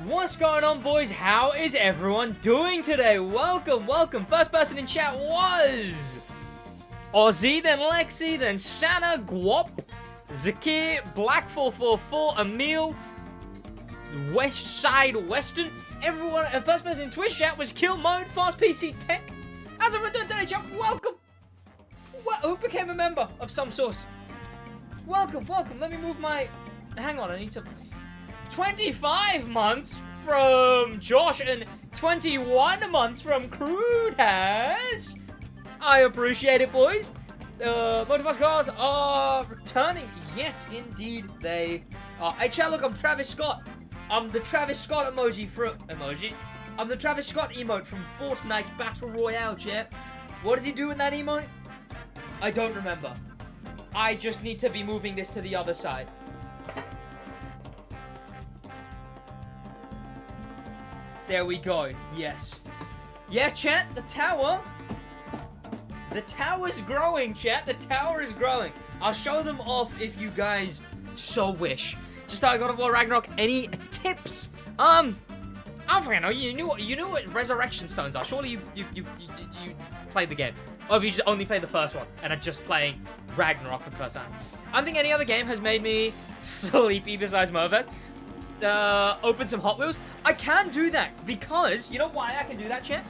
What's going on, boys? How is everyone doing today? Welcome, welcome. First person in chat was Ozzy, then Lexi, then Santa, Guap, Zakir, Black444, Emil, West Side Western. Everyone, first person in Twitch chat was Kill Mode, Fast PC Tech. How's everyone doing today, chat? Welcome. Who became a member of some sort? Welcome, welcome. Let me move my... Hang on, I need to... 25 months from Josh and 21 months from Crew has. I appreciate it, boys. Motorfest cars are returning. Yes, indeed they are. Hey, chat, look, I'm Travis Scott. I'm the Travis Scott emoji. I'm the Travis Scott emote from Fortnite Battle Royale, chat. What does he do in that emote? I don't remember. I just need to be moving this to the other side. There we go. Yes. Yeah, chat, the tower. The tower's growing, chat. The tower is growing. I'll show them off if you guys so wish. Just thought I got a War Ragnarok. Any tips? I don't fucking know. You knew what resurrection stones are. Surely you played the game. Or if you just only played the first one and are just playing Ragnarok for the first time. I don't think any other game has made me sleepy besides Motorfest. Open some Hot Wheels. I can do that because, you know why I can do that, chat?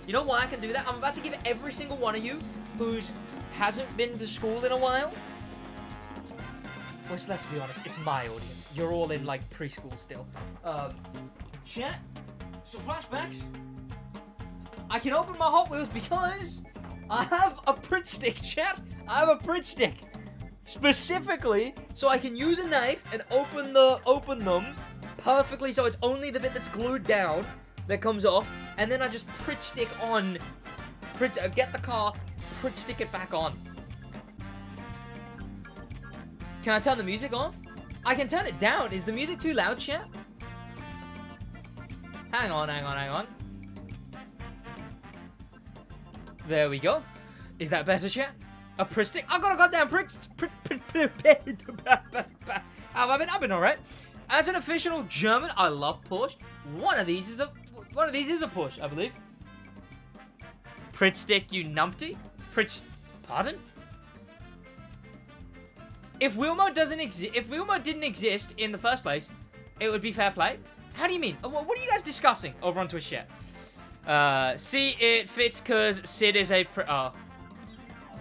You know why I can do that? I'm about to give every single one of you who hasn't been to school in a while, which, let's be honest, it's my audience. You're all in, like, preschool still. Chat, some flashbacks. I can open my Hot Wheels because I have a Pritt Stick, chat. I have a Pritt Stick. Specifically, so I can use a knife and open them perfectly, so it's only the bit that's glued down that comes off, and then I just Pritt Stick on, get the car, Pritt Stick it back on. Can I turn the music off? I can turn it down. Is the music too loud, chat? Hang on. There we go. Is that better, chat? A Pritt Stick? I got a goddamn Pritt. I've been alright. As an official German, I love Porsche. One of these is a Porsche, I believe. Pritt Stick, you numpty. Pardon? If wheel mode didn't exist in the first place, it would be fair play. How do you mean? What are you guys discussing over on Twitch chat? See, it fits because Sid is a oh.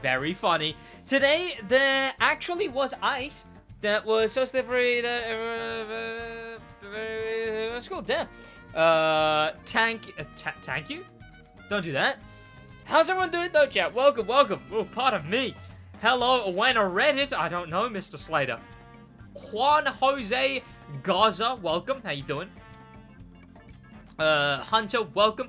Very funny. Today, there actually was ice that was so slippery that it's cool. Damn. Thank you. Don't do that. How's everyone doing though, chat? Welcome. Oh, pardon me. Hello, when a Reddit. I don't know, Mr. Slater. Juan Jose Gaza, welcome. How you doing? Hunter, welcome.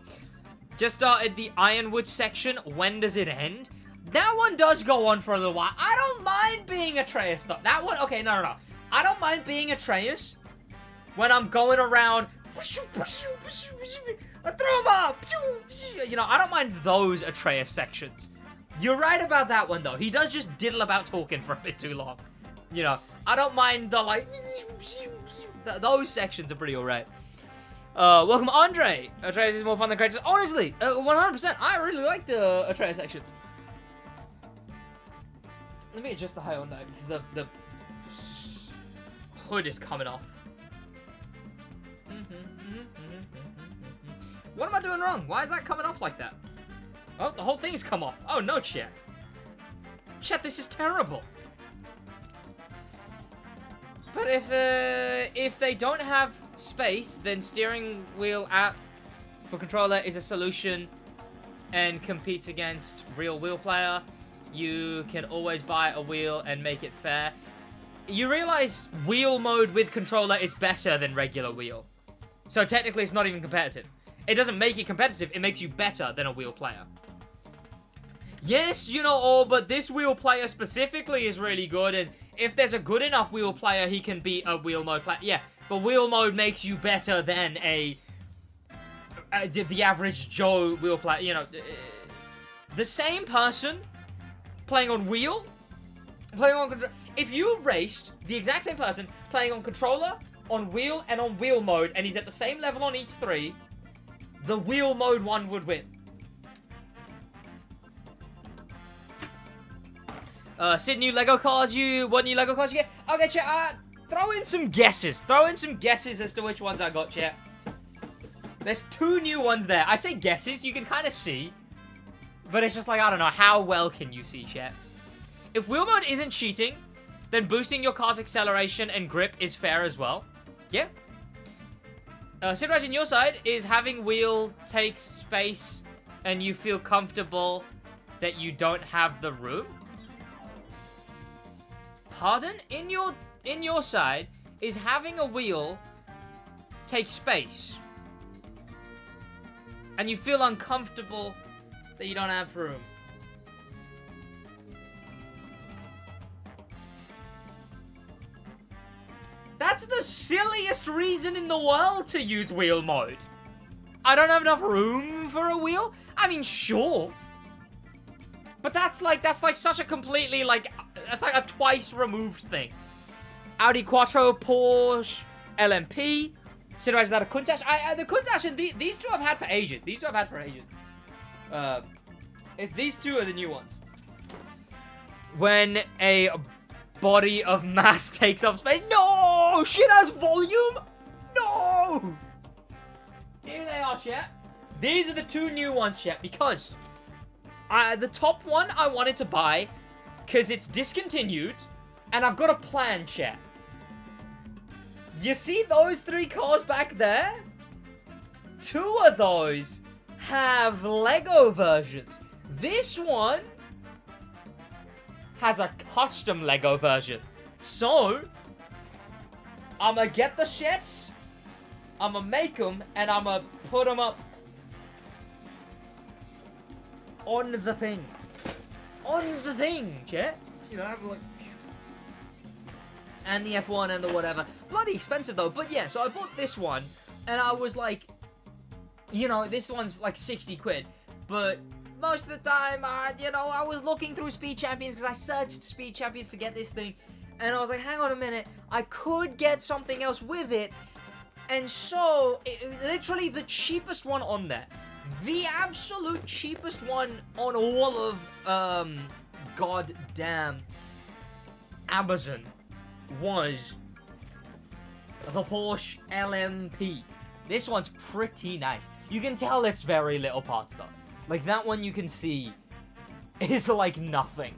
Just started the Ironwood section. When does it end? That one does go on for a little while. I don't mind being Atreus, though. That one, okay, no. I don't mind being Atreus when I'm going around. I throw him up. You know, I don't mind those Atreus sections. You're right about that one, though. He does just diddle about talking for a bit too long. You know, I don't mind the, like, those sections are pretty alright. Welcome, Andre. Atreus is more fun than Kratos. Honestly, 100%. I really like the Atreus sections. Let me adjust the height on that because the hood is coming off. What am I doing wrong? Why is that coming off like that? Oh, the whole thing's come off. Oh no, chat. Chat, this is terrible. But if they don't have space, then steering wheel app for controller is a solution and competes against real wheel player. You can always buy a wheel and make it fair. You realize wheel mode with controller is better than regular wheel. So technically it's not even competitive. It doesn't make it competitive, it makes you better than a wheel player. Yes, you know all, but this wheel player specifically is really good, and if there's a good enough wheel player, he can beat a wheel mode player. Yeah, but wheel mode makes you better than the average Joe wheel player. You know, the same person playing on wheel, playing on controller. If you raced the exact same person playing on controller on wheel and on wheel mode, and he's at the same level on each 3, the wheel mode one would win. Sid, new Lego cars what new Lego cars you get? Okay, chat, throw in some guesses. Throw in some guesses as to which ones I got, chat. There's 2 new ones there. I say guesses, you can kind of see. But it's just like, I don't know, how well can you see, chat? If wheel mode isn't cheating, then boosting your car's acceleration and grip is fair as well. Yeah. SidWaj on your side is having wheel take space and you feel comfortable that you don't have the room. Pardon? In your side is having a wheel take space and you feel uncomfortable that you don't have room. That's the silliest reason in the world to use wheel mode. I don't have enough room for a wheel? I mean, sure. But that's like such a completely, that's like a twice removed thing. Audi Quattro, Porsche, LMP. SidWaj is that a Countach? The Countach and these 2 I've had for ages. These 2 I've had for ages. These 2 are the new ones. When a body of mass takes up space. No! Shit has volume? No! Here they are, chat. These are the 2 new ones, chat, because the top one I wanted to buy because it's discontinued and I've got a plan, chat. You see those 3 cars back there? 2 of those have Lego versions. This one has a custom Lego version. So, I'ma get the shits, I'ma make them, and I'ma put them up on the thing. On the thing, chat. You know, I have like... And the F1 and the whatever. Bloody expensive though, but yeah, so I bought this one, and I was like, you know, this one's like 60 quid, but most of the time, you know, I was looking through Speed Champions because I searched Speed Champions to get this thing. And I was like, hang on a minute. I could get something else with it. And so, literally the cheapest one on there. The absolute cheapest one on all of, goddamn Amazon was the Porsche LMP. This one's pretty nice. You can tell it's very little parts though. Like, that one you can see is, like, nothing.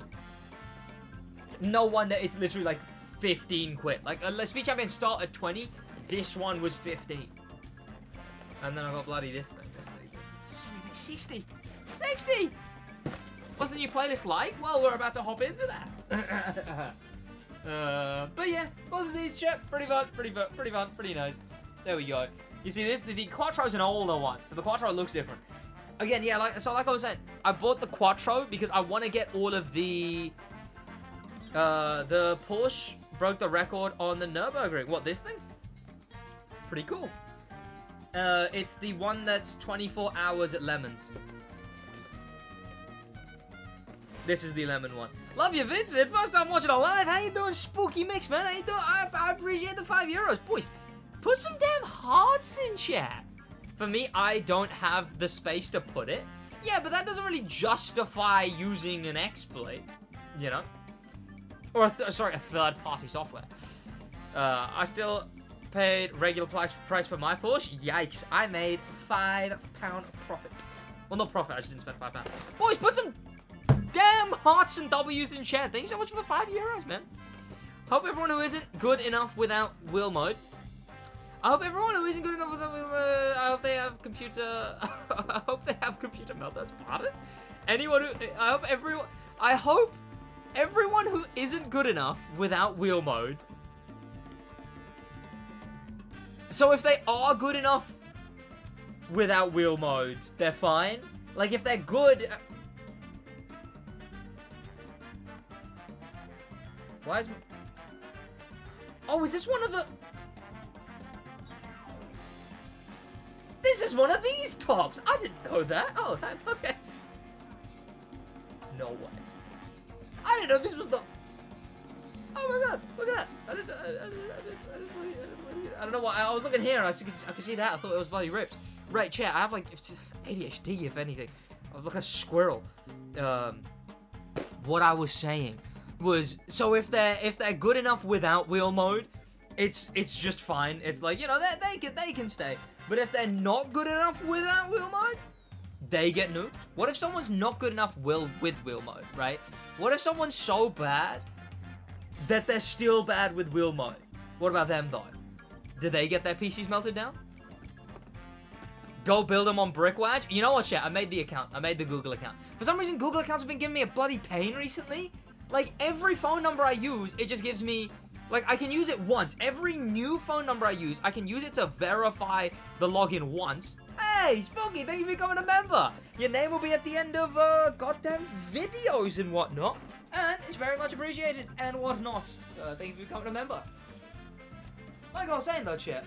No wonder it's literally, like, 15 quid. Like, Speed Champions start at 20. This one was 15. And then I got bloody this thing. This 60. 60! What's the new playlist like? Well, we're about to hop into that. But yeah, both of these, pretty fun, pretty nice. There we go. You see, the Quattro's an older one, so the Quattro looks different. Again, yeah, like I was saying, I bought the Quattro because I want to get all of the Porsche broke the record on the Nürburgring. What, this thing? Pretty cool. It's the one that's 24 hours at Lemons. This is the lemon one. Love you, Vincent. First time watching it live. How you doing, Spooky Mix, man? How you doing? I appreciate the €5. Boys, put some damn hearts in chat. For me, I don't have the space to put it. Yeah, but that doesn't really justify using an exploit, you know? Or, a third-party software. I still paid regular price for my Porsche. Yikes, I made £5 profit. Well, not profit, I just didn't spend £5. Boys, put some damn hearts and W's in chat. Thank you so much for the €5, man. Hope everyone who isn't good enough without wheel mode. I hope everyone who isn't good enough with I hope they have computer. I hope they have computer meltdowns. Pardon? Anyone who. I hope everyone who isn't good enough without wheel mode. So if they are good enough without wheel mode, they're fine. Like if they're good. Why is? Oh, is this one of the? This is one of these tops. I didn't know that. Oh, okay. No way. I didn't know this was the. Oh my god! Look at that. I know what, I was looking here and I could see that. I thought it was bloody ripped. Right, chat, I have like ADHD, if anything. I was like a squirrel. What I was saying was, so if they're good enough without wheel mode, it's just fine. It's like, you know, they can stay. But if they're not good enough without wheel mode, they get nuked. What if someone's not good enough with wheel mode, right? What if someone's so bad that they're still bad with wheel mode? What about them, though? Do they get their PCs melted down? Go build them on SidWaj? You know what, chat? I made the account. I made the Google account. For some reason, Google accounts have been giving me a bloody pain recently. Like, every phone number I use, it just gives me... Like, I can use it once. Every new phone number I use, I can use it to verify the login once. Hey, Spooky, thank you for becoming a member. Your name will be at the end of, goddamn videos and whatnot. And it's very much appreciated and whatnot. Thank you for becoming a member. Like I was saying, though, chat.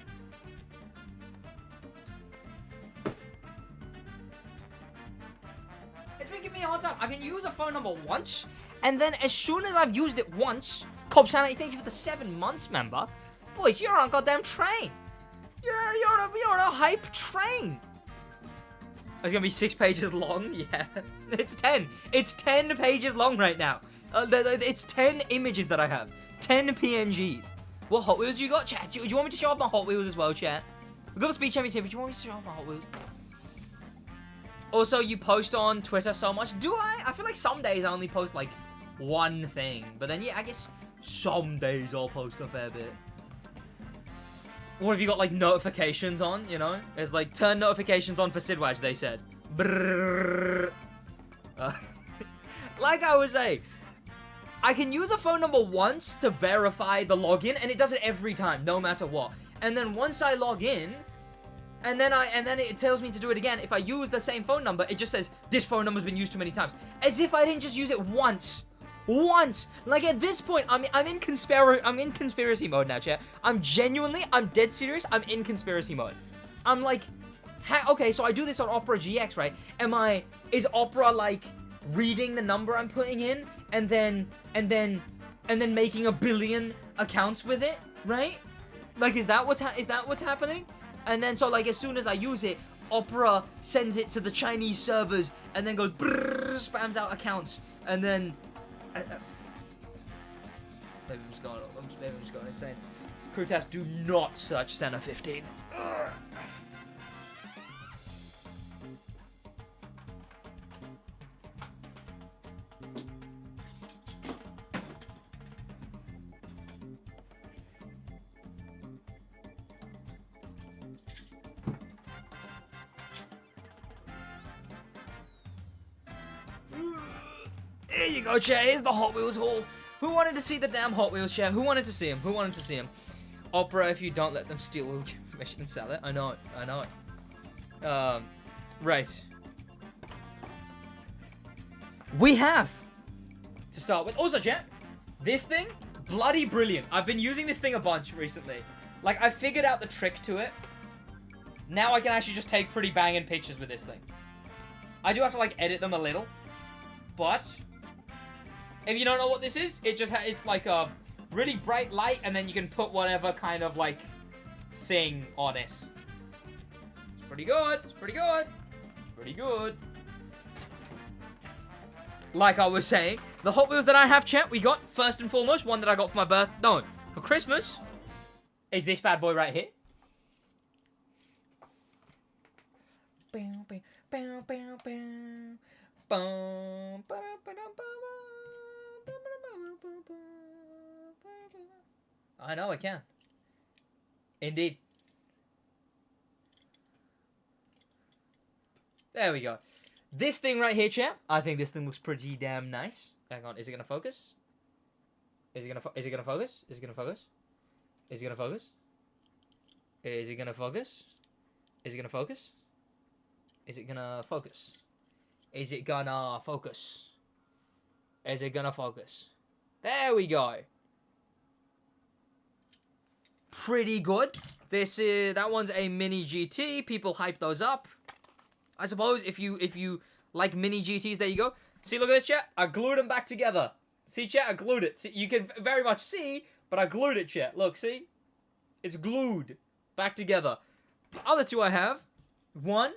It's been giving me a hard time. I can use a phone number once, and then as soon as I've used it once, Cobb Sanity, thank you for the 7 months, member. Boys, you're on a goddamn train. You're on a hype train. It's gonna be 6 pages long. Yeah, it's 10. It's 10 pages long right now. It's 10 images that I have. 10 PNGs. What Hot Wheels you got, chat? Do you want me to show off my Hot Wheels as well, chat? We've got the Speed Championship, but do you want me to show off my Hot Wheels? Also, you post on Twitter so much. Do I? I feel like some days I only post like one thing. But then, yeah, I guess some days I'll post a fair bit. What have you got, like, notifications on, you know? It's like, turn notifications on for SidWaj, they said. Like I was saying, I can use a phone number once to verify the login, and it does it every time, no matter what. And then once I log in, and then it tells me to do it again. If I use the same phone number, it just says, this phone number's been used too many times. As if I didn't just use it once. Once. Like, at this point, I'm in conspiracy mode now, chat. I'm dead serious, I'm in conspiracy mode. I'm like, okay, so I do this on Opera GX, right? Is Opera, like, reading the number I'm putting in, and then making a billion accounts with it, right? Like, is that what's happening? And then, so, like, as soon as I use it, Opera sends it to the Chinese servers, and then goes, brrr, spams out accounts, and then... maybe I'm just going insane. Crew test, do not search Center 15. Ugh. Here you go, chat. Here's the Hot Wheels haul. Who wanted to see the damn Hot Wheels, chat? Who wanted to see him? Who wanted to see him? Opera, if you don't let them steal all the information and sell it. I know it. Right. We have to start with. Also, chat, this thing, bloody brilliant. I've been using this thing a bunch recently. Like, I figured out the trick to it. Now I can actually just take pretty banging pictures with this thing. I do have to, like, edit them a little. But if you don't know what this is, it's like a really bright light, and then you can put whatever kind of, like, thing on it. It's pretty good. It's pretty good. Pretty good. Like I was saying, the Hot Wheels that I have, chat, we got, first and foremost, one that I got for my birthday, no, for Christmas, is this bad boy right here. I know I can. Indeed. There we go. This thing right here, champ. I think this thing looks pretty damn nice. Hang on, is it gonna focus? Is it gonna focus? Is it gonna focus? Is it gonna focus? Is it gonna focus? Is it gonna focus? Is it gonna focus? Is it gonna focus? Is it gonna focus? Is it gonna focus? There we go. Pretty good. That one's a mini GT. People hype those up. I suppose if you like mini GTs, there you go. See, look at this, chat. I glued them back together. See, chat, I glued it. See, you can very much see, but I glued it, chat. Look, see? It's glued. back together. The other two I have, one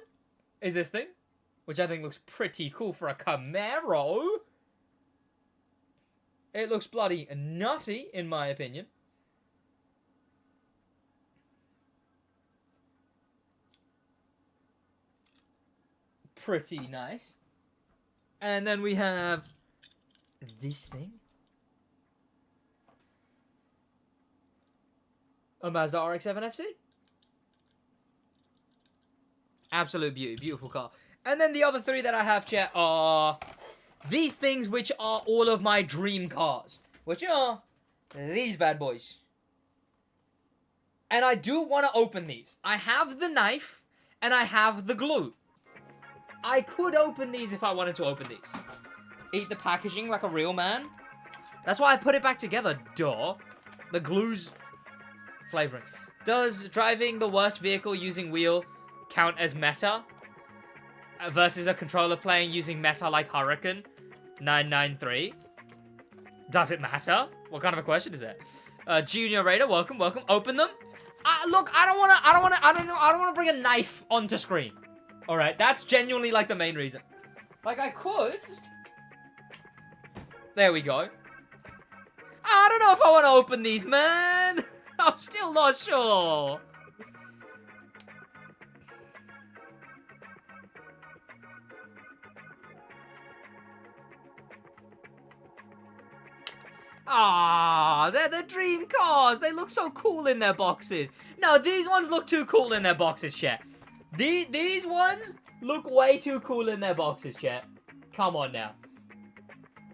is this thing, which I think looks pretty cool for a Camaro. It looks bloody nutty, in my opinion. Pretty nice. And then we have this thing. A Mazda RX-7 FC. Absolute beauty. Beautiful car. And then the other three that I have, chat, are these things, which are all of my dream cars. Which are these bad boys. And I do want to open these. I have the knife, and I have the glue. I could open these if I wanted to open these. Eat the packaging like a real man. That's why I put it back together, duh. The glue's flavoring. Does driving the worst vehicle using wheel count as meta? Versus a controller playing using meta like Hurricane 993? Does it matter? What kind of a question is that? Junior Raider, welcome. Open them. Look, I don't want to bring a knife onto screen. All right, that's genuinely like the main reason. Like I could. There we go. I don't know if I want to open these, man. I'm still not sure. Ah, they're the dream cars. They look so cool in their boxes. No, these ones look too cool in their boxes, chat. These ones look way too cool in their boxes, chat. Come on now.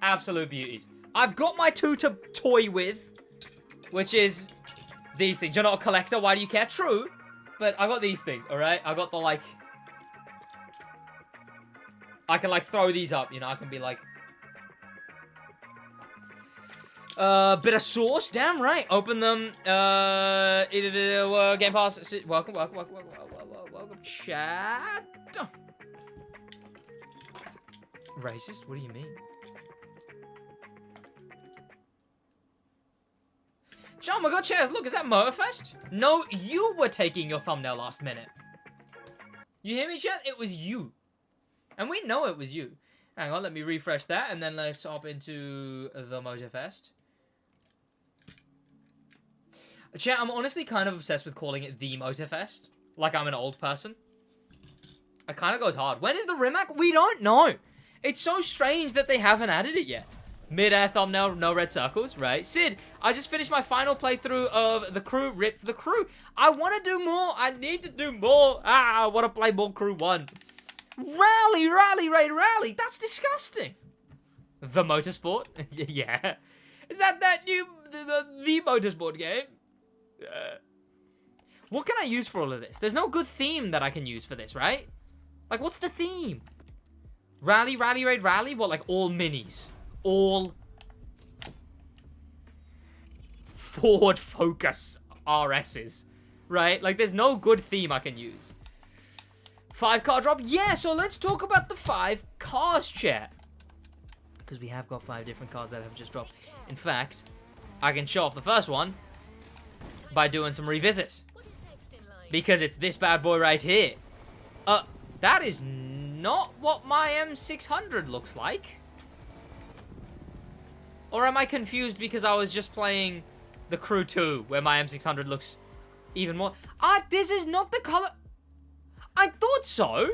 Absolute beauties. I've got my two to toy with, which is these things. You're not a collector. Why do you care? True. But I got these things, all right? I got the, like... I can, like, throw these up, you know? I can be, like... bit of sauce. Damn right. Open them. Game Pass. Welcome, chat. Racist? What do you mean? Oh my god, Chaz, look, is that Motorfest? No, you were taking your thumbnail last minute. You hear me, chat? It was you. And we know it was you. Hang on, let me refresh that, and then let's hop into the Motorfest. Chat, I'm honestly kind of obsessed with calling it the Motorfest. Like I'm an old person. It kind of goes hard. When is the Rimac? We don't know. It's so strange that they haven't added it yet. Mid-air thumbnail, no red circles, right? Sid, I just finished my final playthrough of the Crew. Rip the Crew. I want to do more. I need to do more. I want to play more Crew 1. Rally. That's disgusting. The Motorsport? Yeah. Is that new, the Motorsport game? What can I use for all of this? There's no good theme that I can use for this, right? Like, what's the theme? Rally. What, like all minis? All Ford Focus RSs, right? Like, there's no good theme I can use. 5-car drop? Yeah, so let's talk about the 5 cars, chat. Because we have got 5 different cars that have just dropped. In fact, I can show off the first one by doing some revisit. Because it's this bad boy right here. That is not what my M600 looks like. Or am I confused because I was just playing the Crew 2, where my M600 looks even more... this is not the color... I thought so.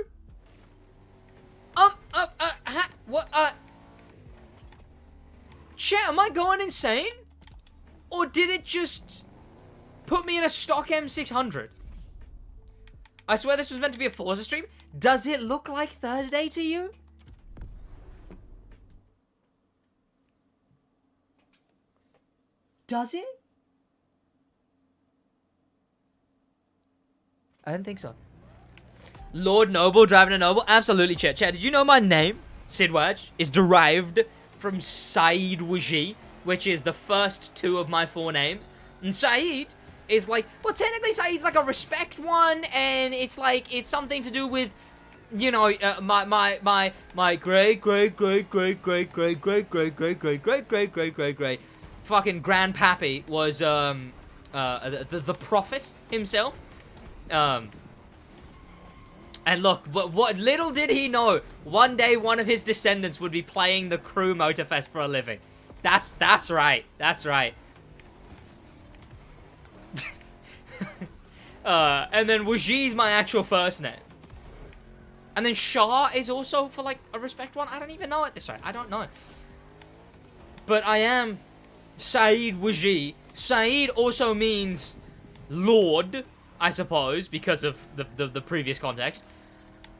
Chat, am I going insane? Or did it just put me in a stock M600? I swear this was meant to be a Forza stream. Does it look like Thursday to you? Does it? I don't think so. Lord Noble driving a Noble? Absolutely, chat. Chat, did you know my name, SidWaj, is derived from SidWaj, which is the first 2 of my 4 names? And Said is like, well, technically Said's like a respect one, and it's like, it's something to do with, you know, my great fucking grandpappy was the prophet himself. And look, what little did he know, one day one of his descendants would be playing the Crew Motorfest for a living. That's right. That's right. And then Waji's my actual first name. And then Shah is also for, like, a respect one. I don't even know at this rate. I don't know. But I am Saeed Waji. Saeed also means Lord, I suppose, because of the previous context.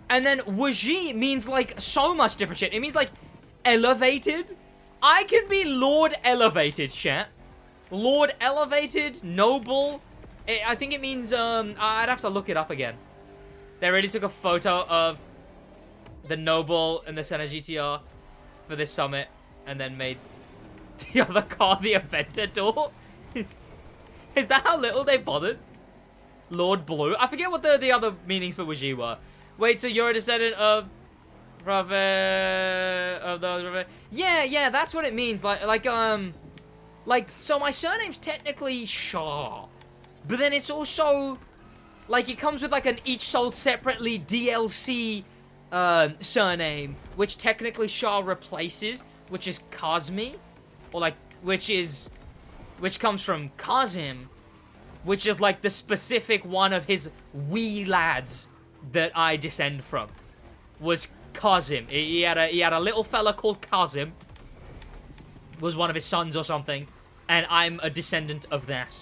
And then Waji means, like, so much different shit. It means, like, elevated. I can be Lord Elevated, chat. Lord Elevated, noble. I think it means, I'd have to look it up again. They already took a photo of the Noble and the Senna GTR for this summit, and then made the other car the Aventador. Is that how little they bothered? Lord Blue? I forget what the other meanings for Waji were. Wait, so you're a descendant of... Yeah, that's what it means. Like, so my surname's technically Shah. But then it's also... Like, it comes with, like, an each sold separately DLC surname, which technically Shah replaces, which is Kazmi, or, like, which comes from Kazim, which is, like, the specific one of his wee lads that I descend from, was Kazim. He had a little fella called Kazim, was one of his sons or something, and I'm a descendant of that.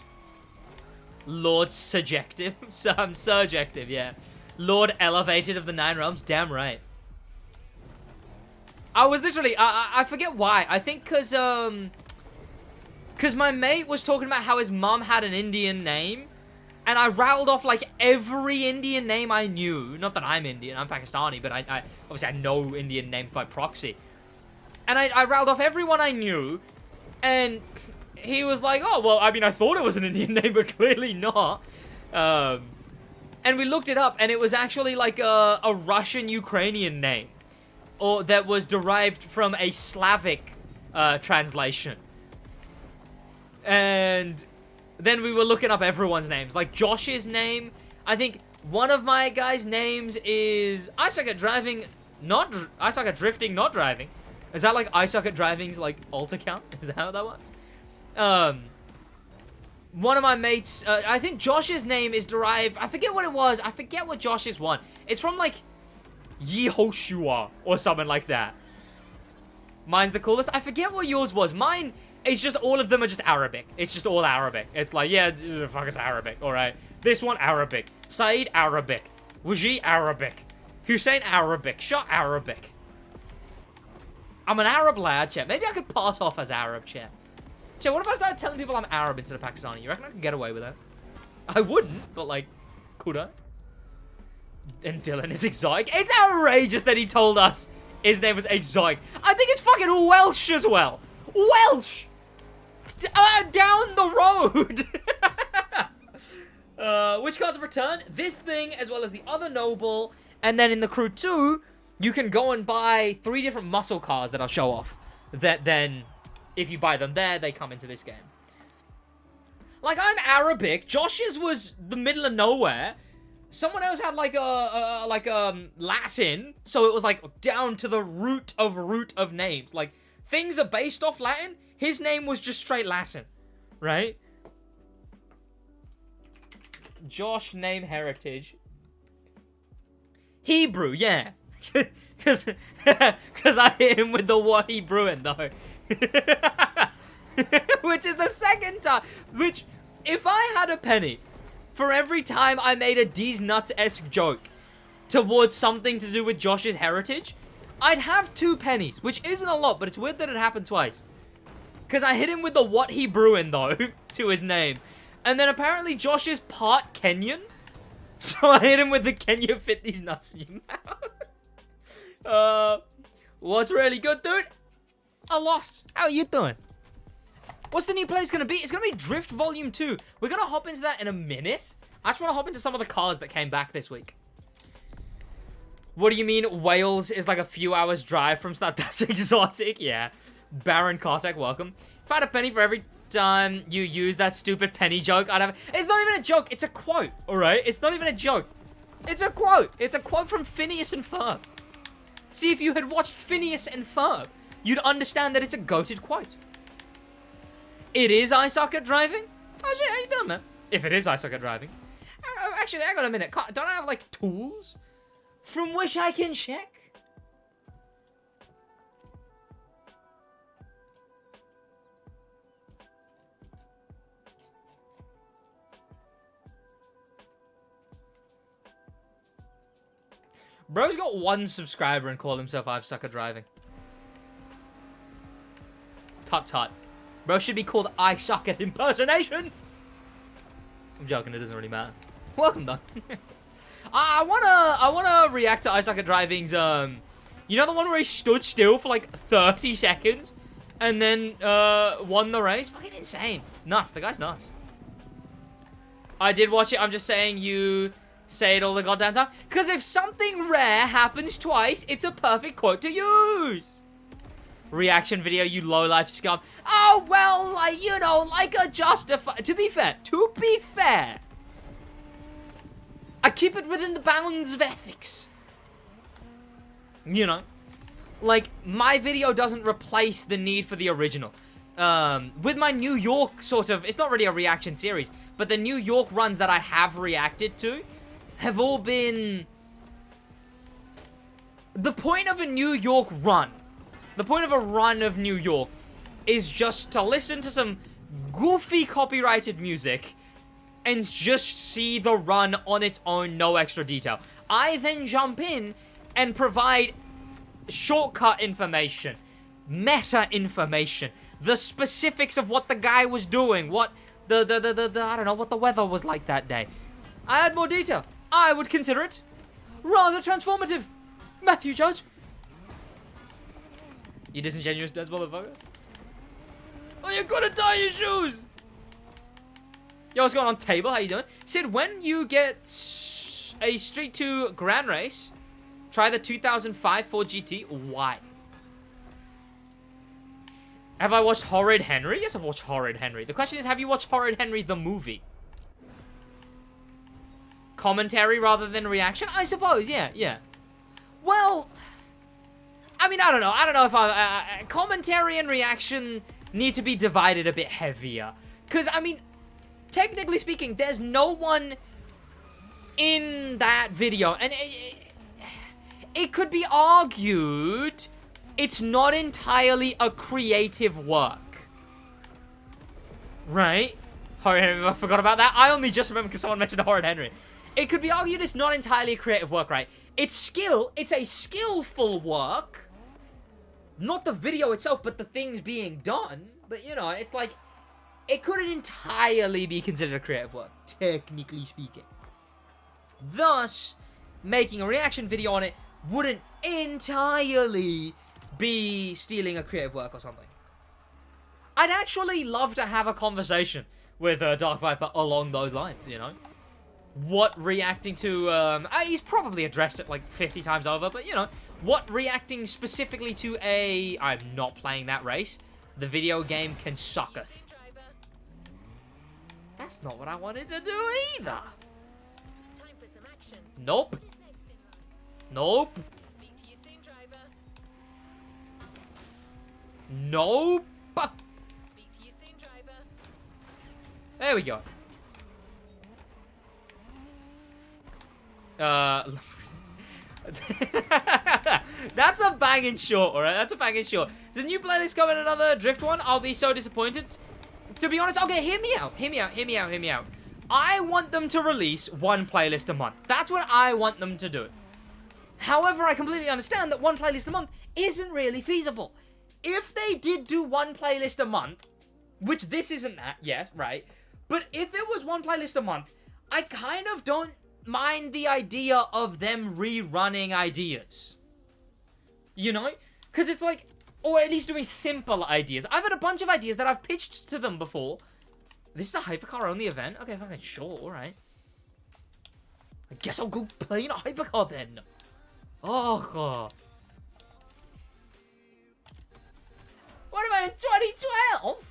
Lord Subjective. Subjective, yeah. Lord Elevated of the Nine Realms. Damn right. I was literally... I forget why. I think because my mate was talking about how his mum had an Indian name. And I rattled off, like, every Indian name I knew. Not that I'm Indian. I'm Pakistani. But I obviously I know Indian names by proxy. And I rattled off everyone I knew. And... he was like, oh, well, I mean, I thought it was an Indian name, but clearly not. And we looked it up, and it was actually like a Russian-Ukrainian name. Or that was derived from a Slavic translation. And then we were looking up everyone's names. Like, Josh's name, I think one of my guys' names is... I suck at driving, I suck at drifting, not driving. Is that like I suck at driving's, like, alt account? Is that how that works? One of my mates, I think Josh's name is derived, I forget what it was, I forget what Josh's one. It's from, like, Yehoshua, or something like that. Mine's the coolest. I forget what yours was. Mine is just, all of them are just Arabic. It's just all Arabic. It's like, yeah, fuck, it's Arabic, alright. This one, Arabic. Saeed, Arabic. Waji, Arabic. Hussein, Arabic. Shah, Arabic. I'm an Arab lad, chat. Maybe I could pass off as Arab, chat. Chat, what if I started telling people I'm Arab instead of Pakistani? You reckon I could get away with that? I wouldn't, but, like, could I? And Dylan is exotic. It's outrageous that he told us his name was exotic. I think it's fucking Welsh as well. Welsh! Down the road! Which cards have returned? This thing, as well as the other noble. And then in the crew 2, you can go and buy 3 different muscle cars that I'll show off. That then... if you buy them there, they come into this game. Like, I'm Arabic. Josh's was the middle of nowhere. Someone else had, like, Latin. So it was, like, down to the root of names. Like, things are based off Latin. His name was just straight Latin. Right? Josh name heritage. Hebrew, yeah. Because I hit him with the what he brewing, though. Which is the second time. Which, if I had a penny for every time I made a D's Nuts-esque joke towards something to do with Josh's heritage, I'd have 2 pennies, which isn't a lot, but it's weird that it happened twice. Because I hit him with the what he brewing, though, to his name. And then apparently Josh is part Kenyan. So I hit him with the "Can you fit these nuts in your mouth?" What's really good, dude? A lot. How are you doing? What's the new place gonna be? It's gonna be Drift Volume 2. We're gonna hop into that in a minute. I just wanna hop into some of the cars that came back this week. What do you mean Wales is like a few hours drive from Stad? That's exotic. Yeah. Baron Kartek, welcome. If I had a penny for every you use that stupid penny joke, I'd have... It's not even a joke, it's a quote, alright? It's not even a joke. It's a quote. It's a quote from Phineas and Ferb. See, if you had watched Phineas and Ferb, you'd understand that it's a goated quote. It is I suck at driving? Oh shit, how you doing, man? If it is I suck at driving. Actually, hang on a minute. Don't I have, like, tools from which I can check? Bro's got 1 subscriber and called himself I suck at driving. Tut tut. Bro should be called I suck at impersonation. I'm joking, it doesn't really matter. Welcome though. I wanna react to I suck at driving's you know the one where he stood still for like 30 seconds and then won the race? Fucking insane. Nuts, the guy's nuts. I did watch it, I'm just saying you say it all the goddamn time. Because if something rare happens twice, it's a perfect quote to use. Reaction video, you low-life scum. Oh, well, like, you know, like a justify... To be fair, I keep it within the bounds of ethics. You know? Like, my video doesn't replace the need for the original. With my New York sort of... It's not really a reaction series, but the New York runs that I have reacted to have all been... The point of a New York run, the point of a run of New York is just to listen to some goofy copyrighted music and just see the run on its own, no extra detail. I then jump in and provide shortcut information, meta information, the specifics of what the guy was doing, what I don't know, what the weather was like that day. I add more detail. I would consider it rather transformative. Matthew Judge. You disingenuous dead motherfucker. Oh, you gotta tie your shoes. Yo, what's going on, table? How you doing? Sid, when you get a Street 2 Grand Race, try the 2005 Ford GT. Why? Have I watched Horrid Henry? Yes, I've watched Horrid Henry. The question is, have you watched Horrid Henry the movie? Commentary rather than reaction? I suppose, yeah. Well, I mean, I don't know. I don't know if commentary and reaction need to be divided a bit heavier. Because, I mean, technically speaking, there's no one in that video. And it could be argued it's not entirely a creative work. Right? Horrid Henry, I forgot about that. I only just remember because someone mentioned Horrid Henry. It could be argued it's not entirely a creative work, right? It's a skillful work. Not the video itself, but the things being done. But, you know, it's like, it couldn't entirely be considered a creative work, technically speaking. Thus, making a reaction video on it wouldn't entirely be stealing a creative work or something. I'd actually love to have a conversation with Dark Viper along those lines, you know? What reacting to, he's probably addressed it like 50 times over, but, you know, what reacting specifically to I'm not playing that race, the video game can sucketh. That's not what I wanted to do either. Nope. Nope. Nope. There we go. That's a banging short, alright? That's a banging short. Is the new playlist coming, another drift one? I'll be so disappointed. To be honest, okay, hear me out. I want them to release one playlist a month. That's what I want them to do. However, I completely understand that one playlist a month isn't really feasible. If they did do one playlist a month, which this isn't that, yes, right? But if it was one playlist a month, I kind of don't mind the idea of them rerunning ideas. You know? Because it's like, or at least doing simple ideas. I've had a bunch of ideas that I've pitched to them before. This is a hypercar-only event? Okay, fucking sure, alright. I guess I'll go play in a hypercar then. Oh, God. What am I in 2012?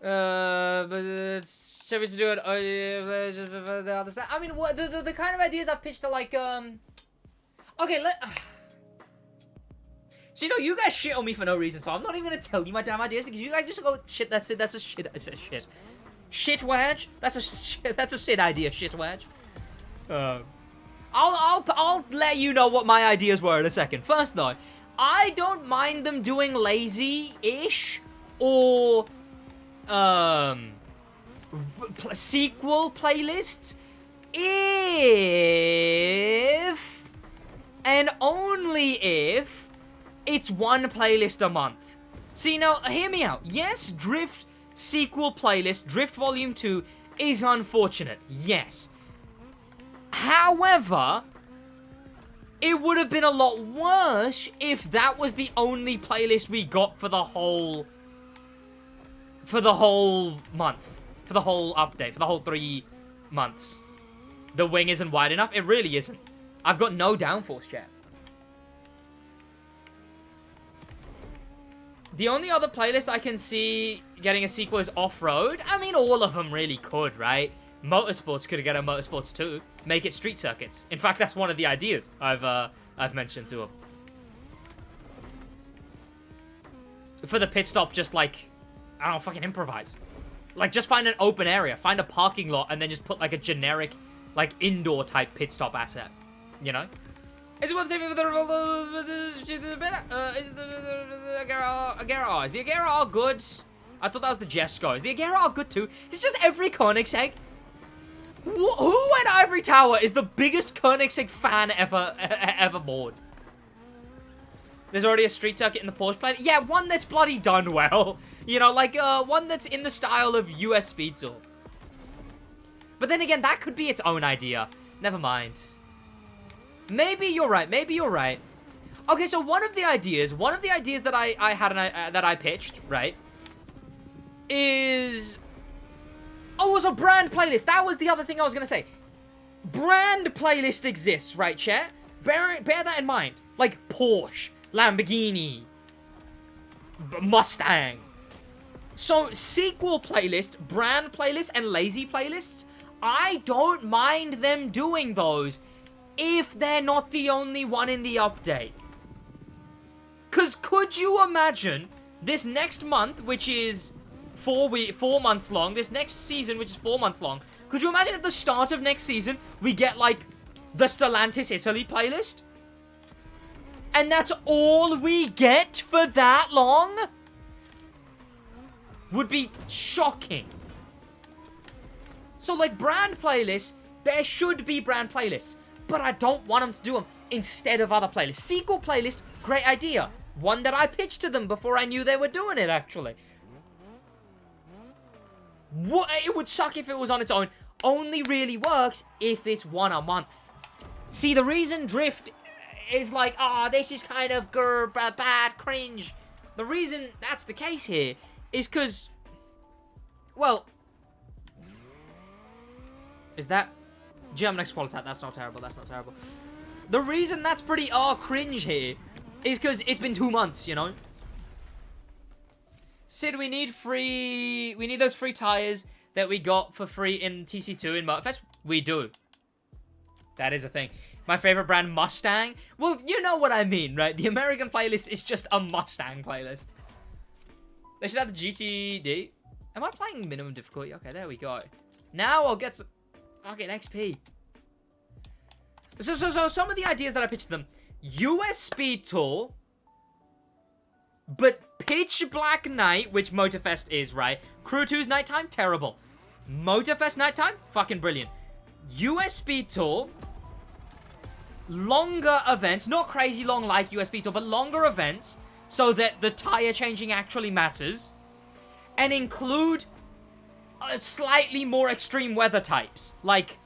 Should we do it? Just the other side. I mean, what the kind of ideas I've pitched are like, okay, so, you know, you guys shit on me for no reason, so I'm not even gonna tell you my damn ideas because you guys just go, shit, that's it, that's a shit, I said shit. SidWaj? That's a shit idea, SidWaj. I'll let you know what my ideas were in a second. First, though, I don't mind them doing lazy-ish or, sequel playlists if, and only if, it's one playlist a month. See, now, hear me out. Yes, Drift sequel playlist, Drift Volume 2, is unfortunate. Yes. However, it would have been a lot worse if that was the only playlist we got for the whole month. For the whole update. For the whole 3 months. The wing isn't wide enough. It really isn't. I've got no downforce, chat. The only other playlist I can see getting a sequel is Off-Road. I mean, all of them really could, right? Motorsports could get a Motorsports 2. Make it street circuits. In fact, that's one of the ideas I've mentioned to them. For the pit stop, just like, I don't know, fucking improvise. Like, just find an open area. Find a parking lot and then just put, like, a generic, like, indoor type pit stop asset. You know? Is it one saving for the Agera? Is the Agera good? I thought that was the Jesko. Is the Agera good too? It's just every Koenigsegg. Who at Ivory Tower is the biggest Koenigsegg fan ever born? There's already a street circuit in the Porsche plane. Yeah, one that's bloody done well. You know, like one that's in the style of US Speed Tour. But then again, that could be its own idea. Never mind. Maybe you're right. Maybe you're right. Okay, so one of the ideas that I had that I pitched, right, is was a brand playlist. That was the other thing I was gonna say. Brand playlist exists, right, chat? Bear that in mind. Like Porsche, Lamborghini, Mustang. So sequel playlist, brand playlist, and lazy playlists. I don't mind them doing those. If they're not the only one in the update. Because could you imagine this next month, which is 4 months long, this next season, which is 4 months long, could you imagine at the start of next season, we get, like, the Stellantis Italy playlist? And that's all we get for that long? Would be shocking. So, like, brand playlists, there should be brand playlists. But I don't want them to do them instead of other playlists. Sequel playlist, great idea. One that I pitched to them before I knew they were doing it, actually. It would suck if it was on its own. Only really works if it's one a month. See, the reason Drift is like, this is kind of bad, cringe. The reason that's the case here is because, well, is that... German X Qualitat, that's not terrible, that's not terrible. The reason that's pretty cringe here is because it's been 2 months, you know? Sid, we need those free tires that we got for free in TC2 in Motorfest. We do. That is a thing. My favorite brand, Mustang. Well, you know what I mean, right? The American playlist is just a Mustang playlist. They should have the GTD. Am I playing minimum difficulty? Okay, there we go. Now I'll get some... I'll get XP. So some of the ideas that I pitched them. US Speed Tour. But Pitch Black Night, which Motorfest is, right? Crew 2's nighttime, terrible. Motorfest nighttime, fucking brilliant. US Speed Tour. Longer events. Not crazy long like US Speed Tour, but longer events. So that the tire changing actually matters. And include... slightly more extreme weather types, like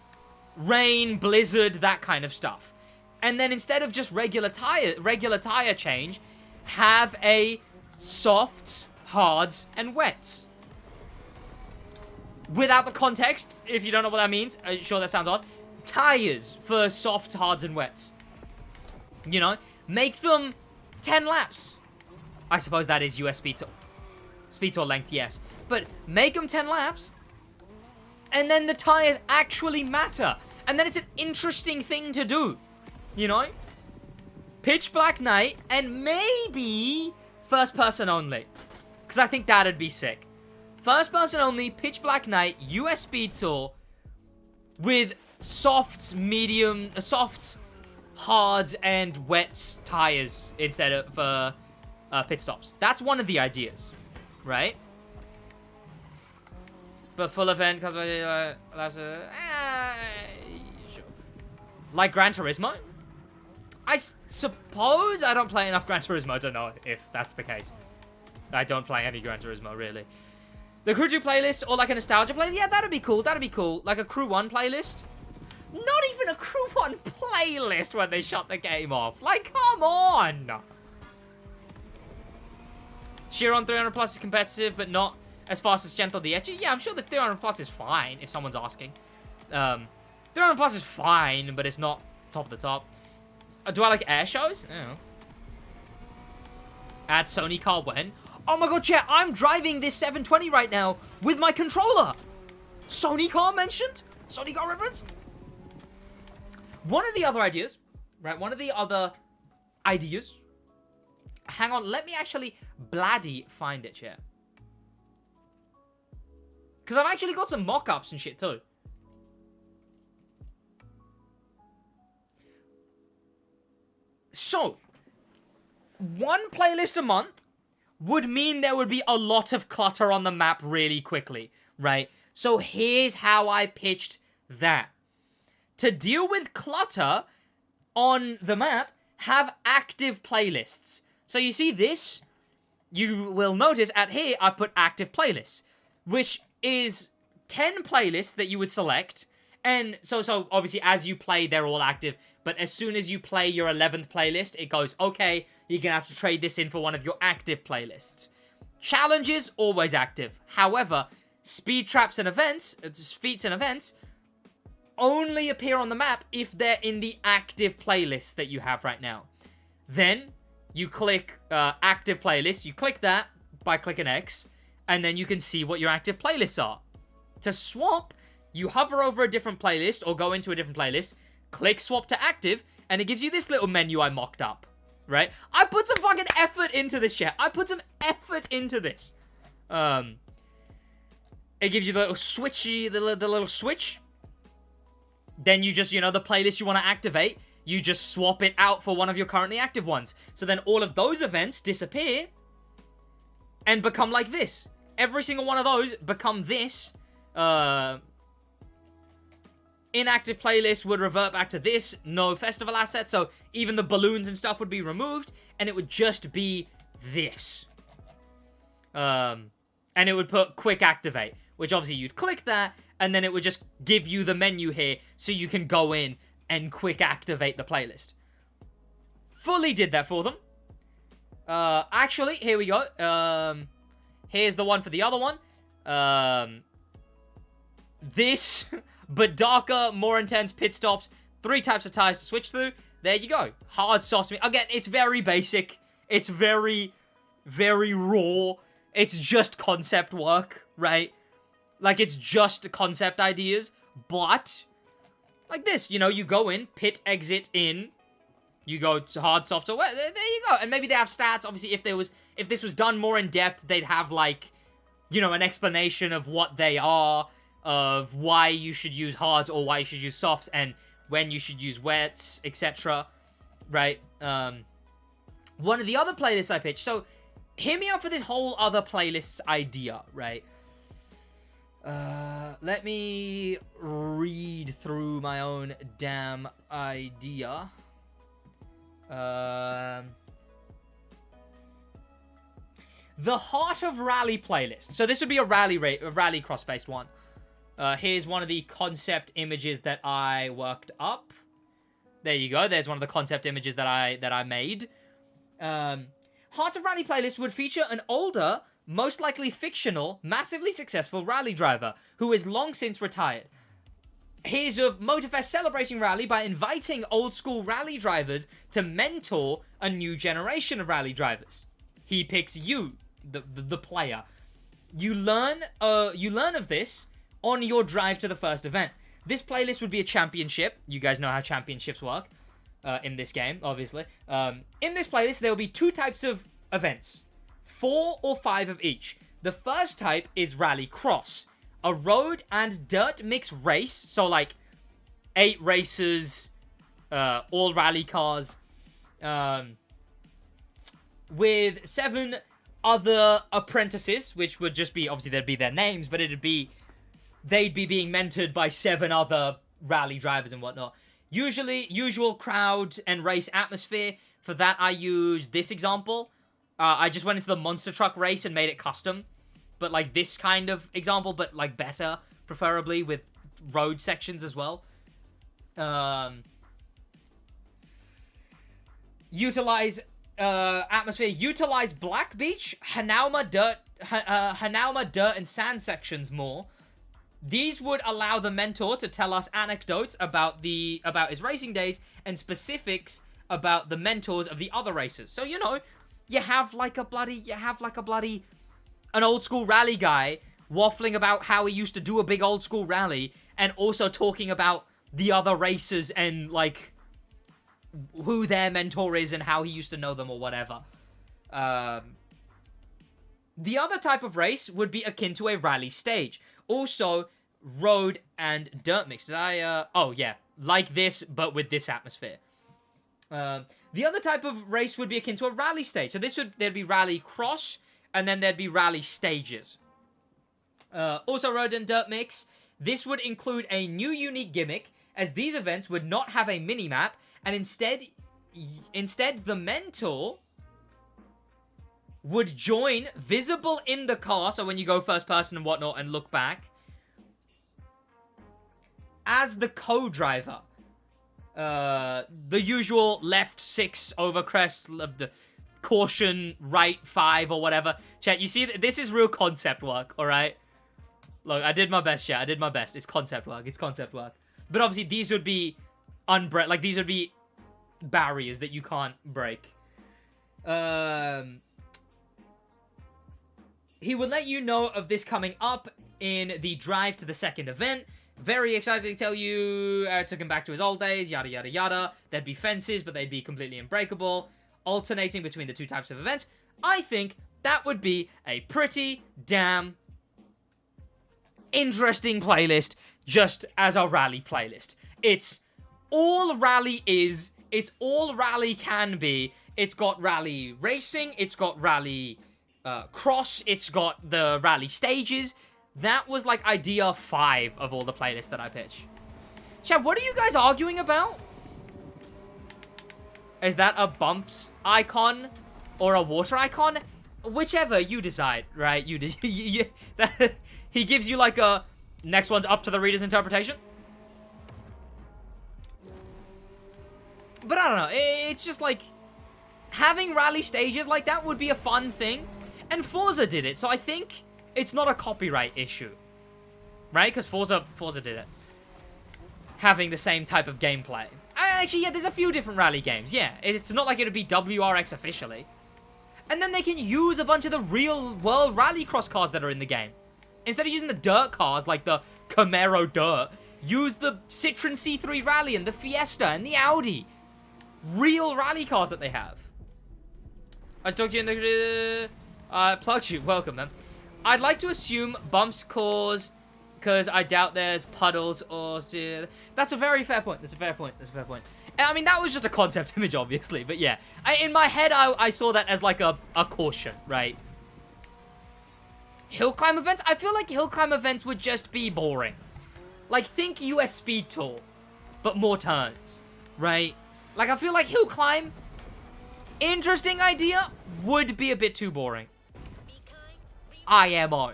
rain, blizzard, that kind of stuff. And then instead of just regular tire change, have a softs, hards, and wets. Without the context, if you don't know what that means, sure that sounds odd. Tires for softs, hards, and wets. You know, make them 10 laps. I suppose that is US Speed Tour. Speed Tour length, yes. but make them 10 laps, and then the tires actually matter. And then it's an interesting thing to do, you know? Pitch black night, and maybe first person only. Because I think that'd be sick. First person only, pitch black night, US Speed Tour, with softs, medium, softs, hards, and wets tires instead of pit stops. That's one of the ideas, right? But full event, because sure. Like Gran Turismo? I suppose I don't play enough Gran Turismo to know if that's the case. I don't play any Gran Turismo, really. The Crew 2 playlist, or like a nostalgia playlist? Yeah, that'd be cool, that'd be cool. Like a Crew 1 playlist? Not even a Crew 1 playlist when they shut the game off. Like, come on! Chiron 300 Plus is competitive, but not as fast as Gentle Dieci. Yeah, I'm sure the 300 Plus is fine, if someone's asking. 300 Plus is fine, but it's not top of the top. Do I like air shows? I don't know. Add Sony car when? Oh my god, chat, I'm driving this 720 right now with my controller. Sony car mentioned? Sony car reference? One of the other ideas, right? One of the other ideas. Hang on, let me actually bloody find it, chat. Because I've actually got some mock-ups and shit too. So, one playlist a month would mean there would be a lot of clutter on the map really quickly, right? So here's how I pitched that. To deal with clutter on the map, have active playlists. So you see this? You will notice at here, I've put active playlists, which is 10 playlists that you would select. And so obviously as you play, they're all active. But as soon as you play your 11th playlist, it goes, okay, you're going to have to trade this in for one of your active playlists. Challenges, always active. However, speed traps and events, feats and events, only appear on the map if they're in the active playlist that you have right now. Then, you click active playlist, you click that by clicking X, and then you can see what your active playlists are. To swap, you hover over a different playlist, or go into a different playlist, click swap to active, and it gives you this little menu I mocked up, right? I put some fucking effort into this, chat. I put some effort into this. It gives you the little switchy, the little switch. Then you just, you know, the playlist you want to activate, you just swap it out for one of your currently active ones. So then all of those events disappear and become like this. Every single one of those become this. Inactive playlist would revert back to this, no festival asset, so even the balloons and stuff would be removed, and it would just be this. And it would put quick activate, which obviously you'd click that, and then it would just give you the menu here, so you can go in and quick activate the playlist. Fully did that for them. Actually, here we go. Here's the one for the other one. This... but darker, more intense pit stops, 3 types of tires to switch through. There you go. Hard soft. Again, it's very basic. It's very, very raw. It's just concept work, right? Like, it's just concept ideas. But, like this, you know, you go in, pit, exit, in. You go to hard, soft, or wet. There you go. And maybe they have stats. Obviously, if this was done more in depth, they'd have, like, you know, an explanation of what they are, of why you should use hards or why you should use softs and when you should use wets, etc. Right? One of the other playlists I pitched. So, hear me out for this whole other playlists idea, right? Let me read through my own damn idea. The Heart of Rally playlist. So this would be a rally cross-based one. Here's one of the concept images that I worked up. There you go. There's one of the concept images that I made. Heart of Rally playlist would feature an older, most likely fictional, massively successful rally driver who is long since retired. Here's a Motorfest celebrating rally by inviting old school rally drivers to mentor a new generation of rally drivers. He picks you, the player. you learn of this on your drive to the first event. This playlist would be a championship. You guys know how championships work in this game, obviously. In this playlist, there will be 2 types of events. 4 or 5 of each. The first type is Rally Cross. A road and dirt mix race. So, like, 8 races, all rally cars. With 7 other apprentices, which would just be, obviously, they'd be their names, but they'd be being mentored by 7 other rally drivers and whatnot. Usual crowd and race atmosphere. For that, I used this example. I just went into the monster truck race and made it custom. But, like, this kind of example, but, like, better, preferably, with road sections as well. Utilize atmosphere. Utilize Black Beach, Hanauma dirt and sand sections more. These would allow the mentor to tell us anecdotes about his racing days and specifics about the mentors of the other racers. So, you know, you have like a bloody an old school rally guy waffling about how he used to do a big old school rally and also talking about the other racers and like who their mentor is and how he used to know them or whatever. The other type of race would be akin to a rally stage. Also, road and dirt mix. Did I, oh yeah, like this, but with this atmosphere. The other type of race would be akin to a rally stage. So there'd be rally cross, and then there'd be rally stages. Also, road and dirt mix. This would include a new unique gimmick, as these events would not have a mini-map, and instead the mentor would join visible in the car, so when you go first person and whatnot and look back, as the co-driver. The usual left 6 over crest, the caution right 5 or whatever. Chat, you see, this is real concept work, alright? Look, I did my best, chat. I did my best. It's concept work. It's concept work. But obviously, these would be these would be barriers that you can't break. He would let you know of this coming up in the drive to the second event. Very excited to tell you, took him back to his old days, yada yada yada. There'd be fences, but they'd be completely unbreakable, alternating between the 2 types of events. I think that would be a pretty damn interesting playlist, just as a rally playlist. It's all rally is, it's all rally can be. It's got rally racing, it's got rally cross, it's got the rally stages. That was like idea 5 of all the playlists that I pitch. Chat, what are you guys arguing about? Is that a bumps icon or a water icon? Whichever you decide, right? He gives you like a next one's up to the reader's interpretation. But I don't know. It's just like having rally stages like that would be a fun thing. And Forza did it, so I think it's not a copyright issue, right? Because Forza did it. Having the same type of gameplay. Actually, yeah, there's a few different rally games, yeah. It's not like it would be WRX officially. And then they can use a bunch of the real-world rallycross cars that are in the game. Instead of using the dirt cars, like the Camaro Dirt, use the Citroen C3 Rally and the Fiesta and the Audi. Real rally cars that they have. I talked to you in the... plugged you. Welcome, man. I'd like to assume bumps cause, because I doubt there's puddles or... That's a very fair point. That's a fair point. That's a fair point. I mean, that was just a concept image, obviously. But yeah, in my head, I saw that as like a caution, right? Hill climb events? I feel like hill climb events would just be boring. Like, think US Speed Tour, but more turns, right? Like, I feel like hill climb, interesting idea, would be a bit too boring. IMO.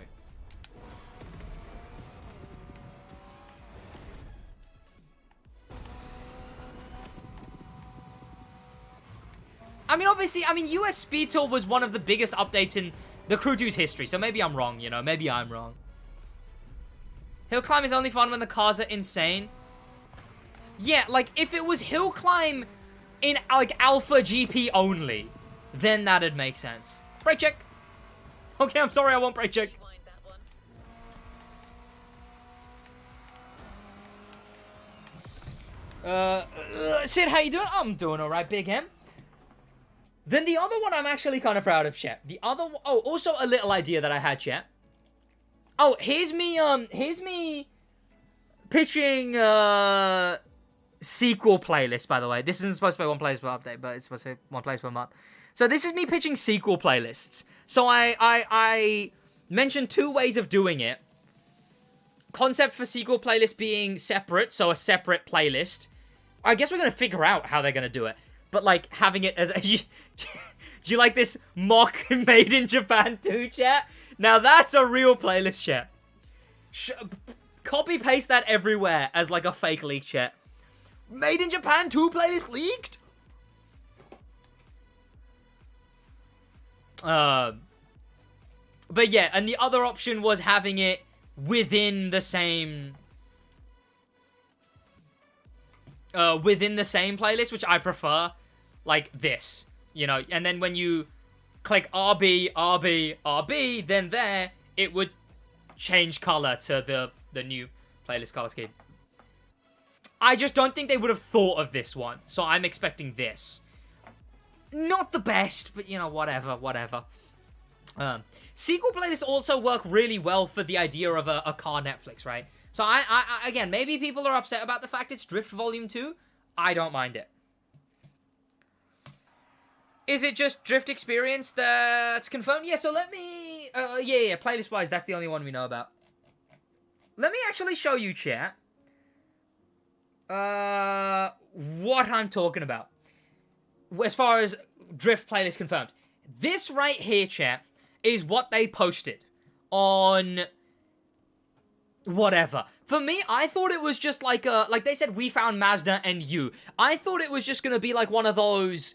I mean, obviously, US Speed Tour was one of the biggest updates in the Crew 2's history, so maybe I'm wrong, you know, maybe I'm wrong. Hill climb is only fun when the cars are insane. Yeah, like, if it was hill climb in, like, Alpha GP only, then that'd make sense. Brake check. Okay, I'm sorry, I won't brake check. Sid, how you doing? I'm doing alright, Big M. Then the other one I'm actually kind of proud of, chat. The other one... Oh, also a little idea that I had, chat. Oh, here's me pitching, sequel playlist, by the way. This isn't supposed to be one playlist per update, but it's supposed to be one playlist per month. So this is me pitching sequel playlists. So I mentioned 2 ways of doing it. Concept for sequel playlist being separate, so a separate playlist. I guess we're going to figure out how they're going to do it. But, like, having it as a... Do you like this mock made in Japan too, chat? Now that's a real playlist, chat. Copy-paste that everywhere as, like, a fake leak, chat. Made in Japan 2 playlist leaked? But yeah, and the other option was having it within the same playlist, which I prefer, like this, you know. And then when you click RB, RB, RB, then there it would change color to the new playlist color scheme. I just don't think they would have thought of this one, so I'm expecting this. Not the best, but, you know, whatever. Sequel playlists also work really well for the idea of a car Netflix, right? So I again, maybe people are upset about the fact it's Drift Volume 2. I don't mind it. Is it just Drift Experience that's confirmed? Yeah, so let me... yeah, playlist-wise, that's the only one we know about. Let me actually show you, chat, what I'm talking about. As far as Drift playlist confirmed. This right here, chat, is what they posted on whatever. For me, I thought it was just like a... Like they said, we found Mazda and you. I thought it was just going to be like one of those...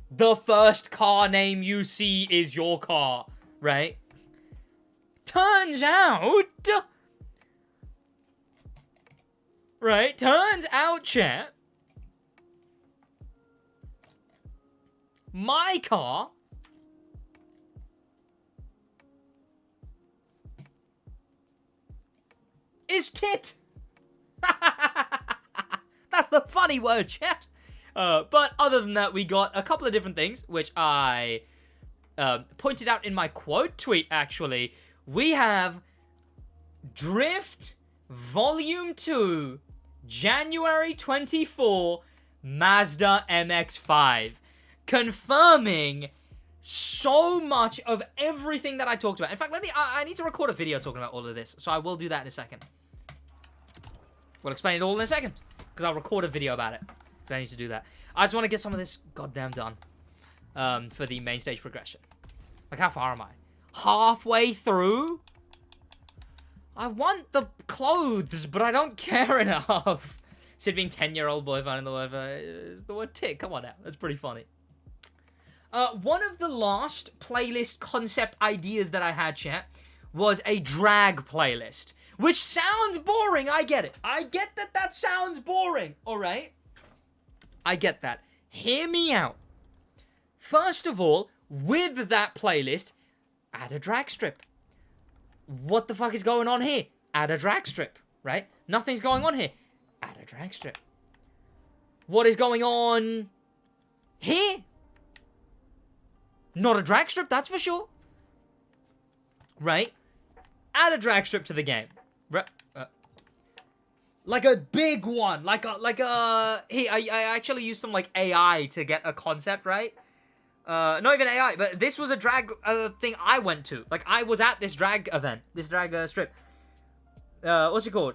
The first car name you see is your car, right? Turns out... Right? Turns out, chat... My car... is tit. That's the funny word, chat. But other than that, we got a couple of different things, which I pointed out in my quote tweet, actually. We have Drift Volume 2, January 24, Mazda MX-5. Confirming so much of everything that I talked about. In fact, I need to record a video talking about all of this, so I will do that in a second. We'll explain it all in a second, because I'll record a video about it, because I need to do that. I just want to get some of this goddamn done for the main stage progression. Like, how far am I? Halfway through? I want the clothes, but I don't care enough. Sid being 10-year-old boy finding the word is the word tit. Come on now, that's pretty funny. One of the last playlist concept ideas that I had, chat, was a drag playlist. Which sounds boring, I get it. I get that that sounds boring, alright? I get that. Hear me out. First of all, with that playlist, add a drag strip. What the fuck is going on here? Add a drag strip, right? Nothing's going on here. Add a drag strip. What is going on here? Not a drag strip, that's for sure. Right? Add a drag strip to the game. Like a big one. Like a... Hey, I actually used some, like, AI to get a concept, right? Not even AI, but this was a drag thing I went to. Like, I was at this drag event. This drag strip. What's it called?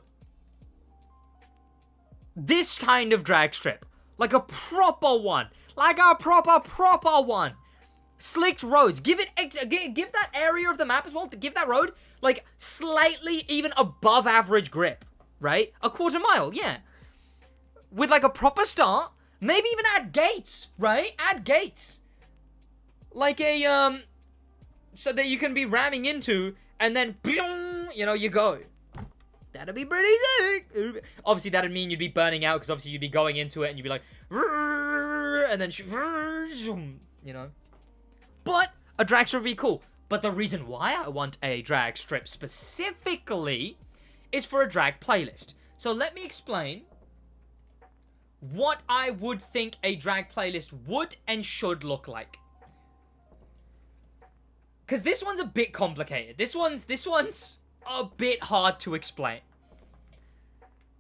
This kind of drag strip. Like a proper one. Like a proper one. Slicked roads. Give that area of the map as well. Give that road, like, slightly even above average grip, right? A quarter mile, yeah. With, like, a proper start. Maybe even add gates, right? Add gates. Like a, so that you can be ramming into, and then, you know, you go. That'd be pretty sick. Obviously, that'd mean you'd be burning out, because obviously you'd be going into it, and you'd be like, and then, you know. But a drag strip would be cool. But the reason why I want a drag strip specifically is for a drag playlist. So let me explain what I would think a drag playlist would and should look like. Because this one's a bit complicated. This one's a bit hard to explain.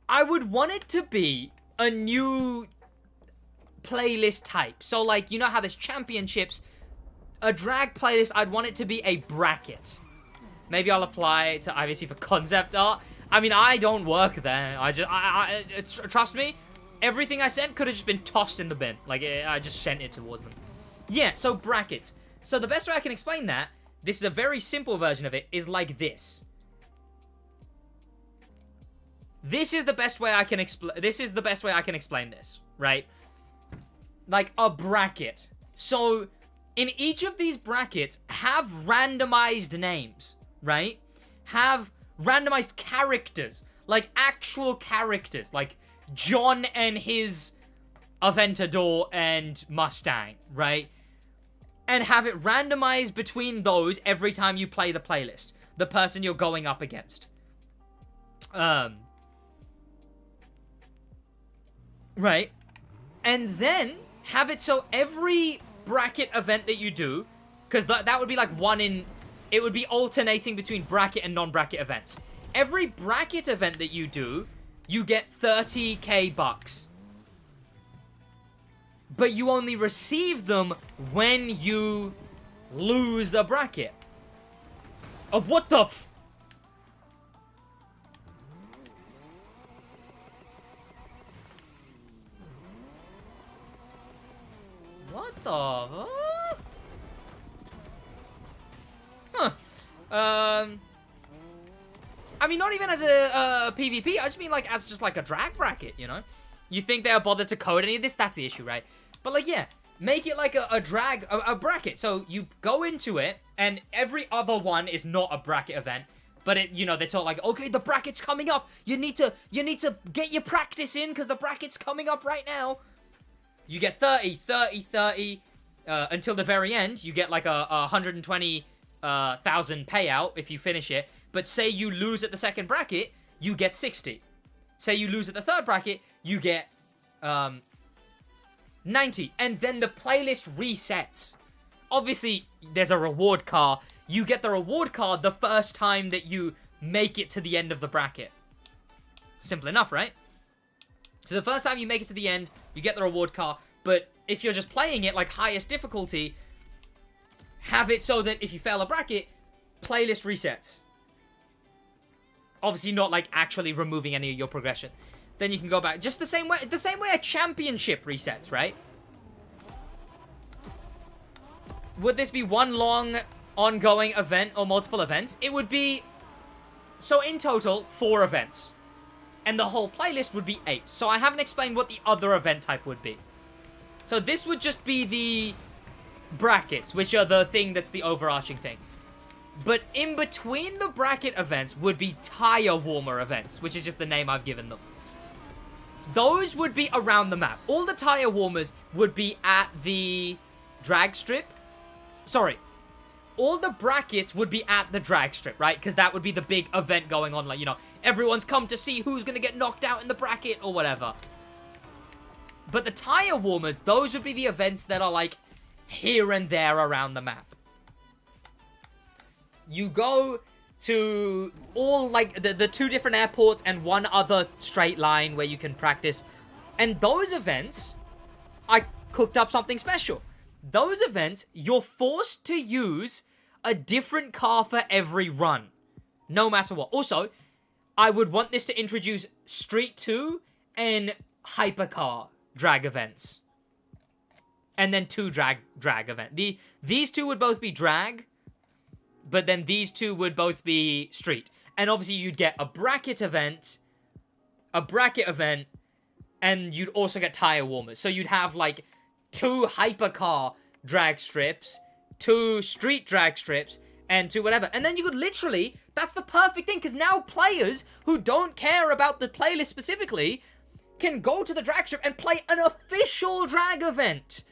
I would want it to be a new playlist type. So, like, you know how there's championships? A drag playlist, I'd want it to be a bracket. Maybe I'll apply it to IVT for concept art. I mean, I don't work there. Trust me, everything I sent could have just been tossed in the bin. Like, I just sent it towards them. Yeah, so brackets. So the best way I can explain that, this is a very simple version of it, is like this. This is the best way I can explain this, right? Like a bracket. So in each of these brackets, have randomized names, right? Have randomized characters, like actual characters, like John and his Aventador and Mustang, right? And have it randomized between those every time you play the playlist, the person you're going up against. Right? And then have it so every bracket event that you do, because that would be like it would be alternating between bracket and non-bracket events. Every bracket event that you do, you get 30k bucks. But you only receive them when you lose a bracket. Oh, what the f... What the... Huh. I mean, not even as a PvP, I just mean like as just like a drag bracket, you know? You think they'll bother to code any of this? That's the issue, right? But like, yeah, make it like a bracket. So you go into it, and every other one is not a bracket event. But it, you know, they talk like, okay, the bracket's coming up. You need to get your practice in because the bracket's coming up right now. You get 30, 30, 30, until the very end. You get like a 120,000 payout if you finish it. But say you lose at the second bracket, you get 60. Say you lose at the third bracket, you get 90. And then the playlist resets. Obviously, there's a reward car. You get the reward card the first time that you make it to the end of the bracket. Simple enough, right? So the first time you make it to the end, you get the reward car. But if you're just playing it like highest difficulty, have it so that if you fail a bracket, playlist resets. Obviously not like actually removing any of your progression. Then you can go back. Just the same way a championship resets, right? Would this be one long ongoing event or multiple events? It would be... So in total, 4 events. And the whole playlist would be 8. So I haven't explained what the other event type would be. So this would just be the brackets, which are the thing that's the overarching thing. But in between the bracket events would be tire warmer events, which is just the name I've given them. Those would be around the map. All the tire warmers would be at the drag strip. Sorry. All the brackets would be at the drag strip, right? Because that would be the big event going on. Like, you know, everyone's come to see who's going to get knocked out in the bracket or whatever. But the tire warmers, those would be the events that are like here and there around the map. You go to all, like, the 2 different airports and 1 other straight line where you can practice. And those events, I cooked up something special. Those events, you're forced to use a different car for every run. No matter what. Also, I would want this to introduce Street 2 and Hypercar drag events. And then 2 drag event. These 2 would both be drag. But then these 2 would both be street. And obviously you'd get a bracket event, and you'd also get tire warmers. So you'd have like 2 hypercar drag strips, 2 street drag strips, and 2 whatever. And then you could literally, that's the perfect thing, because now players who don't care about the playlist specifically can go to the drag strip and play an official drag event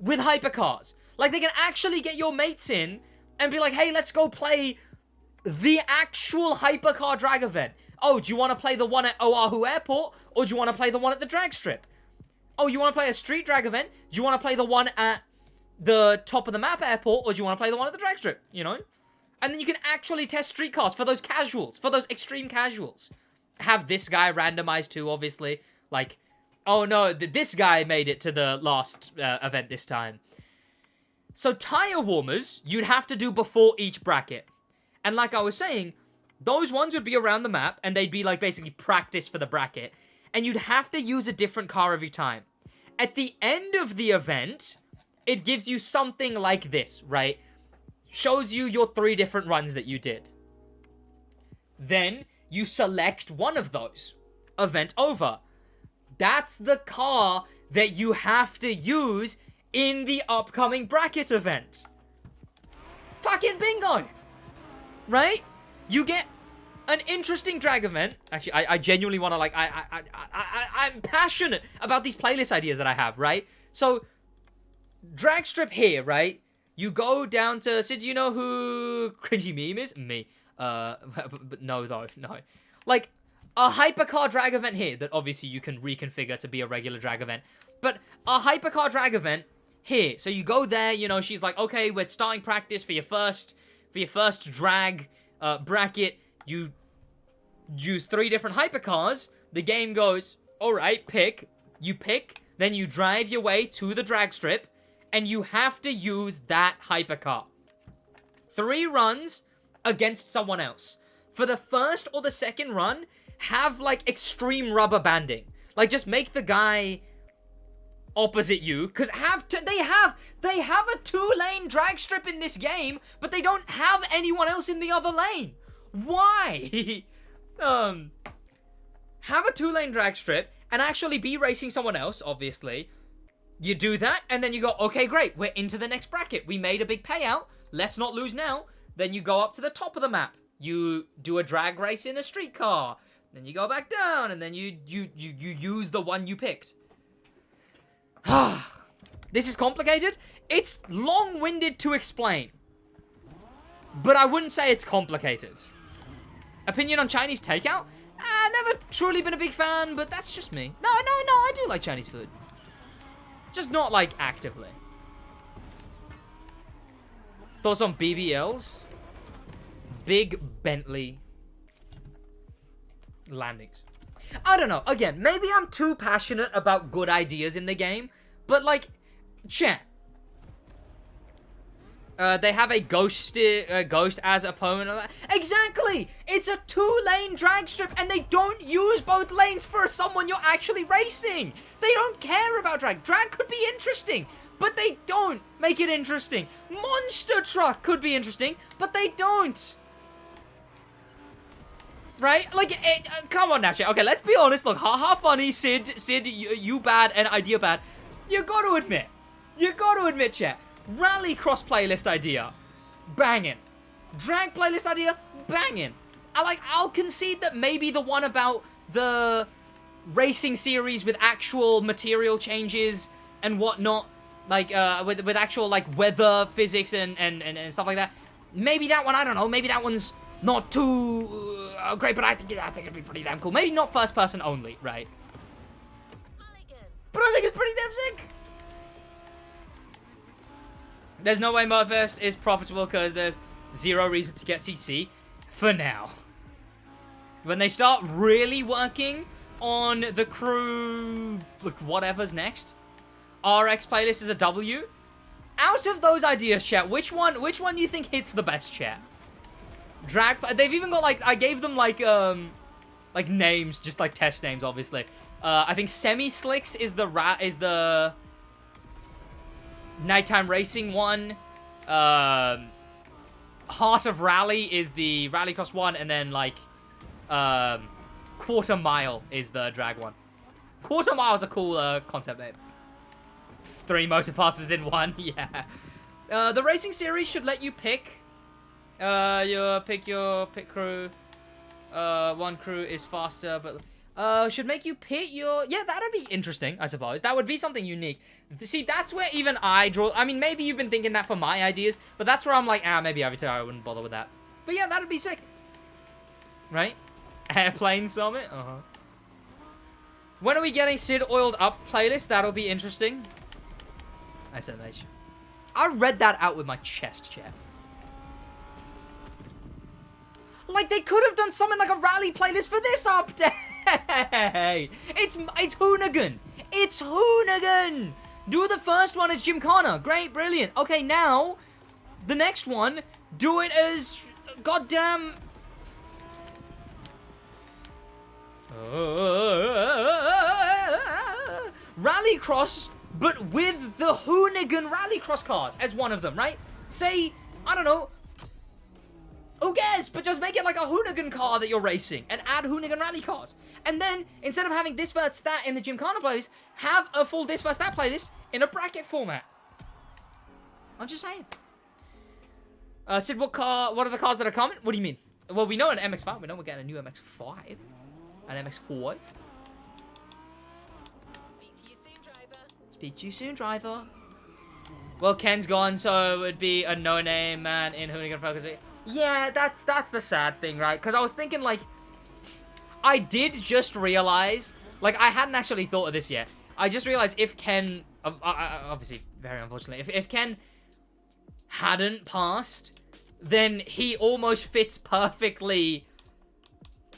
with hypercars. Like, they can actually get your mates in and be like, hey, let's go play the actual hypercar drag event. Oh, do you want to play the one at Oahu Airport? Or do you want to play the one at the drag strip? oh, you want to play a street drag event? Do you want to play the one at the top of the map airport, or do you want to play the one at the drag strip, you know? And then you can actually test streetcars for those casuals, for those extreme casuals. Have this guy randomized too, obviously. Like, oh no, this guy made it to the last event this time. So tire warmers, you'd have to do before each bracket. And like I was saying, those ones would be around the map, and they'd be like basically practice for the bracket. And you'd have to use a different car every time. At the end of the event, it gives you something like this, right? Shows you your 3 different runs that you did. Then you select one of those. Event over. That's the car that you have to use in the upcoming bracket event. Fucking bingo! Right? You get an interesting drag event. Actually, I genuinely want to, like, I'm passionate about these playlist ideas that I have, right? So, drag strip here, right? You go down to, Sid, do you know who Cringy Meme is? Me. But no, though, no. Like, a hypercar drag event here that obviously you can reconfigure to be a regular drag event. But a hypercar drag event here. So you go there, you know, she's like, okay, we're starting practice for your first drag bracket. You use 3 different hypercars. The game goes, alright, pick. You pick, then you drive your way to the drag strip, and you have to use that hypercar. 3 runs against someone else. For the first or the second run, have, like, extreme rubber banding. Like, just make the guy opposite you, because they have a 2-lane drag strip in this game, but they don't have anyone else in the other lane. Why? Have a 2-lane drag strip and actually be racing someone else, obviously. You do that, and then you go, okay, great, we're into the next bracket. We made a big payout. Let's not lose now. Then you go up to the top of the map. You do a drag race in a streetcar. Then you go back down, and then you use the one you picked. This is complicated. It's long-winded to explain. But I wouldn't say it's complicated. Opinion on Chinese takeout? Never truly been a big fan, but that's just me. No, I do like Chinese food. Just not, like, actively. Thoughts on BBLs? Big Bentley landings. I don't know. Again, maybe I'm too passionate about good ideas in the game, but, like, chat. They have a ghost as opponent. Exactly! It's a 2-lane drag strip, and they don't use both lanes for someone you're actually racing. They don't care about drag. Drag could be interesting, but they don't make it interesting. Monster truck could be interesting, but they don't. Right? Like, come on now, chat. Okay, let's be honest. Look, haha funny, Sid, you bad, and idea bad. You gotta admit, chat. Rally cross playlist idea, banging. Drag playlist idea, banging. I'll concede that maybe the one about the racing series with actual material changes and whatnot, like with actual like weather physics and stuff like that. Maybe that one, I don't know. Maybe that one's not too great, but I think it'd be pretty damn cool. Maybe not first person only, right? But I think it's pretty damn sick. There's no way Motorfest is profitable because there's 0 reason to get CC for now. When they start really working on the crew, like whatever's next, RX playlist is a W. Out of those ideas, chat, which one do you think hits the best, chat? Drag. They've even got like, I gave them like names, just like test names, obviously. I think Semi Slicks is the nighttime racing one. Heart of Rally is the rallycross one, and then like Quarter Mile is the drag one. Quarter Mile is a cool concept name. 3 motor passes in one. Yeah. The racing series should let you pick your pick crew. One crew is faster, but should make you pit your... Yeah, that'd be interesting, I suppose. That would be something unique. See, that's where even I draw... I mean, maybe you've been thinking that for my ideas, but that's where I'm like, maybe I wouldn't bother with that. But yeah, that'd be sick. Right? Airplane Summit? When are we getting Sid oiled up playlist? That'll be interesting. SMH. I read that out with my chest, chat. Like, they could have done something like a rally playlist for this update. It's Hoonigan. It's Hoonigan. Do the first one as Gymkhana. Great, brilliant. Okay, now, the next one, do it as goddamn... Rallycross, but with the Hoonigan Rallycross cars as one of them, right? Say, I don't know, who cares? But just make it like a Hoonigan car that you're racing and add Hoonigan rally cars. And then, instead of having this first stat in the Gymkhana playlist, have a full this first stat playlist in a bracket format. I'm just saying. Sid, what are the cars that are coming? What do you mean? Well, we know an MX-5. We know we're getting a new MX-5. An MX-4. Speak to you soon, driver. Speak to you soon, driver. Well, Ken's gone, so it would be a no-name man in Hoonigan Focus. Yeah, that's the sad thing, right? Because I was thinking, like, I did just realize, like, I hadn't actually thought of this yet. I just realized if Ken, obviously, very unfortunately, if Ken hadn't passed, then he almost fits perfectly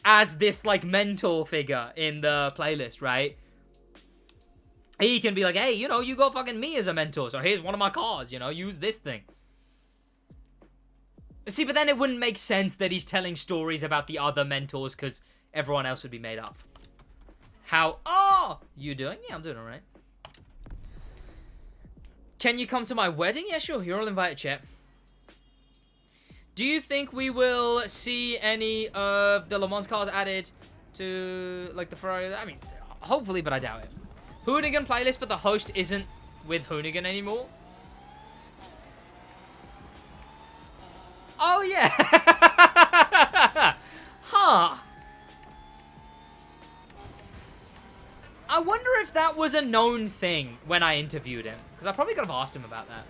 as this, like, mentor figure in the playlist, right? He can be like, hey, you know, you got fucking me as a mentor, so here's one of my cars, you know, use this thing. See, but then it wouldn't make sense that he's telling stories about the other mentors, because everyone else would be made up. How are you doing? Yeah, I'm doing alright. Can you come to my wedding? Yeah, sure, you're all invited, chat. Do you think we will see any of the Le Mans cars added to, like, the Ferrari? I mean, hopefully, but I doubt it. Hoonigan playlist, but the host isn't with Hoonigan anymore. Oh, yeah. Huh. I wonder if that was a known thing when I interviewed him. Because I probably could have asked him about that.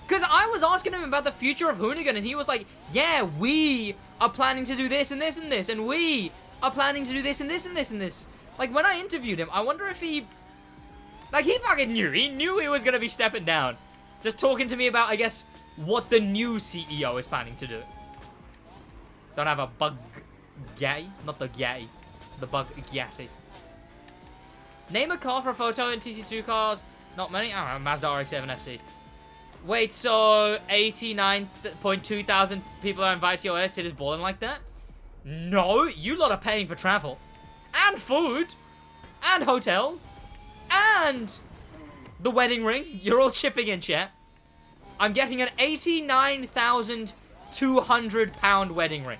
Because I was asking him about the future of Hoonigan, and he was like, yeah, we are planning to do this and this and this, and we are planning to do this and this and this and this. Like, when I interviewed him, I wonder if he... Like, he fucking knew. He knew he was going to be stepping down. Just talking to me about, I guess, what the new CEO is planning to do. Don't have a bug... Gay? Not the gay. The bug Yati. Name a car for a photo in TC2 cars. Not many. I don't know, Mazda RX-7 FC. Wait, so 89.2 thousand people are invited to your Sid is balling like that? No, you lot are paying for travel. And food. And hotel. And the wedding ring. You're all chipping in, chat. I'm getting an 89,200 pound wedding ring.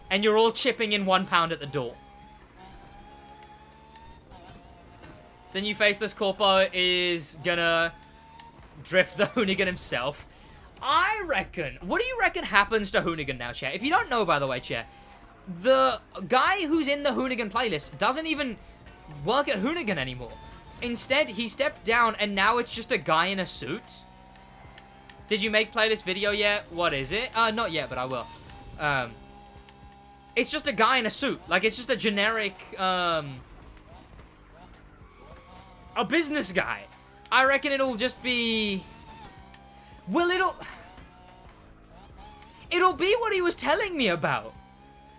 And you're all chipping in £1 at the door. The new faceless corpo is gonna drift the Hoonigan himself. I reckon... What do you reckon happens to Hoonigan now, chat? If you don't know, by the way, chat, the guy who's in the Hoonigan playlist doesn't even work at Hoonigan anymore. Instead, he stepped down, and now it's just a guy in a suit. Did you make playlist video yet? What is it? Not yet, but I will. It's just a guy in a suit. Like, it's just a generic, a business guy. I reckon it'll just be... Well, it'll be what he was telling me about.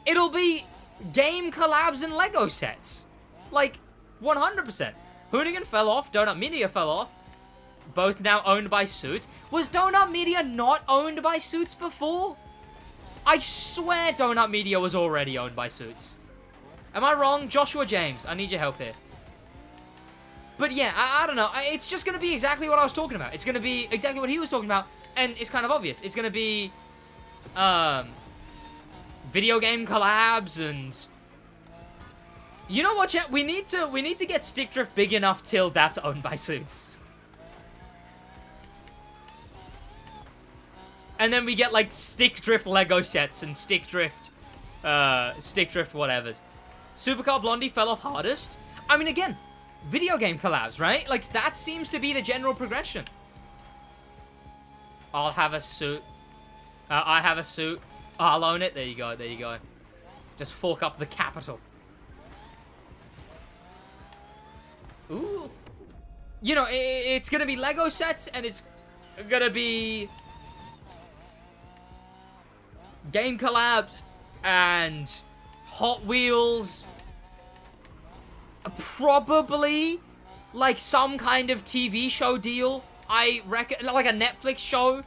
It'll be game collabs and Lego sets. Like, 100%. Hoonigan fell off. Donut Media fell off. Both now owned by Suits. Was Donut Media not owned by Suits before? I swear Donut Media was already owned by Suits. Am I wrong? Joshua James, I need your help here. But yeah, I don't know. It's just going to be exactly what I was talking about. It's going to be exactly what he was talking about. And it's kind of obvious. It's going to be video game collabs and... You know what, chat? We need to get Stick Drift big enough till that's owned by Suits. And then we get, like, Stick Drift Lego sets and Stick Drift whatevers. Supercar Blondie fell off hardest. I mean, again, video game collabs, right? Like, that seems to be the general progression. I'll have a suit. I have a suit. I'll own it. There you go, there you go. Just fork up the capital. Ooh. You know, it's gonna be Lego sets, and it's gonna be game collabs and Hot Wheels. Probably like some kind of TV show deal. I reckon, like a Netflix show.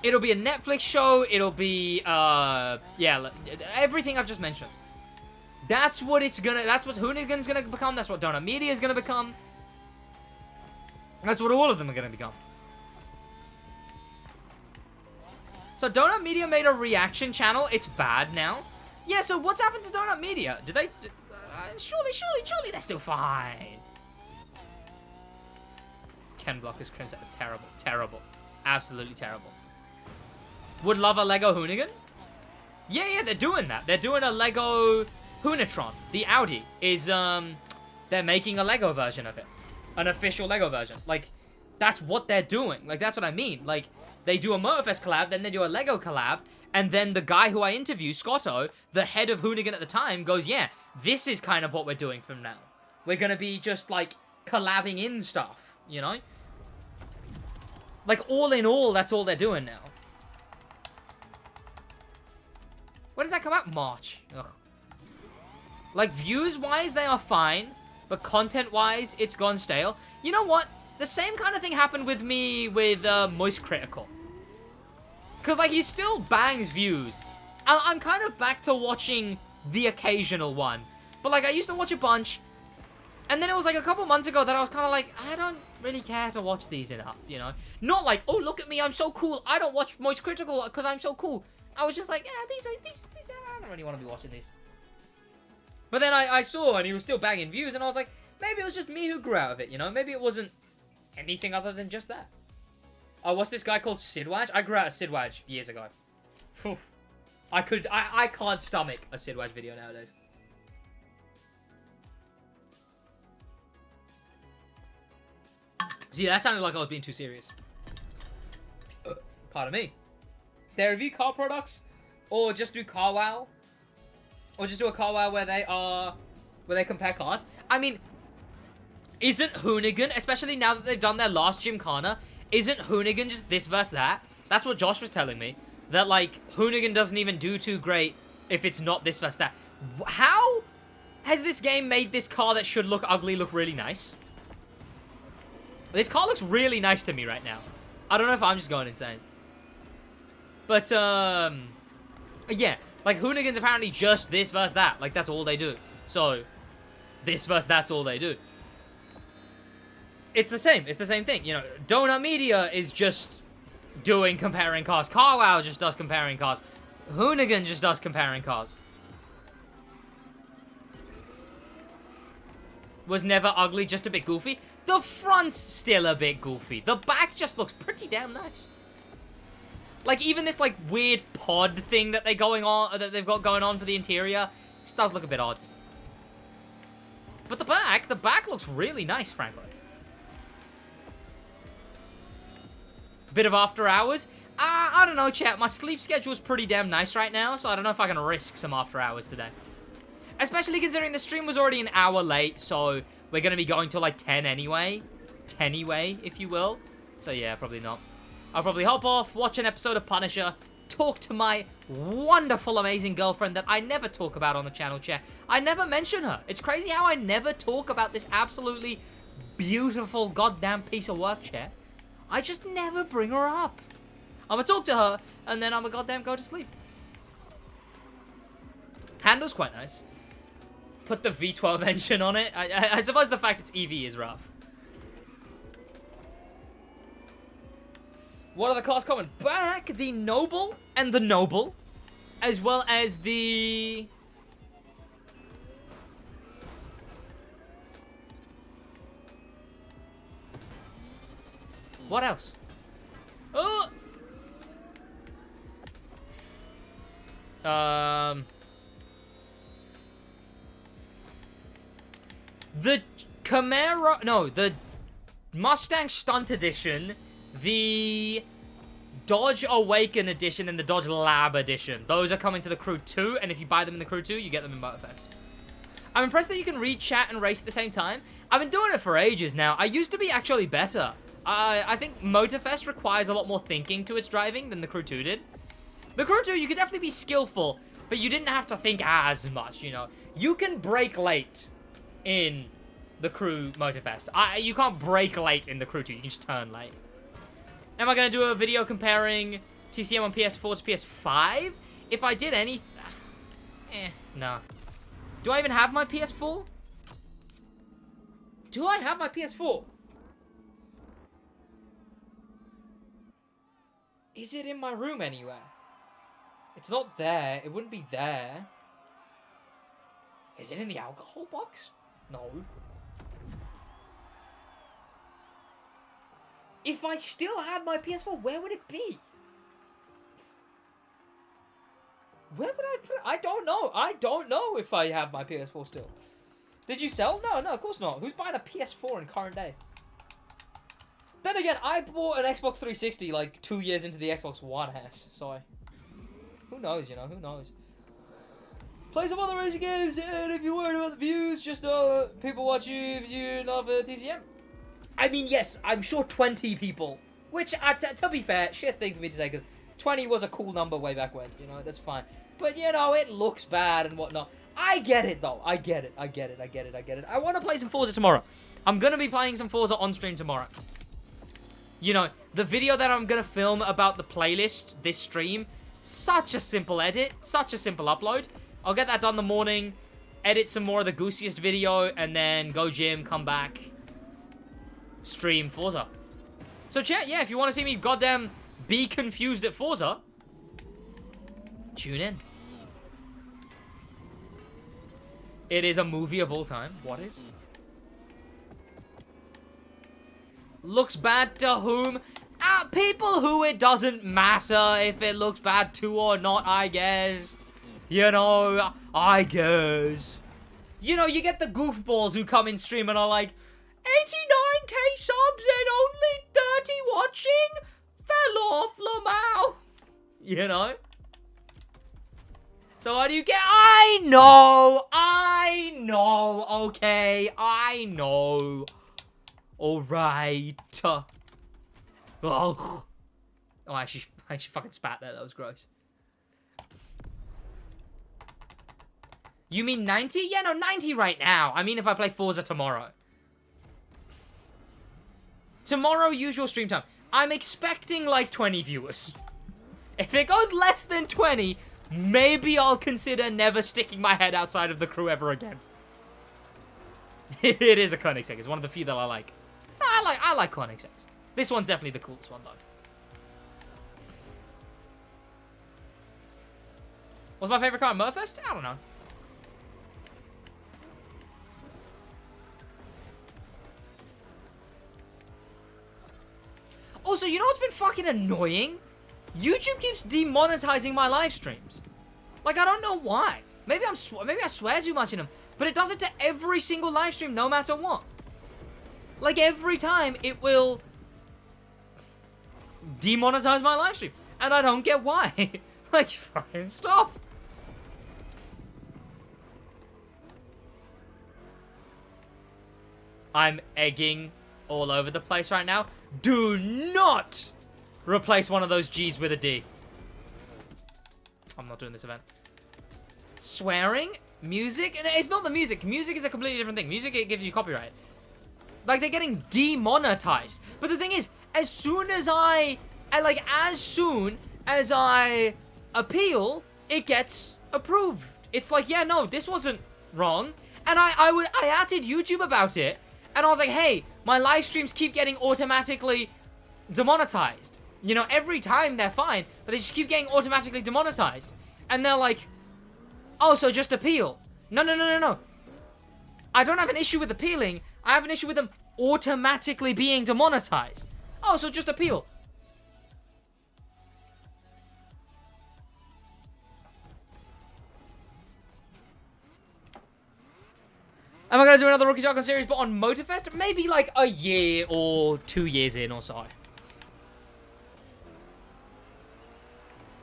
It'll be a Netflix show. It'll be, yeah, everything I've just mentioned. That's what it's gonna, that's what Hoonigan's gonna become. That's what Donut Media is gonna become. That's what all of them are gonna become. So Donut Media made a reaction channel. It's bad now. Yeah, so what's happened to Donut Media? Did they, surely they're still fine. Ken Block is crimson. Terrible, terrible. Absolutely terrible. Would love a Lego Hoonigan? Yeah, they're doing that. They're doing a Lego Hoonatron. The Audi is, they're making a Lego version of it. An official Lego version. Like, that's what they're doing. Like, that's what I mean. Like, they do a Motorfest collab, then they do a Lego collab, and then the guy who I interview, Scotto, the head of Hoonigan at the time, goes, yeah, this is kind of what we're doing from now. We're gonna be just, like, collabing in stuff, you know? Like, all in all, that's all they're doing now. When does that come out? March. Ugh. Like, views-wise, they are fine. But content-wise, it's gone stale. You know what? The same kind of thing happened with me with Moist Critical. Because, like, he still bangs views. I'm kind of back to watching the occasional one. But, like, I used to watch a bunch. And then it was, like, a couple months ago that I was kind of like, I don't really care to watch these enough, you know? Not like, oh, look at me, I'm so cool. I don't watch Moist Critical because I'm so cool. I was just like, yeah, these, I don't really want to be watching these. But then I saw, and he was still banging views, and I was like, maybe it was just me who grew out of it, you know? Maybe it wasn't anything other than just that. Oh, what's this guy called SidWaj? I grew out of SidWaj years ago. Oof. I can't stomach a SidWaj video nowadays. See, that sounded like I was being too serious. Pardon me. They review car products, or just do Car Wow, or just do a Car Wow where they compare cars. I mean, isn't Hoonigan, especially now that they've done their last Gymkhana, isn't Hoonigan just this versus that? That's what Josh was telling me. That, like, Hoonigan doesn't even do too great if it's not this versus that. How has this game made this car that should look ugly look really nice? This car looks really nice to me right now. I don't know if I'm just going insane. But, yeah. Like, Hoonigan's apparently just this versus that. Like, that's all they do. So, this versus that's all they do. It's the same. It's the same thing. You know, Donut Media is just doing comparing cars. Car Wow just does comparing cars. Hoonigan just does comparing cars. Was never ugly, just a bit goofy. The front's still a bit goofy. The back just looks pretty damn nice. Like, even this, like, weird pod thing that they've got going on for the interior, just does look a bit odd. But the back looks really nice, frankly. Bit of after hours. I don't know, chat. My sleep schedule is pretty damn nice right now, so I don't know if I can risk some after hours today. Especially considering the stream was already an hour late, so we're going to be going till, like, 10 anyway. 10-way, if you will. So, yeah, probably not. I'll probably hop off, watch an episode of Punisher, talk to my wonderful, amazing girlfriend that I never talk about on the channel, chat. I never mention her. It's crazy how I never talk about this absolutely beautiful goddamn piece of work, chat. I just never bring her up. I'm gonna talk to her, and then I'm gonna goddamn go to sleep. Handle's quite nice. Put the V12 engine on it. I suppose the fact it's EV is rough. What are the cars coming back? The Noble and the Noble, as well as the... What else? Oh! The Camaro... No, the Mustang Stunt Edition... The Dodge Awaken Edition and the Dodge Lab Edition. Those are coming to the Crew 2, and if you buy them in the Crew 2, you get them in Motorfest. I'm impressed that you can read chat and race at the same time. I've been doing it for ages now. I used to be actually better. I think Motorfest requires a lot more thinking to its driving than the Crew 2 did. The Crew 2, you could definitely be skillful, but you didn't have to think as much, you know. You can brake late in the Crew Motorfest. You can't brake late in the Crew 2, you can just turn late. Am I going to do a video comparing TCM on PS4 to PS5? If I did any... no. Do I even have my PS4? Do I have my PS4? Is it in my room anywhere? It's not there. It wouldn't be there. Is it in the alcohol box? No. If I still had my PS4, where would it be? Where would I put it? I don't know. I don't know if I have my PS4 still. Did you sell? No, of course not. Who's buying a PS4 in current day? Then again, I bought an Xbox 360 like 2 years into the Xbox One S, so who knows, you know, who knows. Play some other racing games, and if you're worried about the views, just know people watch you if you're not for TCM. I mean, yes, I'm sure 20 people, which, to be fair, shit thing for me to say, because 20 was a cool number way back when, you know, that's fine. But, you know, it looks bad and whatnot. I get it, though. I get it. I want to play some Forza tomorrow. I'm going to be playing some Forza on stream tomorrow. You know, the video that I'm going to film about the playlist this stream, such a simple edit, such a simple upload. I'll get that done in the morning, edit some more of the goosiest video, and then go gym, come back, stream Forza. So chat, yeah, if you want to see me goddamn be confused at Forza, tune in. It is a movie of all time. What is? Looks bad to whom? People who it doesn't matter if it looks bad to or not, I guess. You know, I guess. You know, you get the goofballs who come in stream and are like, 89k subs and only 30 watching? Fell off, Lamau. You know? So what do you get? I know, okay, I know. Alright. Oh, I actually fucking spat there, that was gross. You mean 90? Yeah, no, 90 right now. I mean if I play Forza tomorrow. Tomorrow, usual stream time. I'm expecting like 20 viewers. If it goes less than 20, maybe I'll consider never sticking my head outside of the crew ever again. It is a Koenigsegg. It's one of the few that I like. I like Koenigseggs. This one's definitely the coolest one, though. What's my favorite car at Motorfest? I don't know. Also, you know what's been fucking annoying? YouTube keeps demonetizing my live streams. Like, I don't know why. Maybe I swear too much in them. But it does it to every single live stream, no matter what. Like, every time, it will demonetize my live stream. And I don't get why. Like, fucking stop. I'm egging all over the place right now. Do not replace one of those G's with a D. I'm not doing this event. Swearing? Music? And it's not the music. Music is a completely different thing. Music, it gives you copyright. Like, they're getting demonetized. But the thing is, as soon as as soon as I appeal, it gets approved. It's like, yeah, no, this wasn't wrong. And I added YouTube about it. And I was like, hey, my live streams keep getting automatically demonetized. You know, every time they're fine, but they just keep getting automatically demonetized. And they're like, oh, so just appeal. No. I don't have an issue with appealing. I have an issue with them automatically being demonetized. Oh, so just appeal. Am I going to do another Rookie Shotgun series, but on Motorfest? Maybe like a year or 2 years in or so.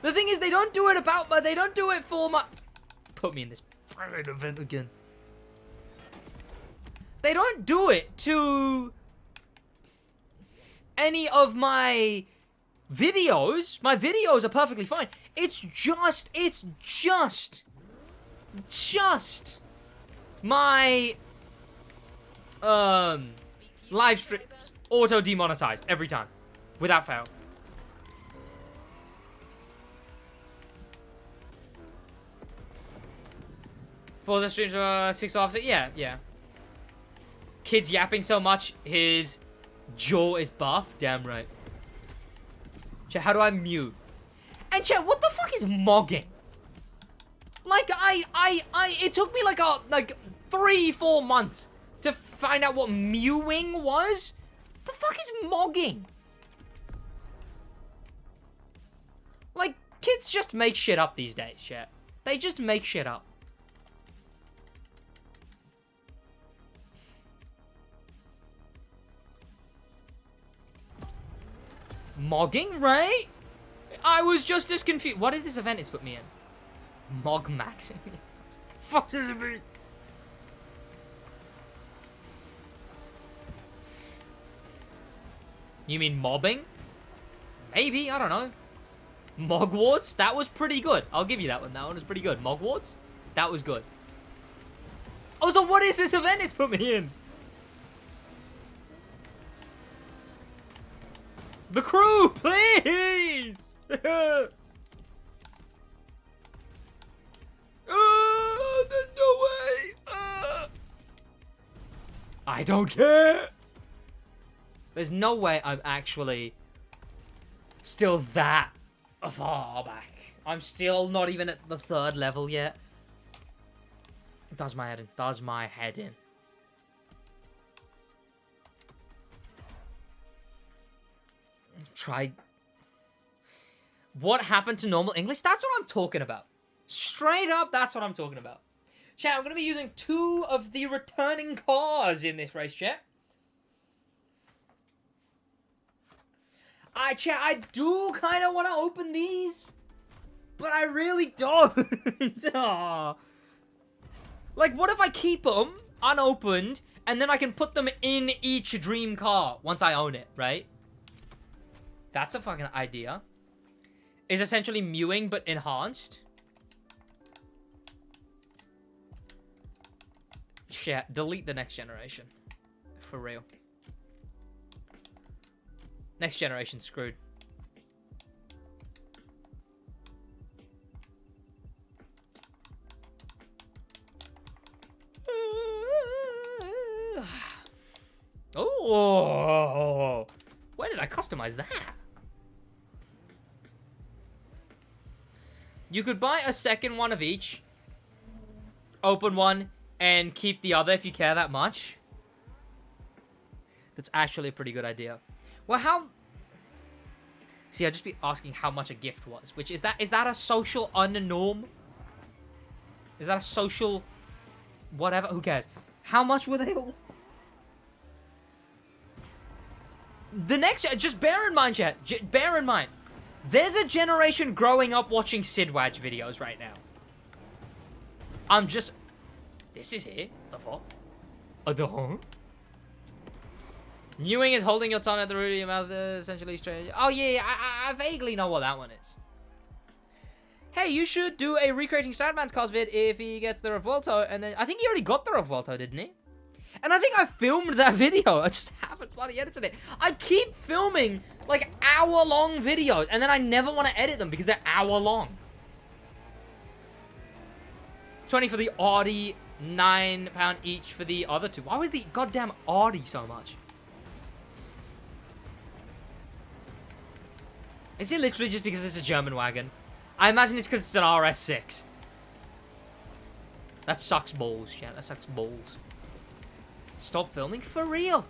The thing is, they don't do it for my... Put me in this private event again. They don't do it to any of my videos. My videos are perfectly fine. It's just my live streams auto demonetized every time, without fail. Forza streams are 6 officer. Yeah. Kid's yapping so much, his jaw is buff. Damn right. Chat, how do I mute? And chat, what the fuck is mogging? Like, it took me like 3-4 months to find out what mewing was. The fuck is mogging? Like, kids just make shit up these days, chat. They just make shit up. Mogging, right? I was just as confused. What is this event it's put me in? Mog maxing. Fuck does it mean? You mean mobbing? Maybe, I don't know. Mogwarts? That was pretty good. I'll give you that one. That one was pretty good. Mogwarts? That was good. Oh, so what is this event it's put me in? The crew, please! There's no way! I don't care! There's no way I'm actually still that far back. I'm still not even at the 3rd level yet. Does my head in. Does my head in. Try. What happened to normal English? That's what I'm talking about. Straight up, that's what I'm talking about. Chat, I'm going to be using 2 of the returning cars in this race, chat. Chat, I do kind of want to open these, but I really don't. Aw. Like, what if I keep them unopened, and then I can put them in each dream car once I own it, right? That's a fucking idea. Is essentially mewing, but enhanced. Shit, delete the next generation. For real. Next generation screwed. Oh, where did I customize that? You could buy a second one of each, open one, and keep the other if you care that much. That's actually a pretty good idea. Well, how... See, I'd just be asking how much a gift was. Which, is that a social unnorm? Is that a social... Whatever? Who cares? How much were they all? The next... Just bear in mind, chat. Bear in mind. There's a generation growing up watching SidWaj videos right now. I'm just... This is here. The fuck? The Mewing is holding your tongue at the root of your mouth, essentially straight. Oh, yeah, I vaguely know what that one is. Hey, you should do a recreating Statman's cars vid if he gets the Revuelto, and then... I think he already got the Revuelto, didn't he? And I think I filmed that video. I just haven't bloody edited it. I keep filming, like, hour-long videos, and then I never want to edit them because they're hour-long. 20 for the Audi, £9 each for the other 2. Why was the goddamn Audi so much? Is it literally just because it's a German wagon? I imagine it's because it's an RS6. That sucks balls, yeah. That sucks balls. Stop filming for real.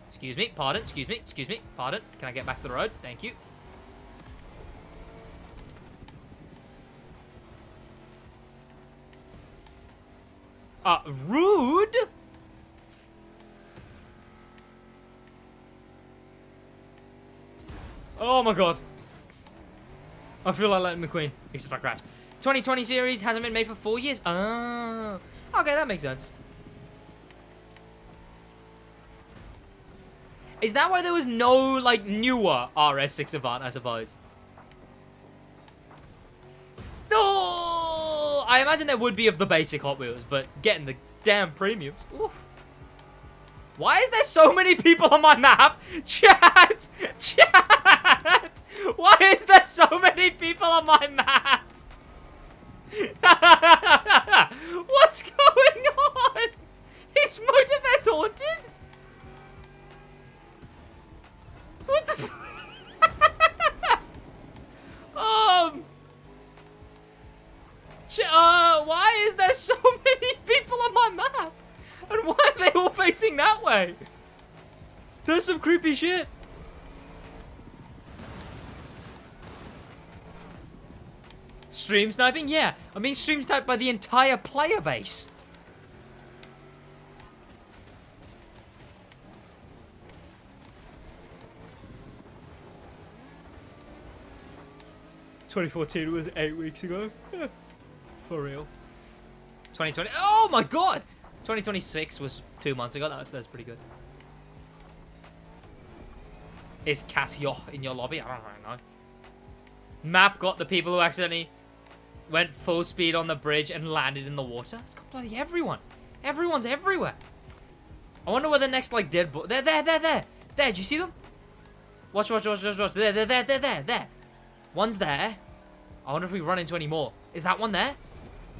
Excuse me, pardon, excuse me, pardon. Can I get back to the road? Thank you. Rude? Oh my god. I feel like Lightning McQueen, except I crashed. 2020 series hasn't been made for 4 years. Oh. Okay, that makes sense. Is that why there was no, like, newer RS6 Avant, I suppose? Oh! I imagine there would be of the basic Hot Wheels, but getting the damn premiums. Oof. Why is there so many people on my map? Chat! Chat! Why is there so many people on my map? What's going on? Is Motorfest haunted? What the why is there so many people on my map? And why are they all facing that way? There's some creepy shit. Stream sniping? Yeah. I mean stream sniped by the entire player base. "2014 was 8 weeks ago." For real. 2020. Oh my god! 2026 was 2 months ago. That's pretty good. Is Casio in your lobby? I don't really know. Map got the people who accidentally went full speed on the bridge and landed in the water. It's got bloody everyone. Everyone's everywhere. I wonder where the next, like, dead boy... There. There, do you see them? Watch. There. One's there. I wonder if we run into any more. Is that one there?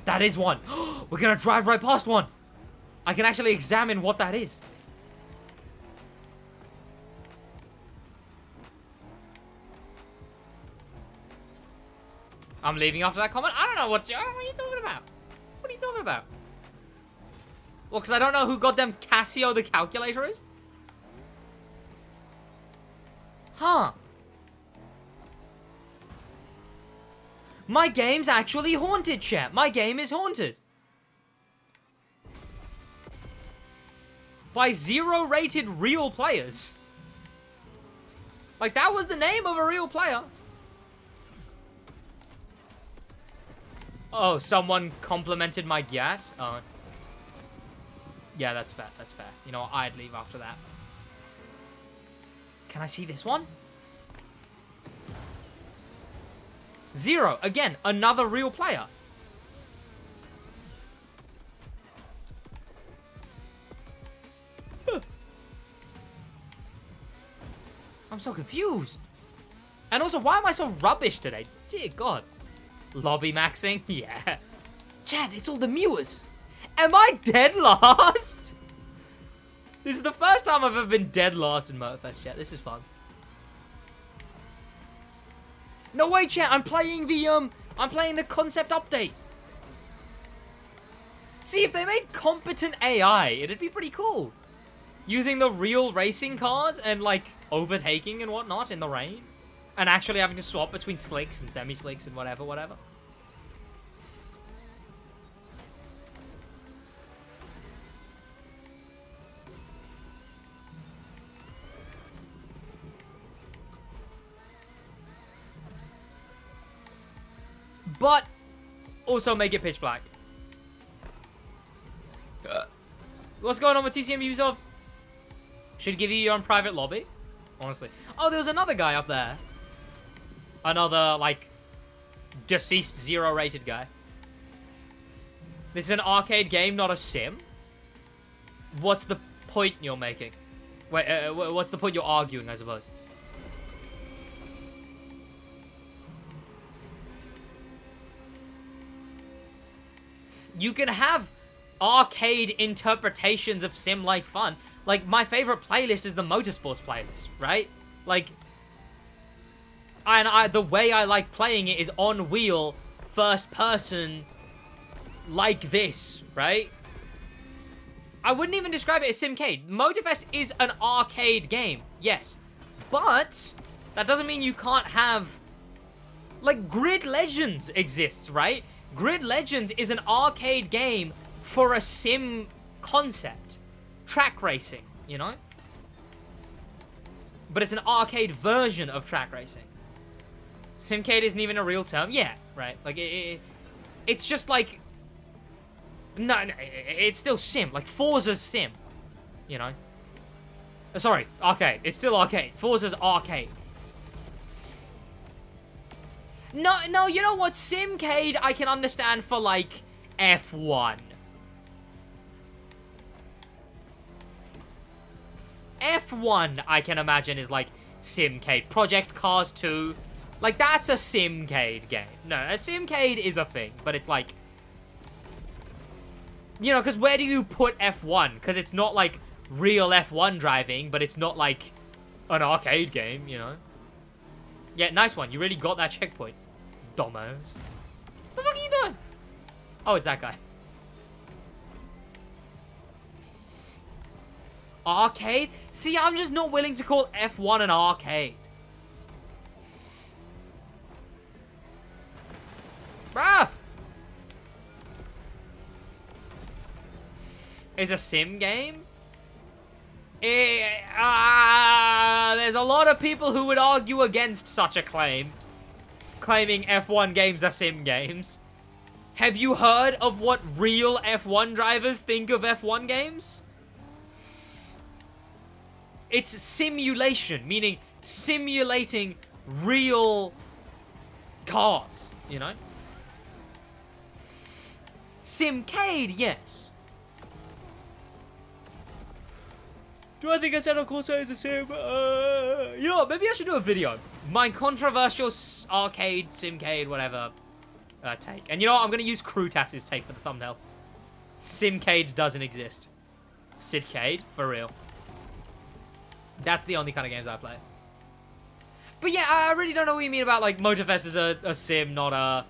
That is one. We're gonna drive right past one. I can actually examine what that is. I'm leaving after that comment. I don't know what you're talking about. What are you talking about? Well, because I don't know who goddamn Casio the calculator is. Huh. My game's actually haunted, chat. My game is haunted. By 0-rated real players. Like, that was the name of a real player. Oh, someone complimented my gas? Oh. Yeah, that's fair. That's fair. You know what? I'd leave after that. Can I see this one? 0. Again, another real player. I'm so confused. And also, why am I so rubbish today? Dear God. Lobby maxing? Yeah. Chad, it's all the Mewers. Am I dead last? This is the first time I've ever been dead last in Motorfest, chat. This is fun. No way, chat. I'm playing the concept update. See, if they made competent AI, it'd be pretty cool. Using the real racing cars and, like, overtaking and whatnot in the rain. And actually having to swap between slicks and semi-slicks and whatever. But also make it pitch black. What's going on with TCM Ubisoft? Should give you your own private lobby. Honestly. Oh, there was another guy up there. Another, like, deceased 0-rated guy. This is an arcade game, not a sim. What's the point you're making? Wait, what's the point you're arguing, I suppose? You can have arcade interpretations of sim-like fun. Like, my favorite playlist is the motorsports playlist, right? Like, and the way I like playing it is on wheel, first person, like this, right? I wouldn't even describe it as Simcade. Motorfest is an arcade game, yes. But that doesn't mean you can't have, like, Grid Legends exists, right? Grid Legends is an arcade game for a sim concept. Track racing, you know? But it's an arcade version of track racing. Simcade isn't even a real term. Yeah, right. Like, It's just like... No, it's still sim. Like, Forza's sim. You know? Sorry, arcade. It's still arcade. Forza's arcade. No, you know what? Simcade I can understand for, like, F1. F1 I can imagine is, like, Simcade. Project Cars 2. Like, that's a Simcade game. No, a Simcade is a thing, but it's like... You know, because where do you put F1? Because it's not, like, real F1 driving, but it's not, like, an arcade game, you know? Yeah, nice one. You really got that checkpoint. Dumbos. What the fuck are you doing? Oh, it's that guy. Arcade? See, I'm just not willing to call F1 an arcade. Bruh! Is a sim game? There's a lot of people who would argue against such a claim. Claiming F1 games are sim games. Have you heard of what real F1 drivers think of F1 games? It's simulation, meaning simulating real cars, you know? Simcade, yes. Do I think a Assetto Corsa is a sim? You know what? Maybe I should do a video. My controversial arcade, simcade, whatever, take. And you know what? I'm going to use Crewtas's take for the thumbnail. Simcade doesn't exist. Sidcade, for real. That's the only kind of games I play. But yeah, I really don't know what you mean about, like, Motorfest is a sim, not a...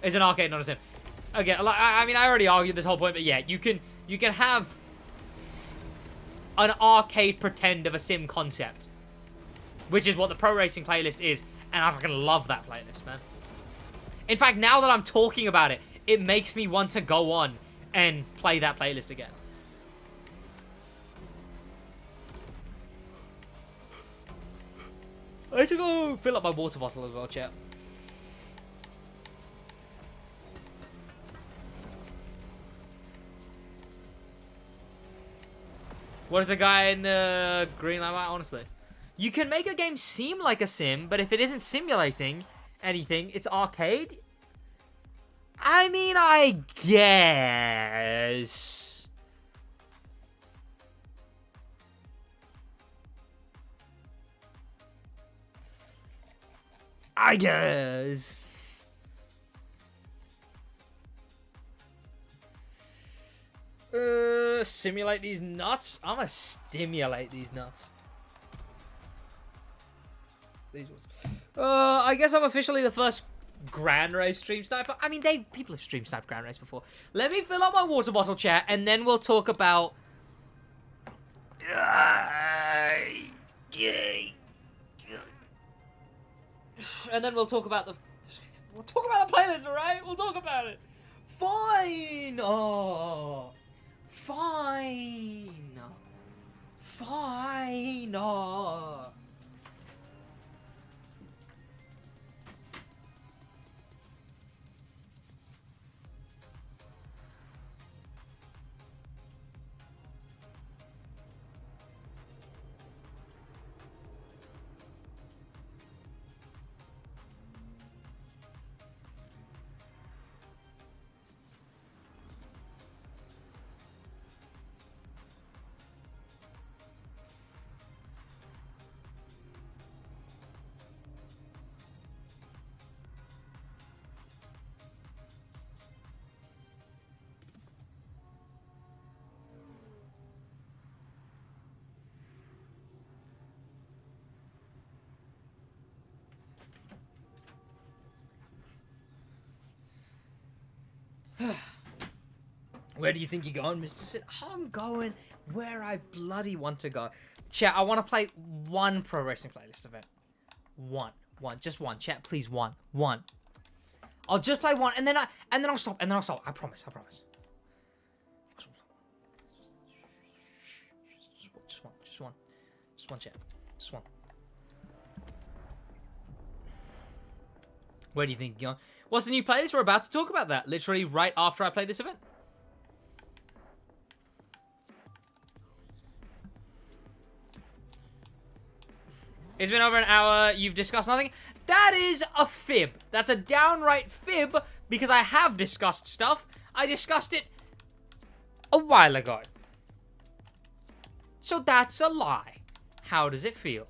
Is an arcade, not a sim. Okay, I mean, I already argued this whole point, but yeah, you can have an arcade pretend of a sim concept. Which is what the Pro Racing playlist is, and I fucking love that playlist, man. In fact, now that I'm talking about it, it makes me want to go on and play that playlist again. I need to go fill up my water bottle as well, chat. What is the guy in the green light? Honestly, you can make a game seem like a sim, but if it isn't simulating anything, it's arcade. I mean, I guess. I guess. Simulate these nuts? I'm gonna stimulate these nuts. These ones. I guess I'm officially the first Grand Race stream sniper. I mean, people have stream sniped Grand Race before. Let me fill up my water bottle, chat, and then we'll talk about... And then we'll talk about the... We'll talk about the playlist, alright? We'll talk about it. Fine. Oh. Fine. Fine. Oh. Where do you think you're going, Mr. Sid? I'm going where I bloody want to go. Chat, I want to play one pro wrestling playlist event. One. Just one. Chat, please, one. I'll just play one, and then I'll stop, I promise. Just one, chat. Just one. Where do you think you're going? What's the new playlist? We're about to talk about that. Literally right after I play this event. It's been over an hour. You've discussed nothing. That is a fib. That's a downright fib because I have discussed stuff. I discussed it a while ago. So that's a lie. How does it feel?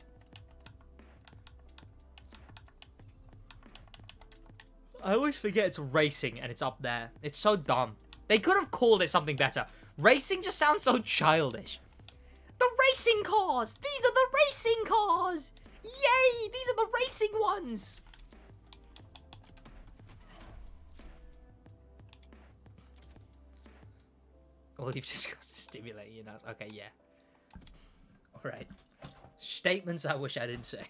I always forget it's racing and it's up there. It's so dumb. They could have called it something better. Racing just sounds so childish. The racing cars! These are the racing cars! Yay! These are the racing ones! All you've discussed is stimulating your nuts. Okay, yeah. Alright. Statements I wish I didn't say.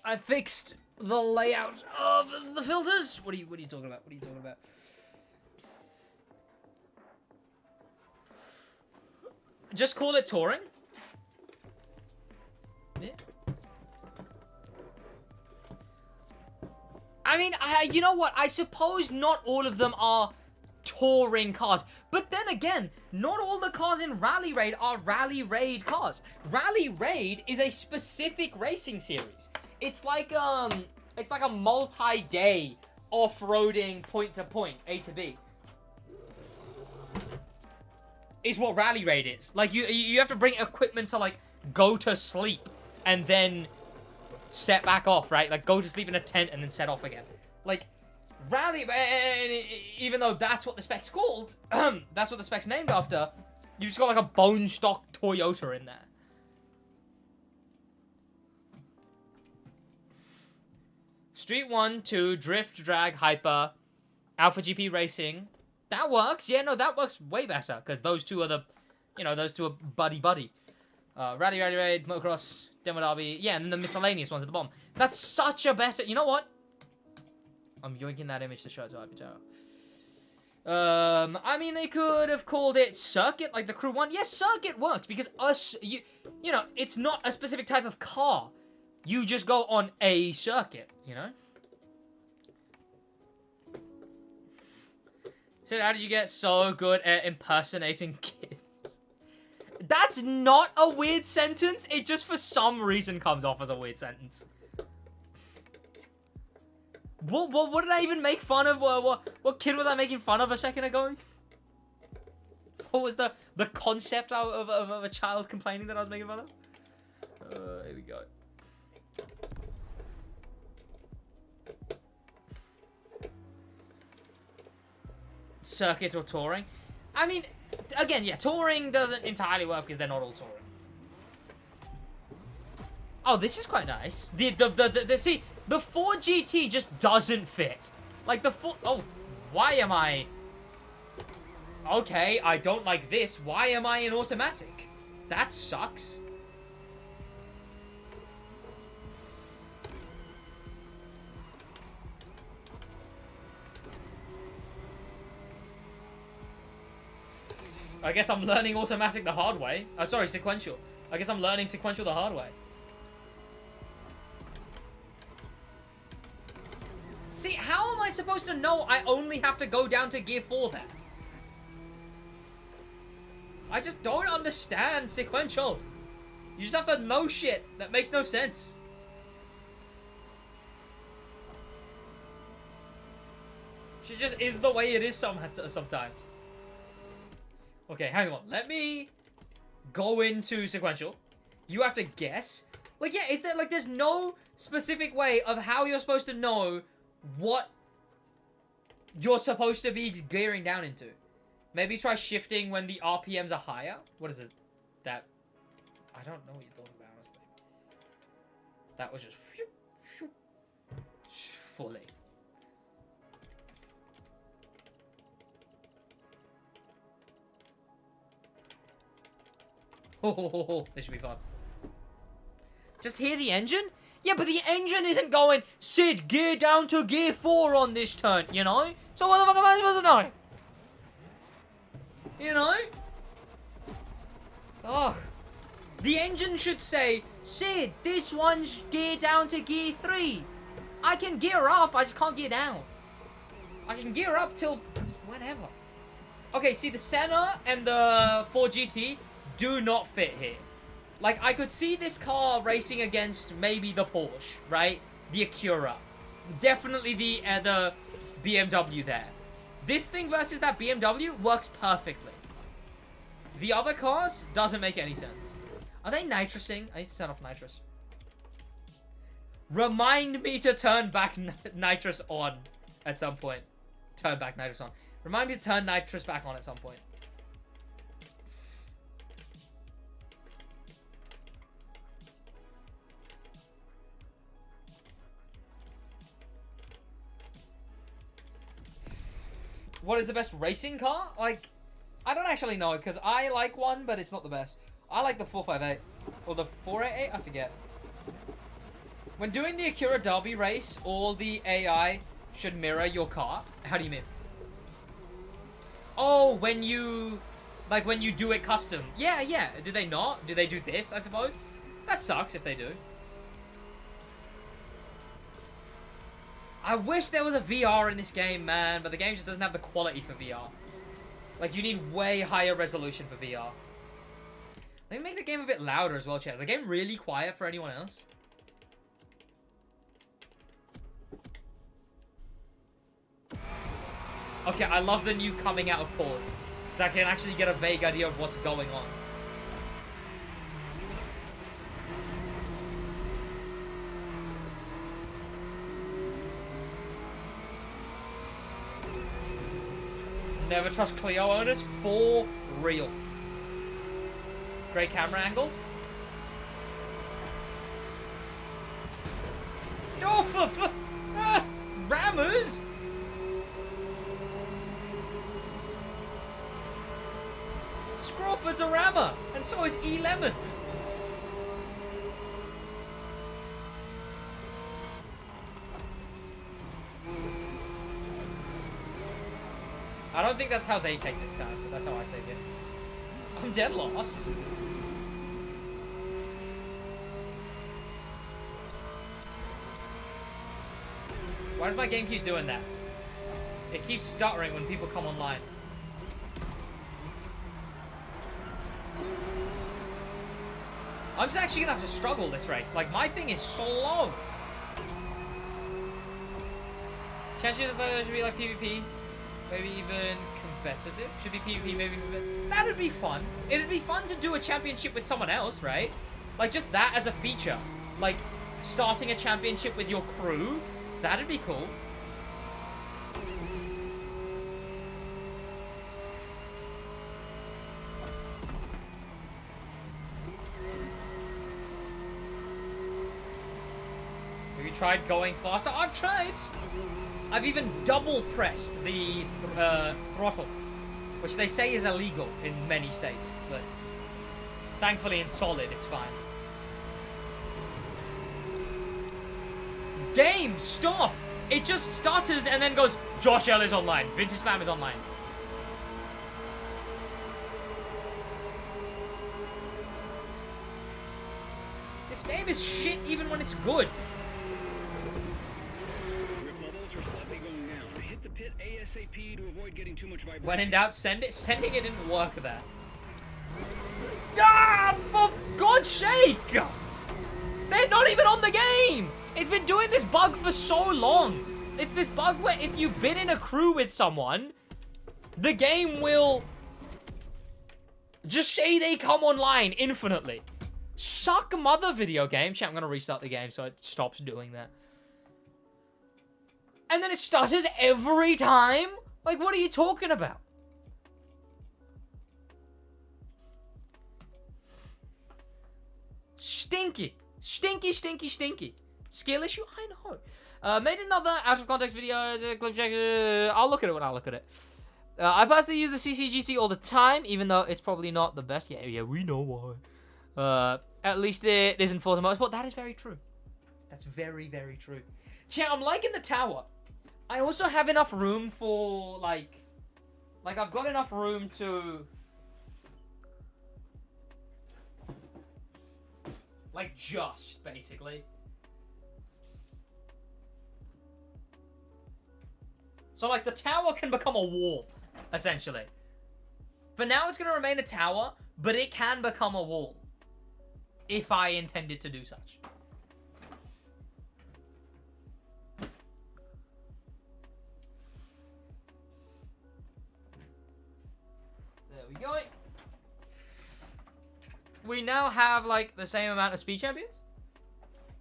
I fixed the layout of the filters. What are you talking about? What are you talking about? Just call it touring. Yeah. I mean, you know what? I suppose not all of them are touring cars. But then again, not all the cars in Rally Raid are Rally Raid cars. Rally Raid is a specific racing series. It's like a multi-day off-roading point to point, A to B. Is what Rally Raid is. Like, you have to bring equipment to, like, go to sleep and then set back off, right? Like, go to sleep in a tent and then set off again. Like, Rally, even though that's what the spec's called, that's what the spec's named after, you just got, like, a bone stock Toyota in there. Street 1, 2, Drift, Drag, Hyper, Alpha GP Racing. That works. Yeah, no, that works way better. Because those two are the, those two are buddy-buddy. Rally Raid, Motocross, Demo Derby. Yeah, and then the miscellaneous ones at the bottom. That's such a better... You know what? I'm yoinking that image to show it to Hyper. I mean, they could have called it Circuit, like the Crew one. Yes, Circuit works. Because it's not a specific type of car. You just go on a circuit, So how did you get so good at impersonating kids? That's not a weird sentence. It just for some reason comes off as a weird sentence. What did I even make fun of? What kid was I making fun of a second ago? What was the concept of a child complaining that I was making fun of? Here we go. Circuit or touring? I mean, again, yeah, touring doesn't entirely work because they're not all touring. Oh, this is quite nice. See, the 4GT just doesn't fit. Like the oh, why am I? Okay, I don't like this. Why am I in automatic? That sucks. I guess I'm learning automatic the hard way. Sorry, sequential. I guess I'm learning sequential the hard way. See, how am I supposed to know I only have to go down to gear 4 then? I just don't understand sequential. You just have to know shit. That makes no sense. She just is the way it is sometimes. Okay, hang on. Let me go into sequential. You have to guess. Like, yeah, is there, like, there's no specific way of how you're supposed to know what you're supposed to be gearing down into. Maybe try shifting when the RPMs are higher. What is it? That... I don't know what you're talking about, honestly. That was just... fully. Oh, this should be fun. Just hear the engine? Yeah, but the engine isn't going, Sid, gear down to gear 4 on this turn, you know? So what the fuck am I supposed to know? You know? Oh. The engine should say, Sid, this one's gear down to gear 3. I can gear up, I just can't gear down. I can gear up till whenever. Okay, see, the Senna and the 4GT do not fit here. Like, I could see this car racing against maybe the Porsche, right? The Acura. Definitely the BMW there. This thing versus that BMW works perfectly. The other cars doesn't make any sense. Are they nitrosing? I need to turn off nitrous. Remind me to turn back nitrous on at some point. Turn back nitrous on. Remind me to turn nitrous back on at some point. What is the best racing car? Like, I don't actually know, because I like one, but it's not the best. I like the 458. Or the 488, I forget. When doing the Acura Derby race, all the AI should mirror your car. How do you mean? Oh, when you... Like, when you do it custom. Yeah, yeah. Do they not? Do they do this, I suppose? That sucks if they do. I wish there was a VR in this game, man, but the game just doesn't have the quality for VR. Like, you need way higher resolution for VR. Let me make the game a bit louder as well, chat. Is the game really quiet for anyone else? Okay, I love the new coming out of pause. Because I can actually get a vague idea of what's going on. Never trust Clio owners, for real. Great camera angle. Oh, rammers! Scrawford's a rammer, and so is E-Lemon. I don't think that's how they take this turn, but that's how I take it. I'm dead lost. Why does my game keep doing that? It keeps stuttering when people come online. I'm just actually gonna have to struggle this race. Like, my thing is slow. Chances of it should be like PvP. Maybe even competitive. Should be PvP, maybe competitive. That'd be fun. It'd be fun to do a championship with someone else, right? Like, just that as a feature. Like, starting a championship with your crew. That'd be cool. Have you tried going faster? I've tried! I've even double pressed the throttle, which they say is illegal in many states, but thankfully in solid it's fine. Game, stop! It just stutters and then goes, Josh L is online, Vintage Slam is online. This game is shit even when it's good. Are slightly going down. Hit the pit ASAP to avoid getting too much vibration. When in doubt, send it. Sending it didn't work there. Ah, for God's sake! They're not even on the game! It's been doing this bug for so long. It's this bug where if you've been in a crew with someone, the game will just say they come online infinitely. Suck mother video game. Chat, I'm gonna restart the game so it stops doing that. And then it stutters every time? Like, what are you talking about? Stinky. Stinky, stinky, stinky. Skill issue? I know. Made another out of context video as a clip check. I'll look at it when I look at it. I personally use the CCGT all the time, even though it's probably not the best. Yeah, we know why. At least it isn't Forza Motorsport. That is very true. That's very, very true. Chat, I'm liking the tower. I also have enough room for, like I've got enough room to, like, just, basically. So, like, the tower can become a wall, essentially. For now, it's going to remain a tower, but it can become a wall. If I intended to do such. There we go. We now have, like, the same amount of speed champions?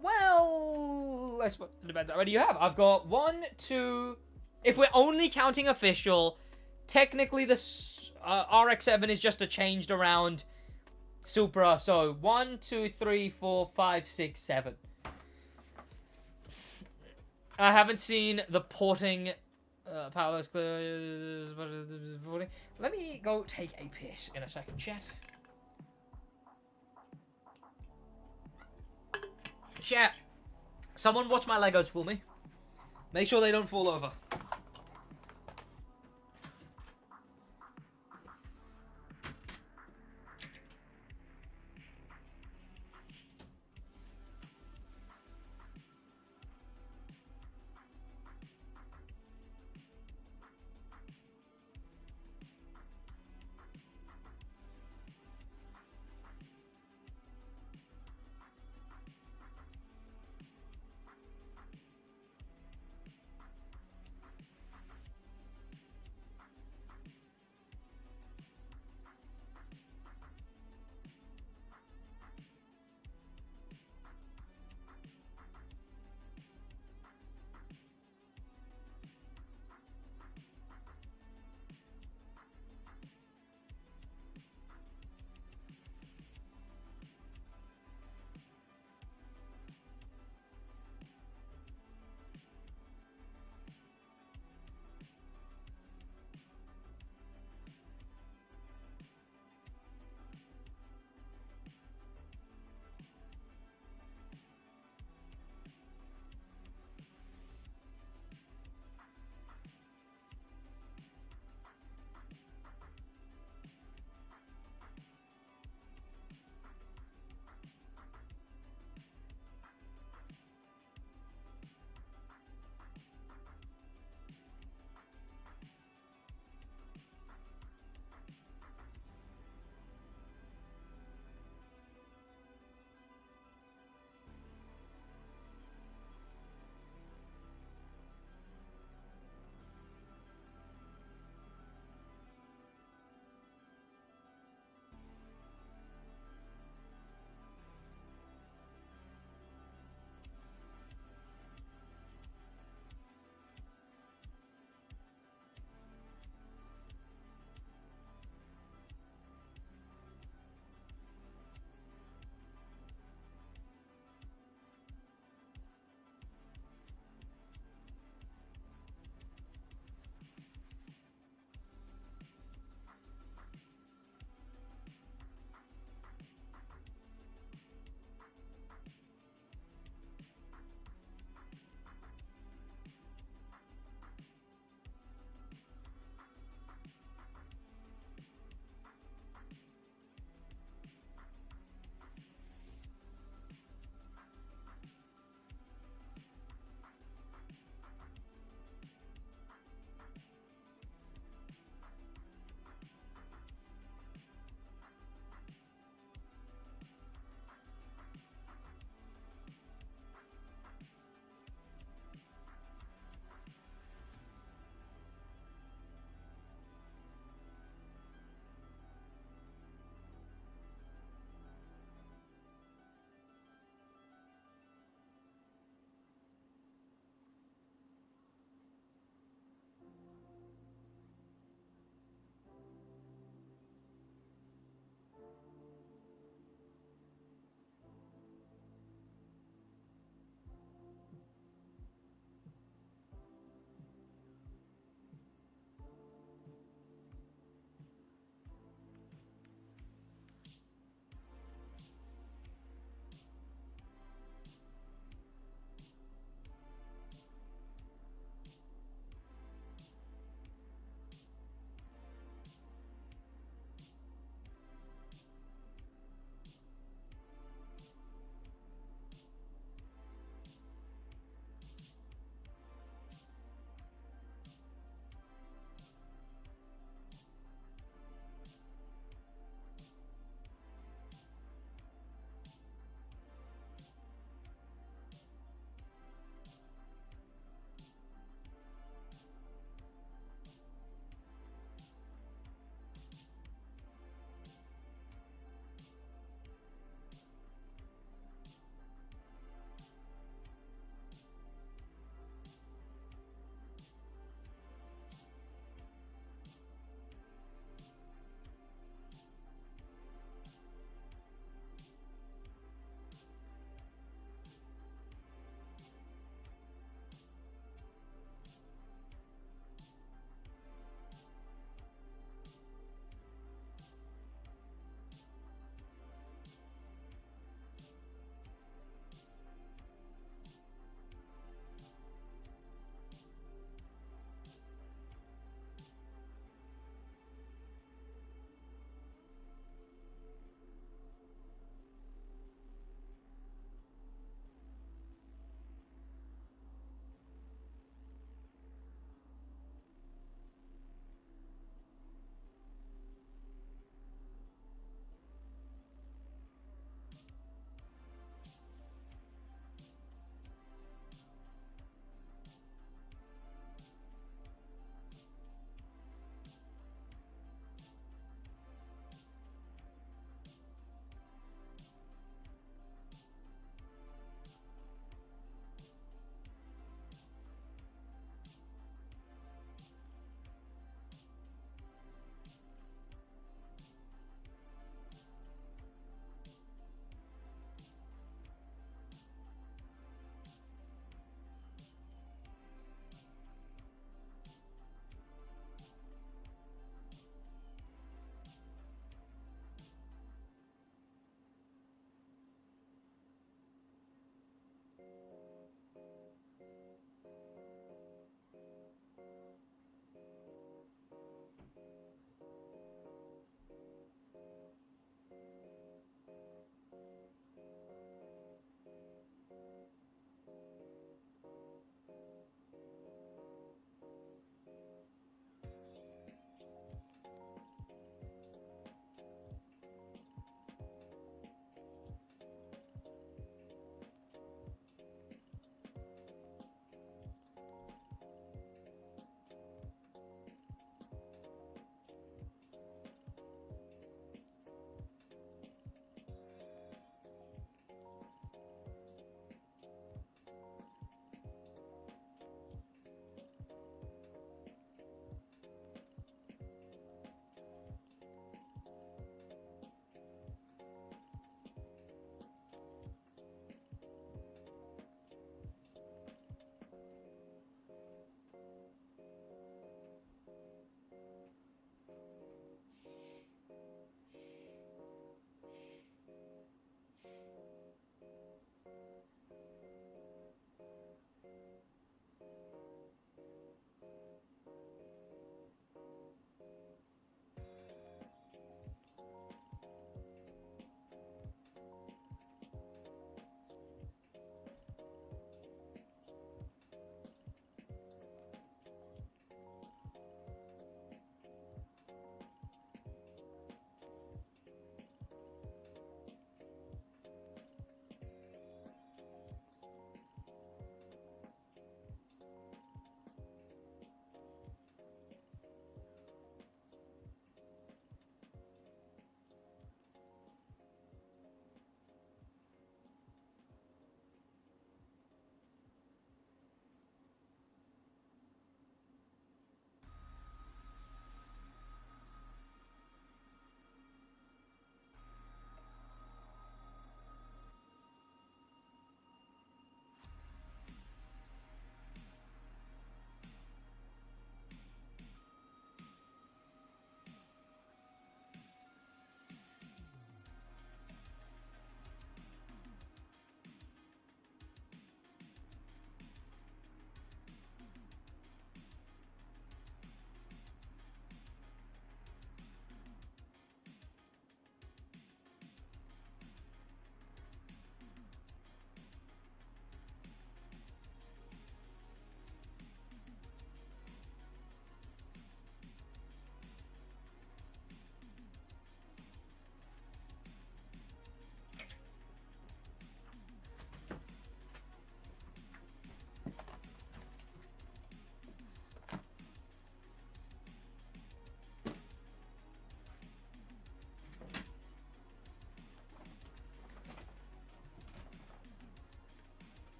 Well, I suppose it depends. How many you have? I've got 1, 2... If we're only counting official, technically the RX-7 is just a changed around Supra. So 1, 2, 3, 4, 5, 6, 7. I haven't seen the porting. Powerless clear. Let me go take a piss in a second, chat. Chat. Someone watch my Legos for me. Make sure they don't fall over.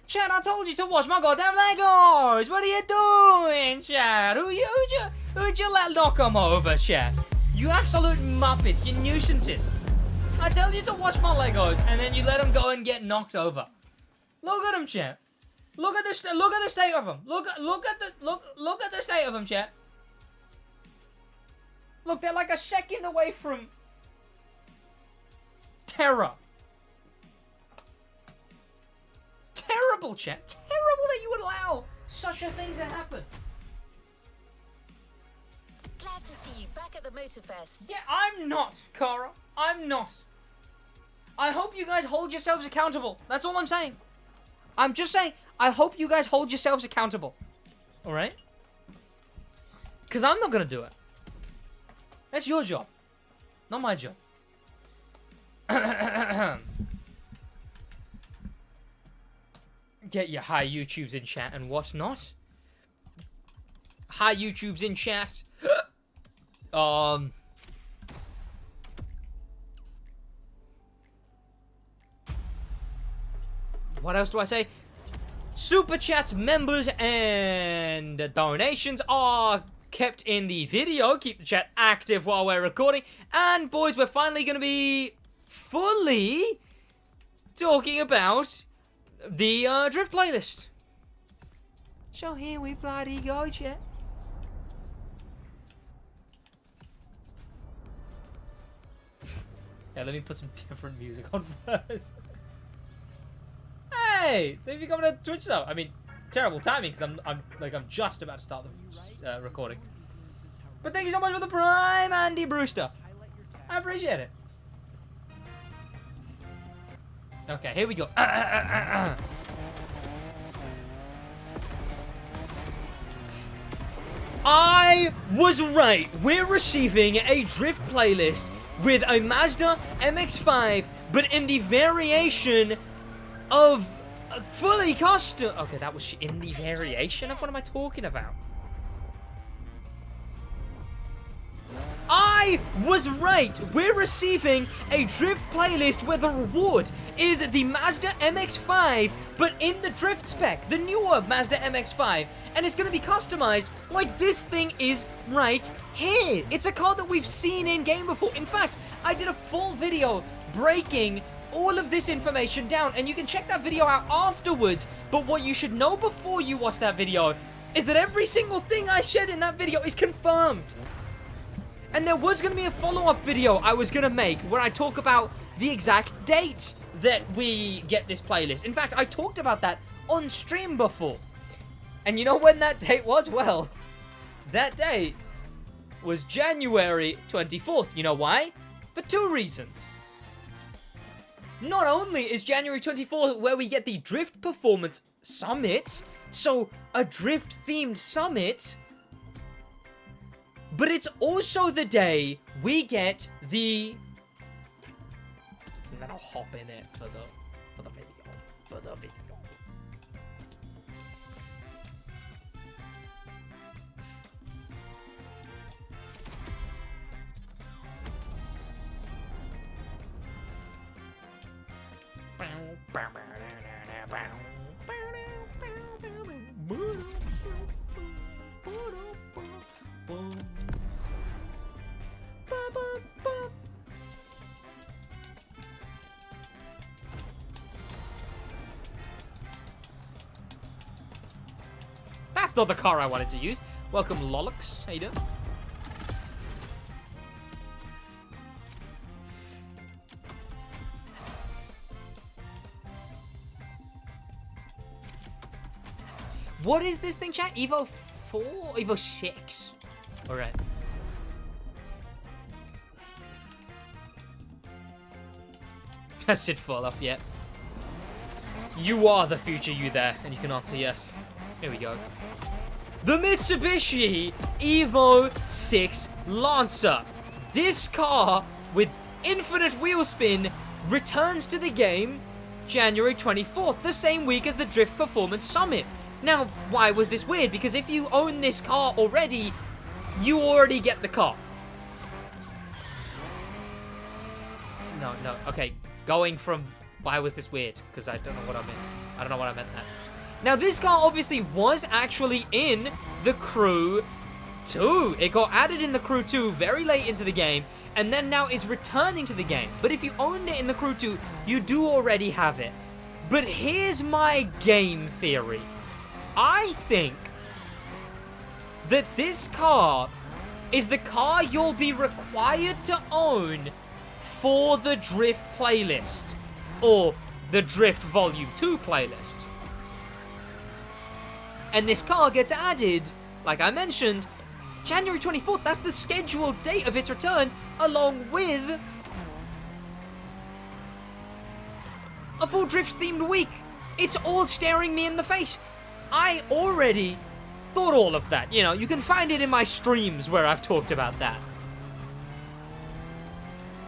Chad, I told you to watch my goddamn Legos! What are you doing, Chad? Who'd you let knock them over, Chad? You absolute muppets, you nuisances. I tell you to watch my Legos, and then you let them go and get knocked over. Look at them, Chad. Look at the state of them. Look at the state of them, Chad. Look, they're like a second away from terror. Terrible, Chet. Terrible that you would allow such a thing to happen. Glad to see you back at the Motorfest. Yeah, I'm not, Cara. I'm not. I hope you guys hold yourselves accountable. That's all I'm saying. I'm just saying, I hope you guys hold yourselves accountable. Alright? Because I'm not going to do it. That's your job. Not my job. Get your hi YouTubes in chat and whatnot. Hi YouTubes in chat. What else do I say? Super chats, members, and donations are kept in the video. Keep the chat active while we're recording. And boys, we're finally going to be fully talking about the drift playlist. So here we bloody go, chat. Yeah, let me put some different music on first. Hey, they've become a Twitch sub. I mean, terrible timing because I'm just about to start the recording. But thank you so much for the prime, Andy Brewster. I appreciate it. Okay, here we go. I was right. We're receiving a drift playlist with a Mazda MX-5, but in the variation of fully custom. Okay, that was in the variation of what am I talking about? I was right. We're receiving a drift playlist where the reward is the Mazda MX-5, but in the drift spec, the newer Mazda MX-5, and it's going to be customized like this thing is right here. It's a car that we've seen in game before. In fact, I did a full video breaking all of this information down, and you can check that video out afterwards. But what you should know before you watch that video is that every single thing I said in that video is confirmed. And there was going to be a follow-up video I was going to make where I talk about the exact date that we get this playlist. In fact, I talked about that on stream before. And you know when that date was? Well, that date was January 24th. You know why? For two reasons. Not only is January 24th where we get the Drift Performance Summit, so a drift-themed summit, but it's also the day we get the... And then I'll hop in it for the video. That's not the car I wanted to use. Welcome, Lolix. How you doing? What is this thing, chat? Evo 4? Evo 6? Alright. Has it fall off yet? You are the future, you there, and you can answer yes. Here we go. The Mitsubishi Evo 6 Lancer. This car, with infinite wheel spin, returns to the game January 24th, the same week as the Drift Performance Summit. Now, why was this weird? Because if you own this car already, you already get the car. No, okay. Going from why was this weird? Because I don't know what I meant. I don't know what I meant there. Now, this car obviously was actually in the Crew 2. It got added in the Crew 2 very late into the game, and then now is returning to the game. But if you owned it in the Crew 2, you do already have it. But here's my game theory. I think that this car is the car you'll be required to own for the Drift playlist, or the Drift Volume 2 playlist. And this car gets added, like I mentioned, January 24th. That's the scheduled date of its return, along with a full Drift-themed week. It's all staring me in the face. I already thought all of that. You know, you can find it in my streams where I've talked about that.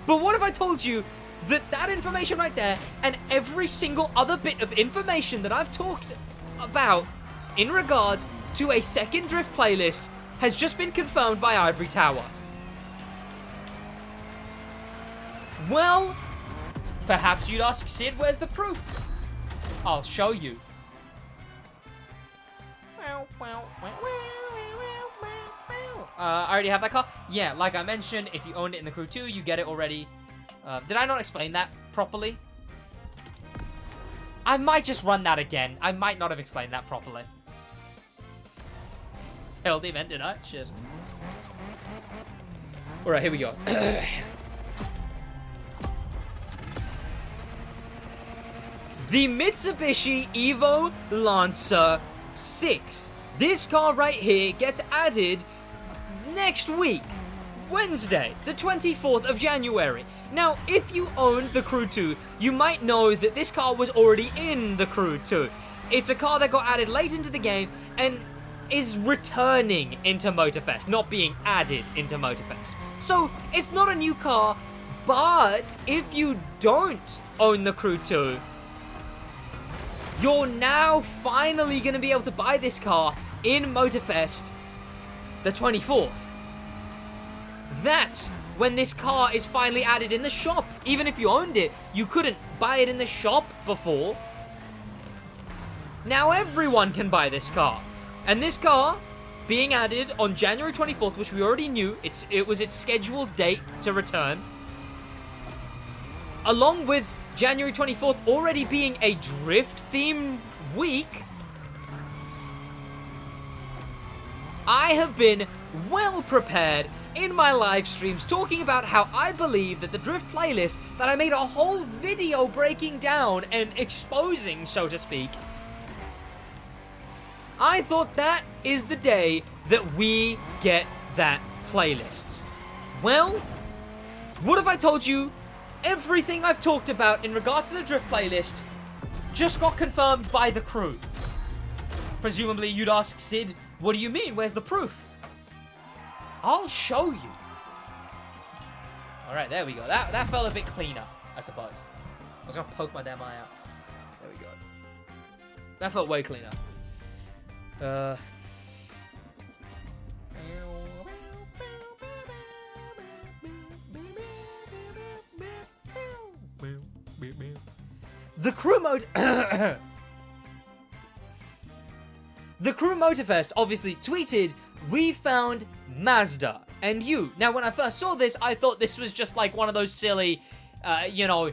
But what if I told you that that information right there and every single other bit of information that I've talked about in regards to a second Drift playlist has just been confirmed by Ivory Tower? Well, perhaps you'd ask, Sid, where's the proof? I'll show you. I already have that car. Yeah, like I mentioned, if you owned it in the Crew 2, you get it already. Did I not explain that properly? I might just run that again. I might not have explained that properly. Failed the event, did I? Shit. Alright, here we go. The Mitsubishi Evo Lancer 6. This car right here gets added next week, Wednesday, the 24th of January. Now, if you owned the Crew 2, you might know that this car was already in the Crew 2. It's a car that got added late into the game and is returning into Motorfest, not being added into Motorfest. So, it's not a new car, but if you don't own the Crew 2, you're now finally going to be able to buy this car in Motorfest the 24th. That's when this car is finally added in the shop. Even if you owned it, you couldn't buy it in the shop before. Now everyone can buy this car. And this car being added on January 24th, which we already knew, it was its scheduled date to return. Along with January 24th already being a Drift-themed week, I have been well prepared in my live streams talking about how I believe that the Drift playlist that I made a whole video breaking down and exposing, so to speak, I thought that is the day that we get that playlist. Well, what if I told you everything I've talked about in regards to the Drift playlist just got confirmed by the Crew? Presumably you'd ask, Sid, what do you mean? Where's the proof? I'll show you. Alright, there we go. That felt a bit cleaner, I suppose. I was gonna poke my damn eye out. There we go. That felt way cleaner. The Crew Mode... The Crew Motorfest obviously tweeted, "We found Mazda and you." Now, when I first saw this, I thought this was just like one of those silly, you know,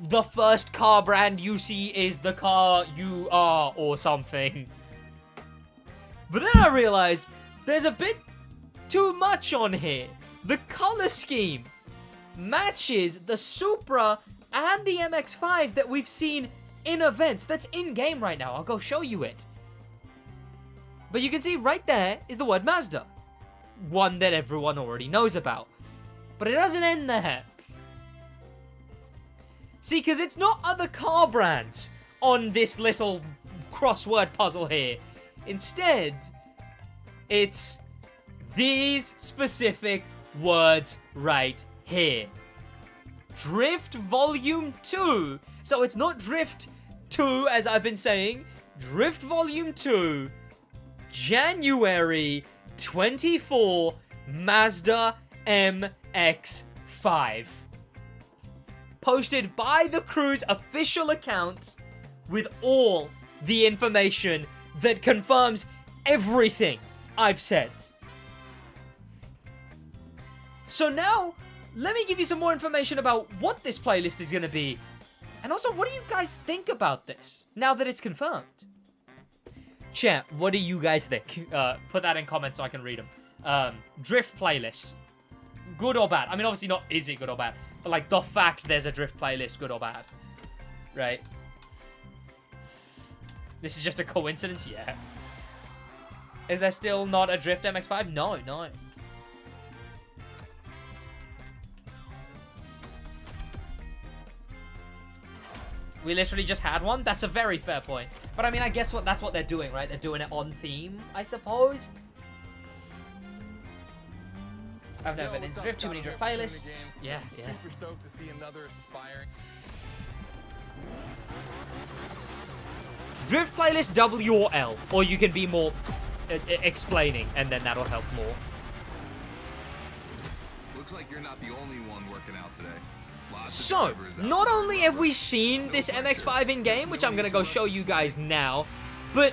the first car brand you see is the car you are or something. But then I realized there's a bit too much on here. The color scheme matches the Supra and the MX-5 that we've seen in events. That's in-game right now. I'll go show you it. But you can see right there is the word Mazda. One that everyone already knows about. But it doesn't end there. See, because it's not other car brands on this little crossword puzzle here. Instead, it's these specific words right here. Drift Volume 2. So it's not Drift 2, as I've been saying. Drift Volume 2. January 24, Mazda MX-5. posted by the crew's official account with all the information that confirms everything I've said. So now, let me give you some more information about what this playlist is going to be. And also, what do you guys think about this, now that it's confirmed? Chat, what do you guys think? Put that in comments so I can read them. Drift playlist. Good or bad? I mean, obviously not is it good or bad, but like the fact there's a drift playlist, good or bad. Right? This is just a coincidence? Yeah. Is there still not a drift MX-5? No, no. We literally just had one? That's a very fair point. But I mean, I guess that's what they're doing, right? They're doing it on theme, I suppose. I've never been into drift, too many drift playlists. Yeah, yeah. Super stoked to see another aspiring. Drift playlist W or L, or you can be more explaining, and then that'll help more. Looks like you're not the only one working out today. So, not only have we seen this MX-5 in game, which I'm gonna go show you guys now, but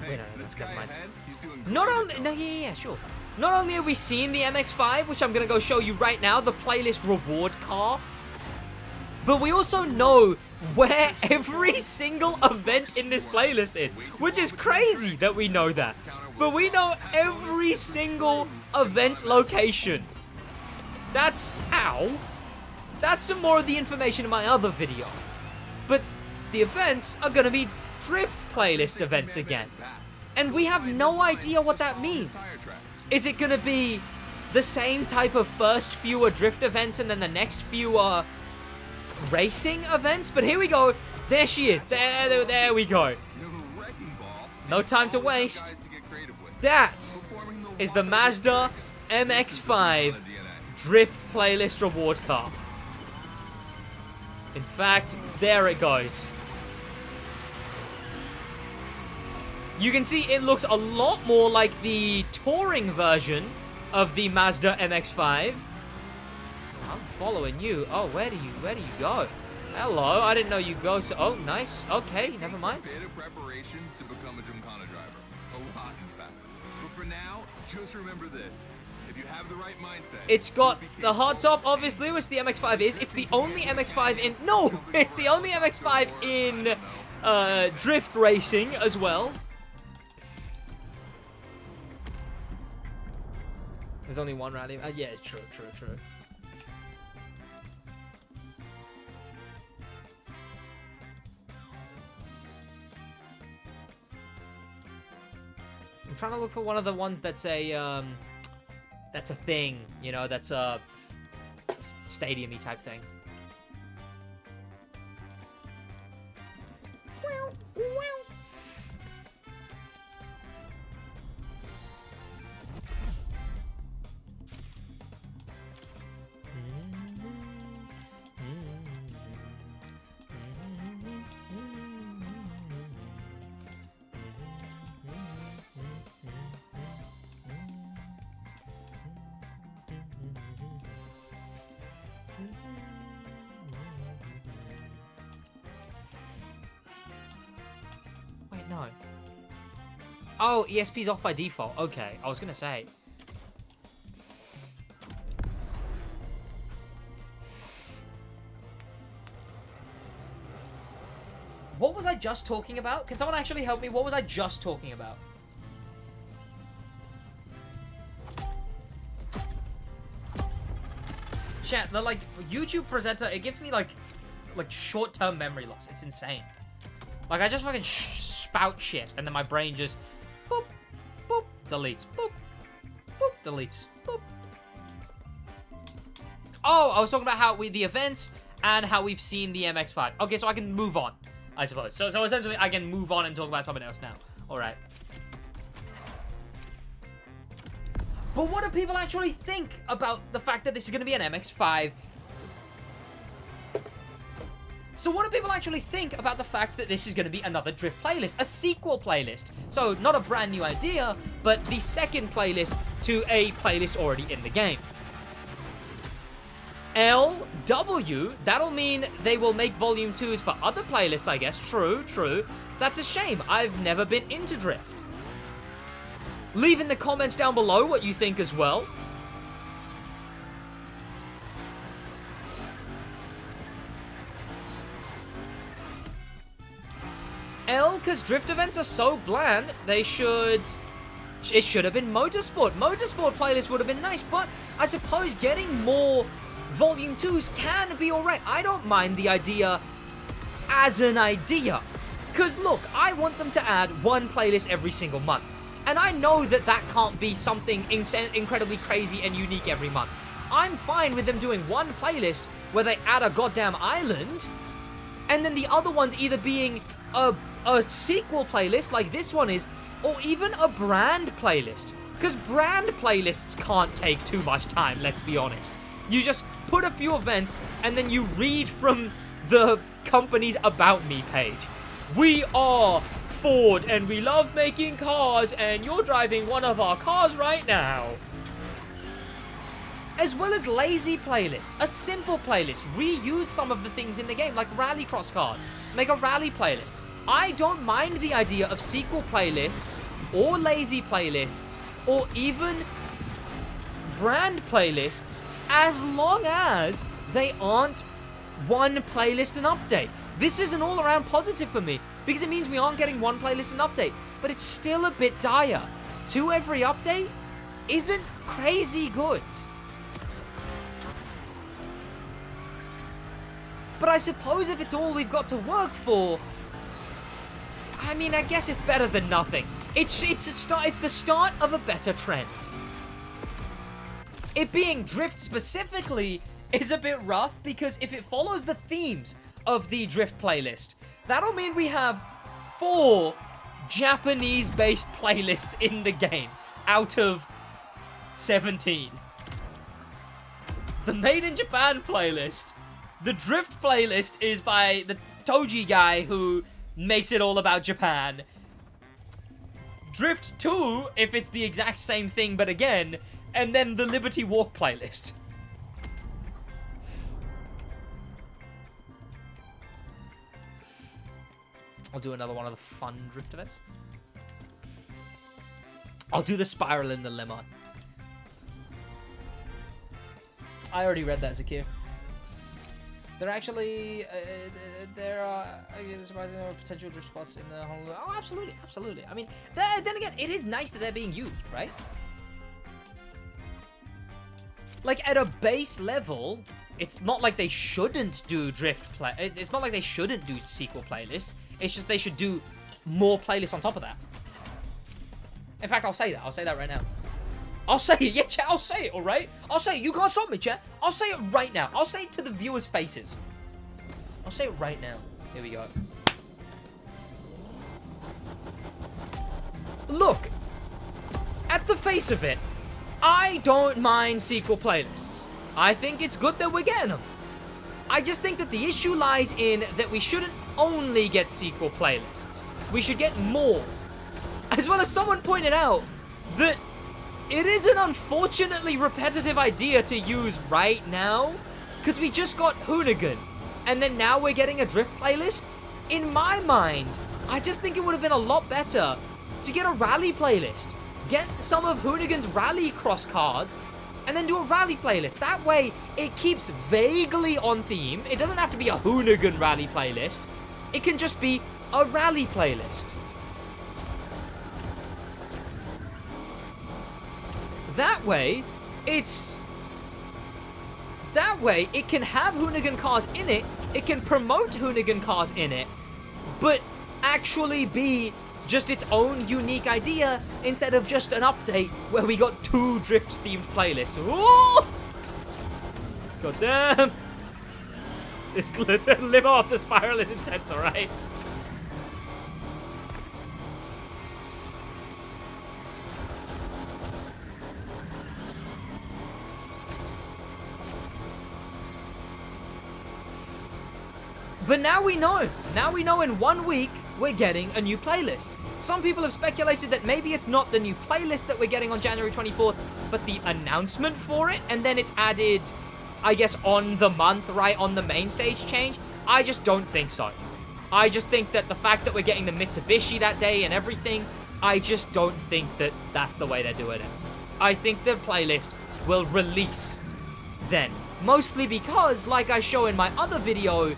wait, no, never mind. Not only, no, yeah, sure. Not only have we seen the MX-5, which I'm gonna go show you right now, the playlist reward car, but we also know where every single event in this playlist is, which is crazy that we know that. But we know every single event location. That's how. That's some more of the information in my other video. But the events are gonna be drift playlist events again. And we have no idea what that means. Is it gonna be the same type of first few are drift events and then the next few are racing events? But here we go. There she is. There we go. No time to waste. That is the Mazda MX-5 drift playlist reward car. In fact, there it goes. You can see it looks a lot more like the touring version of the Mazda MX-5. I'm following you. Oh, where do you go? Hello, I didn't know you go so... Oh, nice. Okay, never mind. Preparation to become a Gymkhana driver. A lot, in fact. But for now, just remember this. If you have the right mindset... It's got the hard top, obviously, which the MX-5 is. It's the only MX-5 in... No! It's the only MX-5 in drift racing as well. There's only one rally. Yeah, true. I'm trying to look for one of the ones that's a thing, you know, that's a stadium-y type thing. Wait, no. Oh, ESP's off by default. Okay, I was gonna say. What was I just talking about? Can someone actually help me? What was I just talking about? Chat, the like YouTube presenter, it gives me like short-term memory loss. It's insane. Like I just fucking spout shit, and then my brain just boop, boop, deletes, boop, boop, deletes, boop. Oh, I was talking about how the events and how we've seen the MX-5. Okay, so I can move on, I suppose. So essentially, I can move on and talk about something else now. All right. But what do people actually think about the fact that this is going to be an MX-5? So what do people actually think about the fact that this is going to be another drift playlist? A sequel playlist. So not a brand new idea, but the second playlist to a playlist already in the game. LW, that'll mean they will make Volume 2s for other playlists, I guess. True, true. That's a shame. I've never been into Drift. Leave in the comments down below what you think as well. L, because Drift events are so bland, it should have been Motorsport. Motorsport playlist would have been nice, but I suppose getting more Volume 2s can be alright. I don't mind the idea as an idea. Because look, I want them to add one playlist every single month. And I know that that can't be something incredibly crazy and unique every month. I'm fine with them doing one playlist where they add a goddamn island, and then the other ones either being a sequel playlist like this one is, or even a brand playlist. Because brand playlists can't take too much time, let's be honest. You just put a few events, and then you read from the company's About Me page. We are Ford, and we love making cars, and you're driving one of our cars right now. As well as lazy playlists, a simple playlist. Reuse some of the things in the game, like rallycross cars. Make a rally playlist. I don't mind the idea of sequel playlists, or lazy playlists, or even brand playlists, as long as they aren't one playlist and update. This is an all-around positive for me, because it means we aren't getting one playlist and update, but it's still a bit dire. 2 every update isn't crazy good. But I suppose if it's all we've got to work for, I mean, I guess it's better than nothing. It's the start of a better trend. It being Drift specifically is a bit rough, because if it follows the themes of the Drift playlist, that'll mean we have 4 Japanese-based playlists in the game out of 17. The Made in Japan playlist. The Drift playlist is by the Toji guy who makes it all about Japan. Drift 2, if it's the exact same thing, but again, and then the Liberty Walk playlist. I'll do another one of the fun Drift events. I'll do the Spiral in the Limo. I already read that, Zakir. There actually, there are surprising potential drift spots in the Honolulu. Oh, absolutely, absolutely. I mean, then again, it is nice that they're being used, right? Like, at a base level, it's not like they shouldn't do drift play. It's not like they shouldn't do sequel playlists. It's just they should do more playlists on top of that. In fact, I'll say that. I'll say that right now. I'll say it. Yeah, chat, I'll say it, alright? I'll say it. You can't stop me, chat. I'll say it right now. I'll say it to the viewers' faces. I'll say it right now. Here we go. Look. At the face of it, I don't mind sequel playlists. I think it's good that we're getting them. I just think that the issue lies in that we shouldn't only get sequel playlists. We should get more. As well as someone pointed out that it is an unfortunately repetitive idea to use right now, because we just got Hoonigan, and then now we're getting a Drift playlist. In my mind, I just think it would have been a lot better to get a rally playlist. Get some of Hoonigan's rally cross cars, and then do a rally playlist. That way, it keeps vaguely on theme. It doesn't have to be a Hoonigan rally playlist. It can just be a rally playlist. That way, it can have Hoonigan cars in it, it can promote Hoonigan cars in it, but actually be just its own unique idea instead of just an update where we got 2 Drift-themed playlists. Ooh! God damn! This limo off the Spiral is intense, alright? But now we know. Now we know in 1 week, we're getting a new playlist. Some people have speculated that maybe it's not the new playlist that we're getting on January 24th, but the announcement for it, and then it's added I guess, on the month, right, on the main stage change. I just don't think so. I just think that the fact that we're getting the Mitsubishi that day and everything, I just don't think that that's the way they're doing it. I think the playlist will release then. Mostly because, like I show in my other video,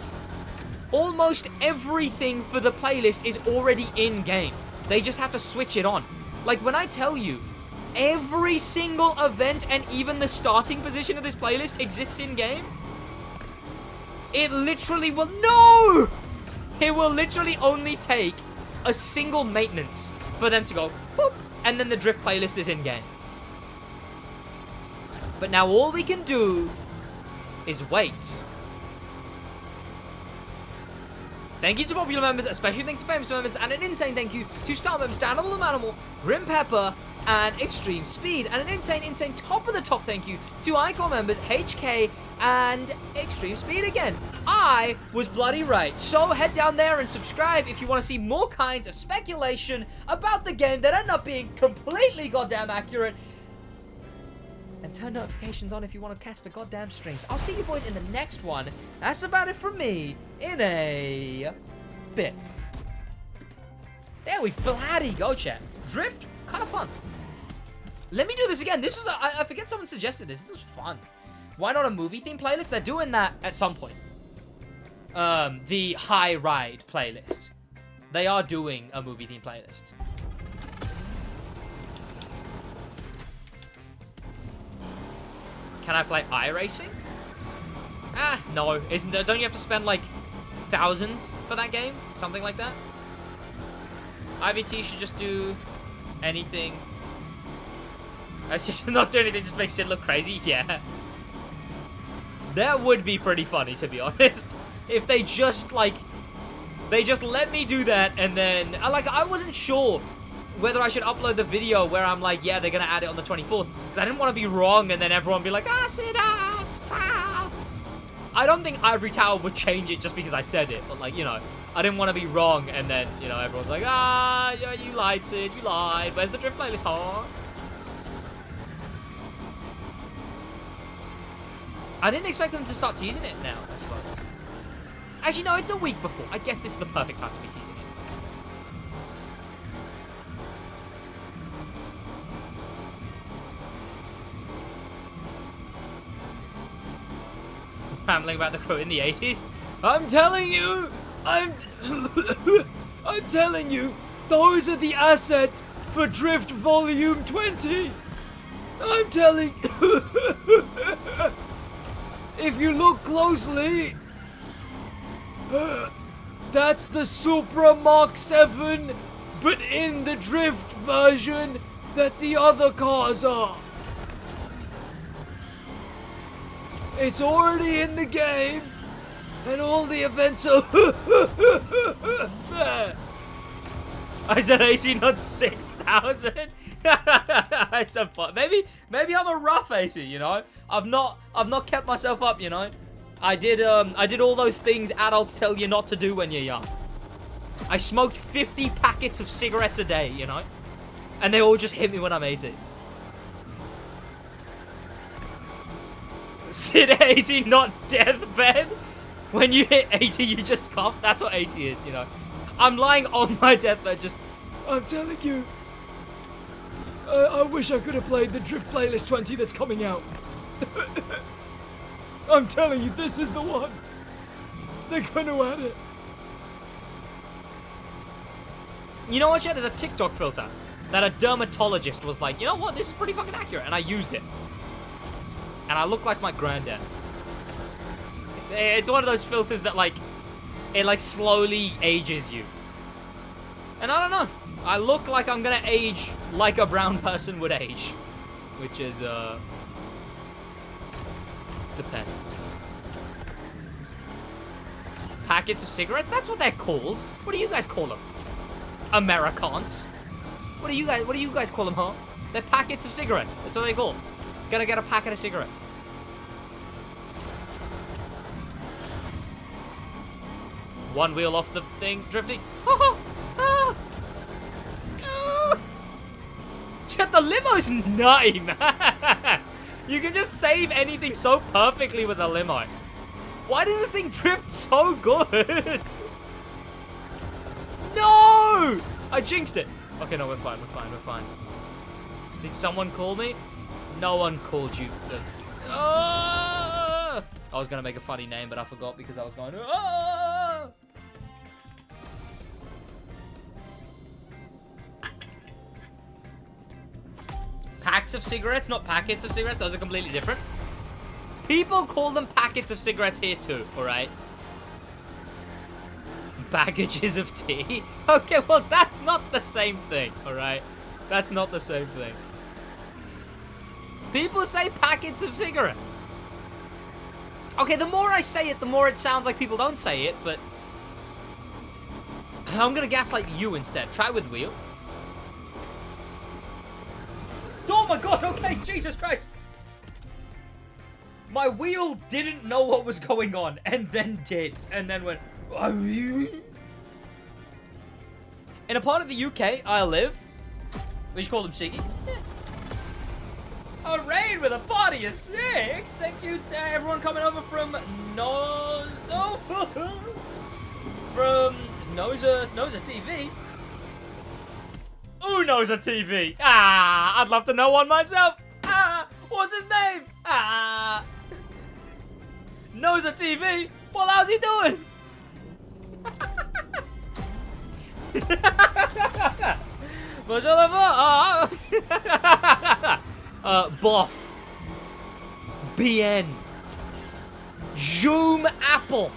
almost everything for the playlist is already in-game. They just have to switch it on. Like, when I tell you, every single event and even the starting position of this playlist exists in-game, it literally will... No! It will literally only take a single maintenance for them to go, whoop, and then the drift playlist is in-game. But now all we can do is wait. Thank you to popular members, especially thanks to famous members, and an insane thank you to star members Danimal the Manimal, Grim Pepper, and ExtremeSpeed, and an insane top of the top thank you to Icon members HK and ExtremeSpeed again. I was bloody right. So head down there and subscribe if you want to see more kinds of speculation about the game that end up being completely goddamn accurate. And turn notifications on if you want to catch the goddamn streams. I'll see you boys in the next one. That's about it from me in a bit. There we bloody go, chat. Drift, kind of fun. Let me do this again. This was, I forget someone suggested this. This was fun. Why not a movie theme playlist? They're doing that at some point. The High Ride playlist. They are doing a movie theme playlist. Can I play iRacing? Ah, no. Don't you have to spend, like, thousands for that game? Something like that? IVT should just do anything. I should not do anything, just make shit look crazy? Yeah. That would be pretty funny, to be honest. If they just, like... They just let me do that, and then... Like, I wasn't sure whether I should upload the video where I'm like, yeah, they're gonna add it on the 24th. Because I didn't want to be wrong and then everyone be like, Sid, I don't think Ivory Tower would change it just because I said it. But, like, you know, I didn't want to be wrong and then, you know, everyone's like, yeah, you lied, Sid, you lied. Where's the drift playlist, huh? I didn't expect them to start teasing it now, I suppose. Actually, no, it's a week before. I guess this is the perfect time to be teasing it. Rambling about the crew in the 80s. I'm telling you, I'm telling you, those are the assets for Drift Volume 20. I'm telling you. If you look closely, that's the Supra Mark 7, but in the Drift version that the other cars are. It's already in the game, and all the events are there. I said 18, not 6,000. I said, maybe I'm a rough 80, you know. I've not kept myself up, you know. I did all those things adults tell you not to do when you're young. I smoked 50 packets of cigarettes a day, you know, and they all just hit me when I'm 80. Sid 80, not deathbed. When you hit 80, you just cough. That's what 80 is, you know. I'm lying on my deathbed just... I'm telling you. I wish I could have played the Drift Playlist 20 that's coming out. I'm telling you, this is the one. They're gonna add it. You know what, Chad? There's a TikTok filter that a dermatologist was like, you know what? This is pretty fucking accurate. And I used it. And I look like my granddad. It's one of those filters that, like, it, like, slowly ages you. And I don't know. I look like I'm gonna age like a brown person would age. Which is, depends. Packets of cigarettes? That's what they're called. What do you guys call them? Americans. What do you guys call them, huh? They're packets of cigarettes. That's what they call. Gonna get a packet of cigarettes. One wheel off the thing, drifting. Shit, the limo's nutty, man. You can just save anything so perfectly with a limo. Why does this thing drift so good? No! I jinxed it. Okay, no, we're fine, we're fine, we're fine. Did someone call me? No one called you. I was gonna make a funny name, but I forgot because I was going. Packs of cigarettes, not packets of cigarettes. Those are completely different. People call them packets of cigarettes here too, alright? Baggages of tea? Okay, well, that's not the same thing, alright? That's not the same thing. People say packets of cigarettes. Okay, the more I say it, the more it sounds like people don't say it, but... I'm gonna gaslight you instead. Try with wheel. Oh my god, okay, Jesus Christ! My wheel didn't know what was going on, and then did, and then went... In a part of the UK I live, we just call them Siggies. Yeah. A raid with a party of 6. Thank you to everyone coming over from from Noza TV. Who knows a TV? Ah, I'd love to know one myself. Ah, what's his name? Ah, knows a TV. Well, how's he doing? Bonjour, Boff. BN. Zoom Apple.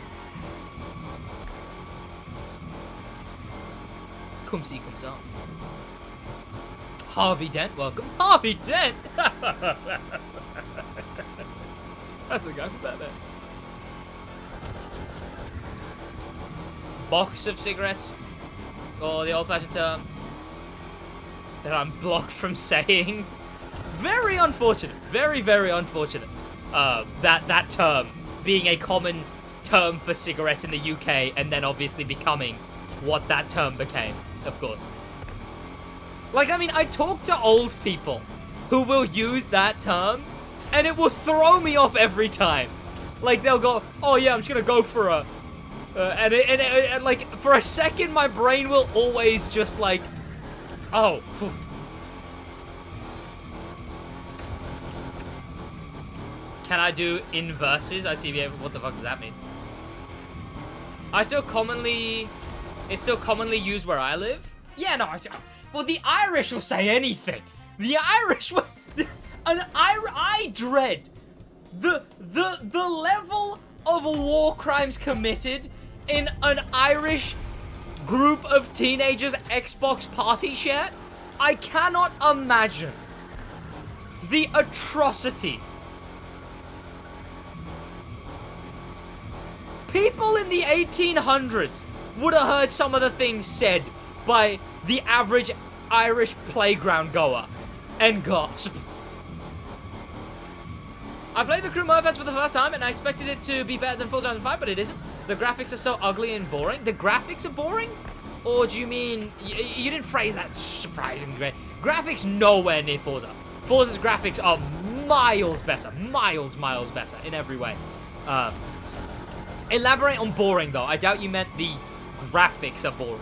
Come see, come ça. Harvey Dent, welcome. Harvey Dent! That's the guy from Batman. Box of cigarettes. Or the old-fashioned term that I'm blocked from saying. Very unfortunate. Very, very unfortunate. That term being a common term for cigarettes in the UK and then obviously becoming what that term became, of course. Like, I mean, I talk to old people who will use that term and it will throw me off every time. Like, they'll go, oh yeah, I'm just gonna go for a... and like, for a second, my brain will always just like, oh. Whew. Can I do inverses? I see. What the fuck does that mean? It's still commonly used where I live. Yeah, no. Well, the Irish will say anything. The Irish will. I dread the level of war crimes committed in an Irish group of teenagers Xbox party chat. I cannot imagine the atrocity. People in the 1800s would have heard some of the things said by the average Irish playground goer and gasp. I played the Crew Motorfest for the first time and I expected it to be better than 4005, but it isn't. The graphics are so ugly and boring. The graphics are boring? Or do you mean... You didn't phrase that surprisingly great. Graphics nowhere near Forza. Forza's graphics are miles better. Miles better in every way. Elaborate on boring, though. I doubt you meant the graphics are boring.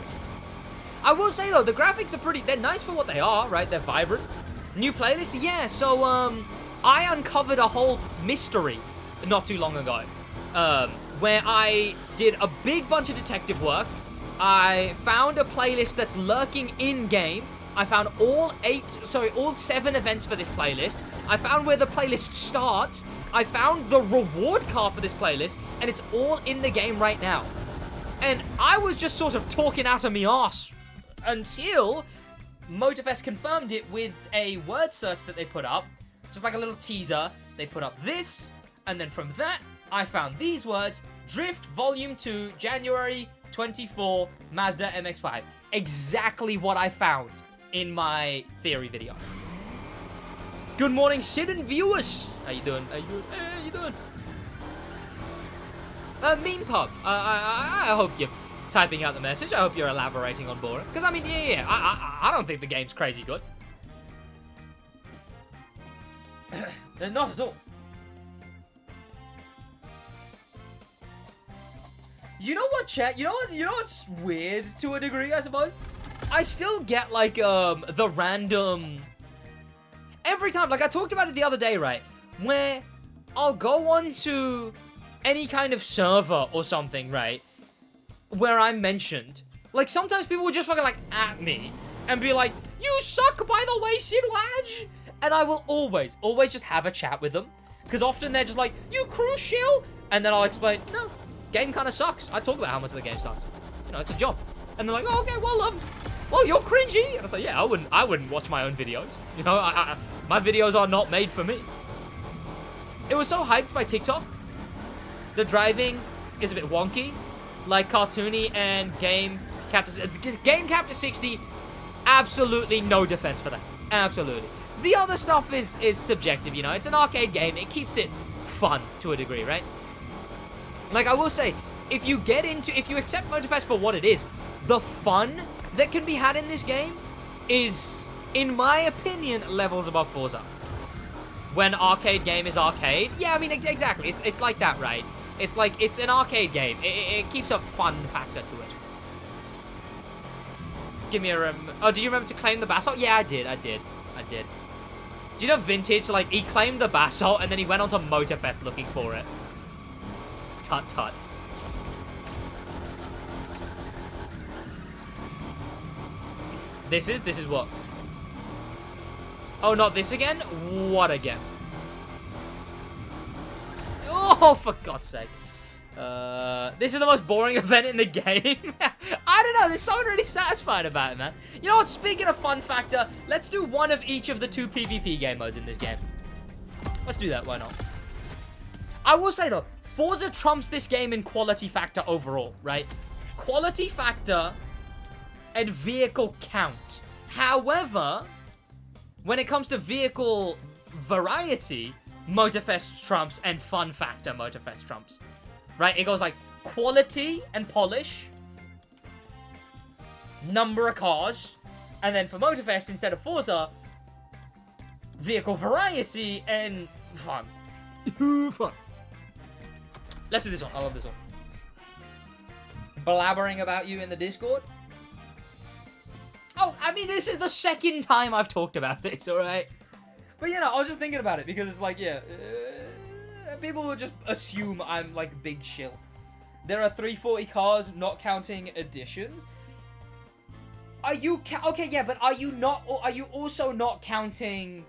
I will say, though, the graphics are pretty... They're nice for what they are, right? They're vibrant. New playlist? Yeah, so, I uncovered a whole mystery not too long ago. Where I did a big bunch of detective work. I found a playlist that's lurking in-game. I found all 7 events for this playlist. I found where the playlist starts. I found the reward card for this playlist, and it's all in the game right now. And I was just sort of talking out of me arse until Motorfest confirmed it with a word search that they put up. Just like a little teaser. They put up this, and then from that, I found these words: Drift Volume 2, January 24, Mazda MX-5. Exactly what I found in my theory video. Good morning, Sid and viewers. How you doing? How you doing? Meme Pub. I hope you're typing out the message. I hope you're elaborating on boring. Because, I mean, yeah. I don't think the game's crazy good. Not at all. You know what, chat? You know what's weird to a degree, I suppose? I still get, like, the random... Every time, like, I talked about it the other day, right? Where I'll go on to any kind of server or something, right? Where I'm mentioned. Like, sometimes people will just fucking, like, at me and be like, you suck, by the way, SidWaj! And I will always just have a chat with them. Because often they're just like, you crew shill! And then I'll explain, no, game kind of sucks. I talk about how much the game sucks. You know, it's a job. And they're like, oh, okay, well, you're cringy. And I was like, yeah, I wouldn't watch my own videos. You know, my videos are not made for me. It was so hyped by TikTok. The driving is a bit wonky. Like, cartoony and game capture... Because game capture 60, absolutely no defense for that. Absolutely. The other stuff is subjective, you know. It's an arcade game. It keeps it fun to a degree, right? Like, I will say, if you accept Motorfest for what it is, the fun that can be had in this game is, in my opinion, levels above Forza. When arcade game is arcade. Yeah, I mean, exactly. It's like that, right? It's like, it's an arcade game. It keeps a fun factor to it. Give me a oh, do you remember to claim the basalt? Yeah, I did. Do you know Vintage, like, he claimed the basalt and then he went on to Motorfest looking for it. Tut tut. This is what? Oh, not this again? What again? Oh, for God's sake. This is the most boring event in the game. I don't know, there's something really satisfying about it, man. You know what, speaking of fun factor, let's do one of each of the 2 PvP game modes in this game. Let's do that, why not? I will say, though, Forza trumps this game in quality factor overall, right? Quality factor and vehicle count. However, when it comes to vehicle variety, Motorfest trumps and fun factor Motorfest trumps. Right? It goes like quality and polish, number of cars, and then for Motorfest, instead of Forza, vehicle variety and fun. Fun. Let's do this one. I love this one. Blabbering about you in the Discord. Oh, I mean, this is the second time I've talked about this, alright? But, you know, I was just thinking about it because it's like, yeah, people will just assume I'm, like, big shill. There are 340 cars, not counting additions. Are you, okay, yeah, but are you also not counting,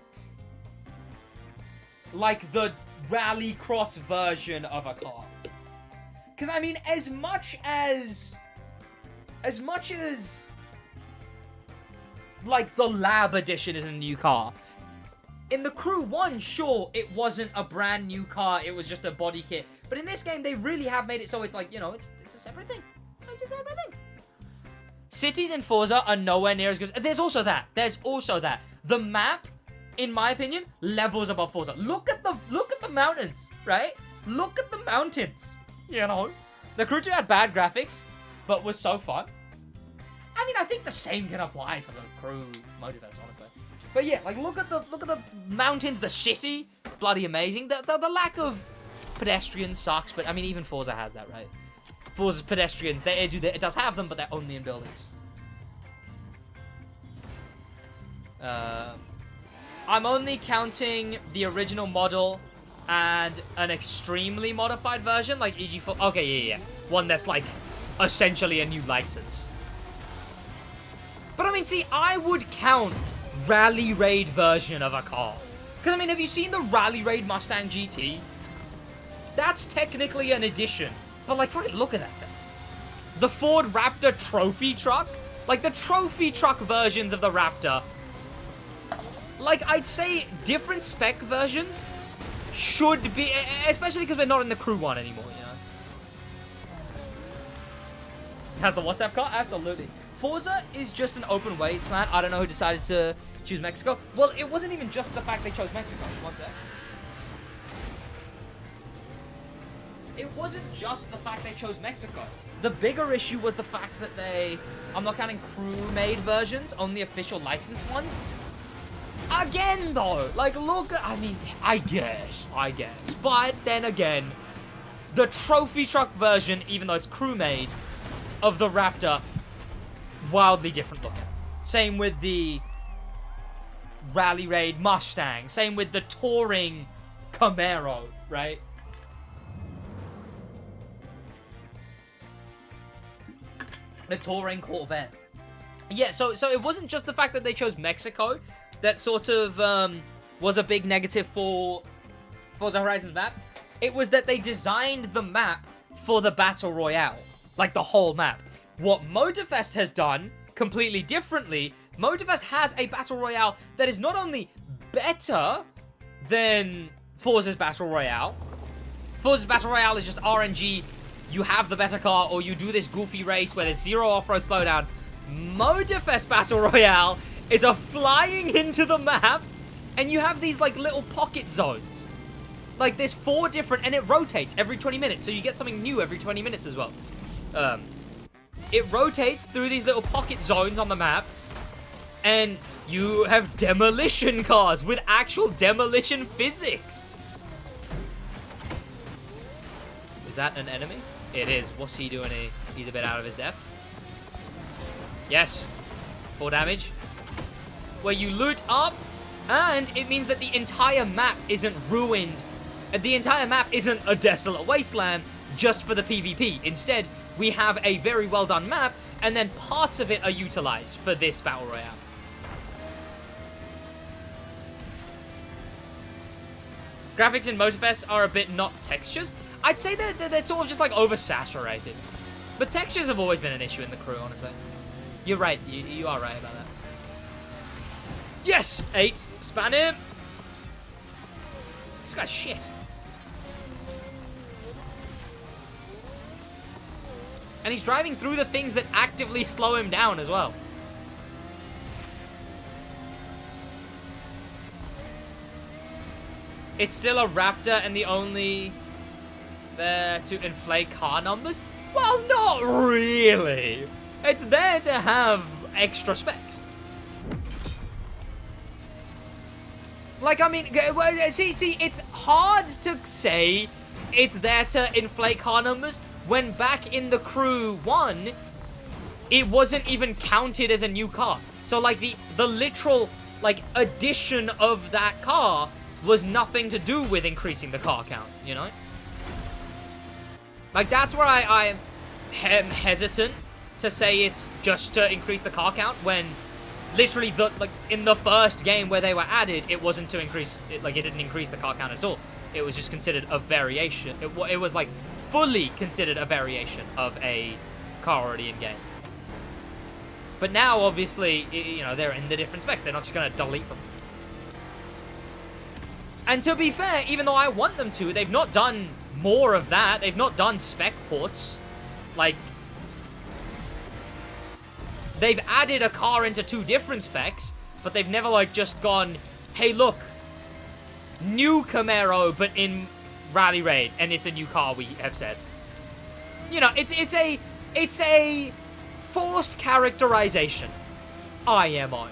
like, the rallycross version of a car? Because, I mean, as much as, like, the lab edition is a new car, in the Crew 1, sure, it wasn't a brand new car, it was just a body kit. But in this game, they really have made it so it's like, you know, it's a separate thing. It's a separate thing. Cities in Forza are nowhere near as good. There's also that. The map, in my opinion, levels above Forza. Look at the mountains, right? Look at the mountains. You know? The Crew 2 had bad graphics, but was so fun. I mean, I think the same can apply for the Crew Motorfest, honestly. But yeah, like, look at the mountains, the city, bloody amazing. The lack of pedestrians sucks, but I mean, even Forza has that, right? Forza's pedestrians, it does have them, but they're only in buildings. I'm only counting the original model and an extremely modified version, like EG4. Okay, yeah. One that's like essentially a new license. But I mean, see, I would count Rally Raid version of a car. Because, I mean, have you seen the Rally Raid Mustang GT? That's technically an addition. But, like, fucking look at that thing. The Ford Raptor trophy truck? Like, the trophy truck versions of the Raptor. Like, I'd say different spec versions should be... Especially because we're not in the Crew 1 anymore, you know? Has the WhatsApp car? Absolutely. Forza is just an open wasteland. I don't know who decided to choose Mexico. Well, it wasn't even just the fact they chose Mexico. One sec. It wasn't just the fact they chose Mexico. The bigger issue was the fact that I'm not counting crew-made versions, only official licensed ones. Again, though, like, look, I mean, I guess. But then again, the trophy truck version, even though it's crew-made, of the Raptor, wildly different looking. Same with the Rally Raid Mustang. Same with the Touring Camaro, right? The Touring Corvette. Yeah, so it wasn't just the fact that they chose Mexico that sort of was a big negative for Forza Horizon's map. It was that they designed the map for the Battle Royale. Like, the whole map. What Motorfest has done, completely differently, Motorfest has a Battle Royale that is not only better than Forza's Battle Royale. Forza's Battle Royale is just RNG. You have the better car, or you do this goofy race where there's zero off-road slowdown. Motorfest Battle Royale is a flying into the map, and you have these, like, little pocket zones. Like, there's 4 different, and it rotates every 20 minutes, so you get something new every 20 minutes as well. It rotates through these little pocket zones on the map, and you have demolition cars with actual demolition physics. Is that an enemy? It is. What's he doing here? He's a bit out of his depth. Yes. 4 damage. Where you loot up, and it means that the entire map isn't ruined. The entire map isn't a desolate wasteland just for the PvP. Instead, we have a very well done map, and then parts of it are utilized for this Battle Royale. Graphics in Motorfest are a bit not textures. I'd say they're sort of just like oversaturated. But textures have always been an issue in the Crew, honestly. You're right. You are right about that. Yes! 8. Span him. This guy's shit. And he's driving through the things that actively slow him down as well. It's still a Raptor and the only there to inflate car numbers? Well, not really. It's there to have extra specs. Like, I mean, see, it's hard to say it's there to inflate car numbers when back in the Crew 1, it wasn't even counted as a new car. So, like, the literal, like, addition of that car was nothing to do with increasing the car count, you know? Like, that's where I am hesitant to say it's just to increase the car count when literally in the first game where they were added, it wasn't to increase it, like, it didn't increase the car count at all. It was just considered a variation. It was like fully considered a variation of a car already in game. But now, obviously, you know, they're in the different specs. They're not just going to delete them. And to be fair, even though I want them to, they've not done more of that. They've not done spec ports. Like, they've added a car into 2 different specs, but they've never, like, just gone, hey, look, new Camaro, but in Rally Raid, and it's a new car, we have said. You know, it's a forced characterization. IMO.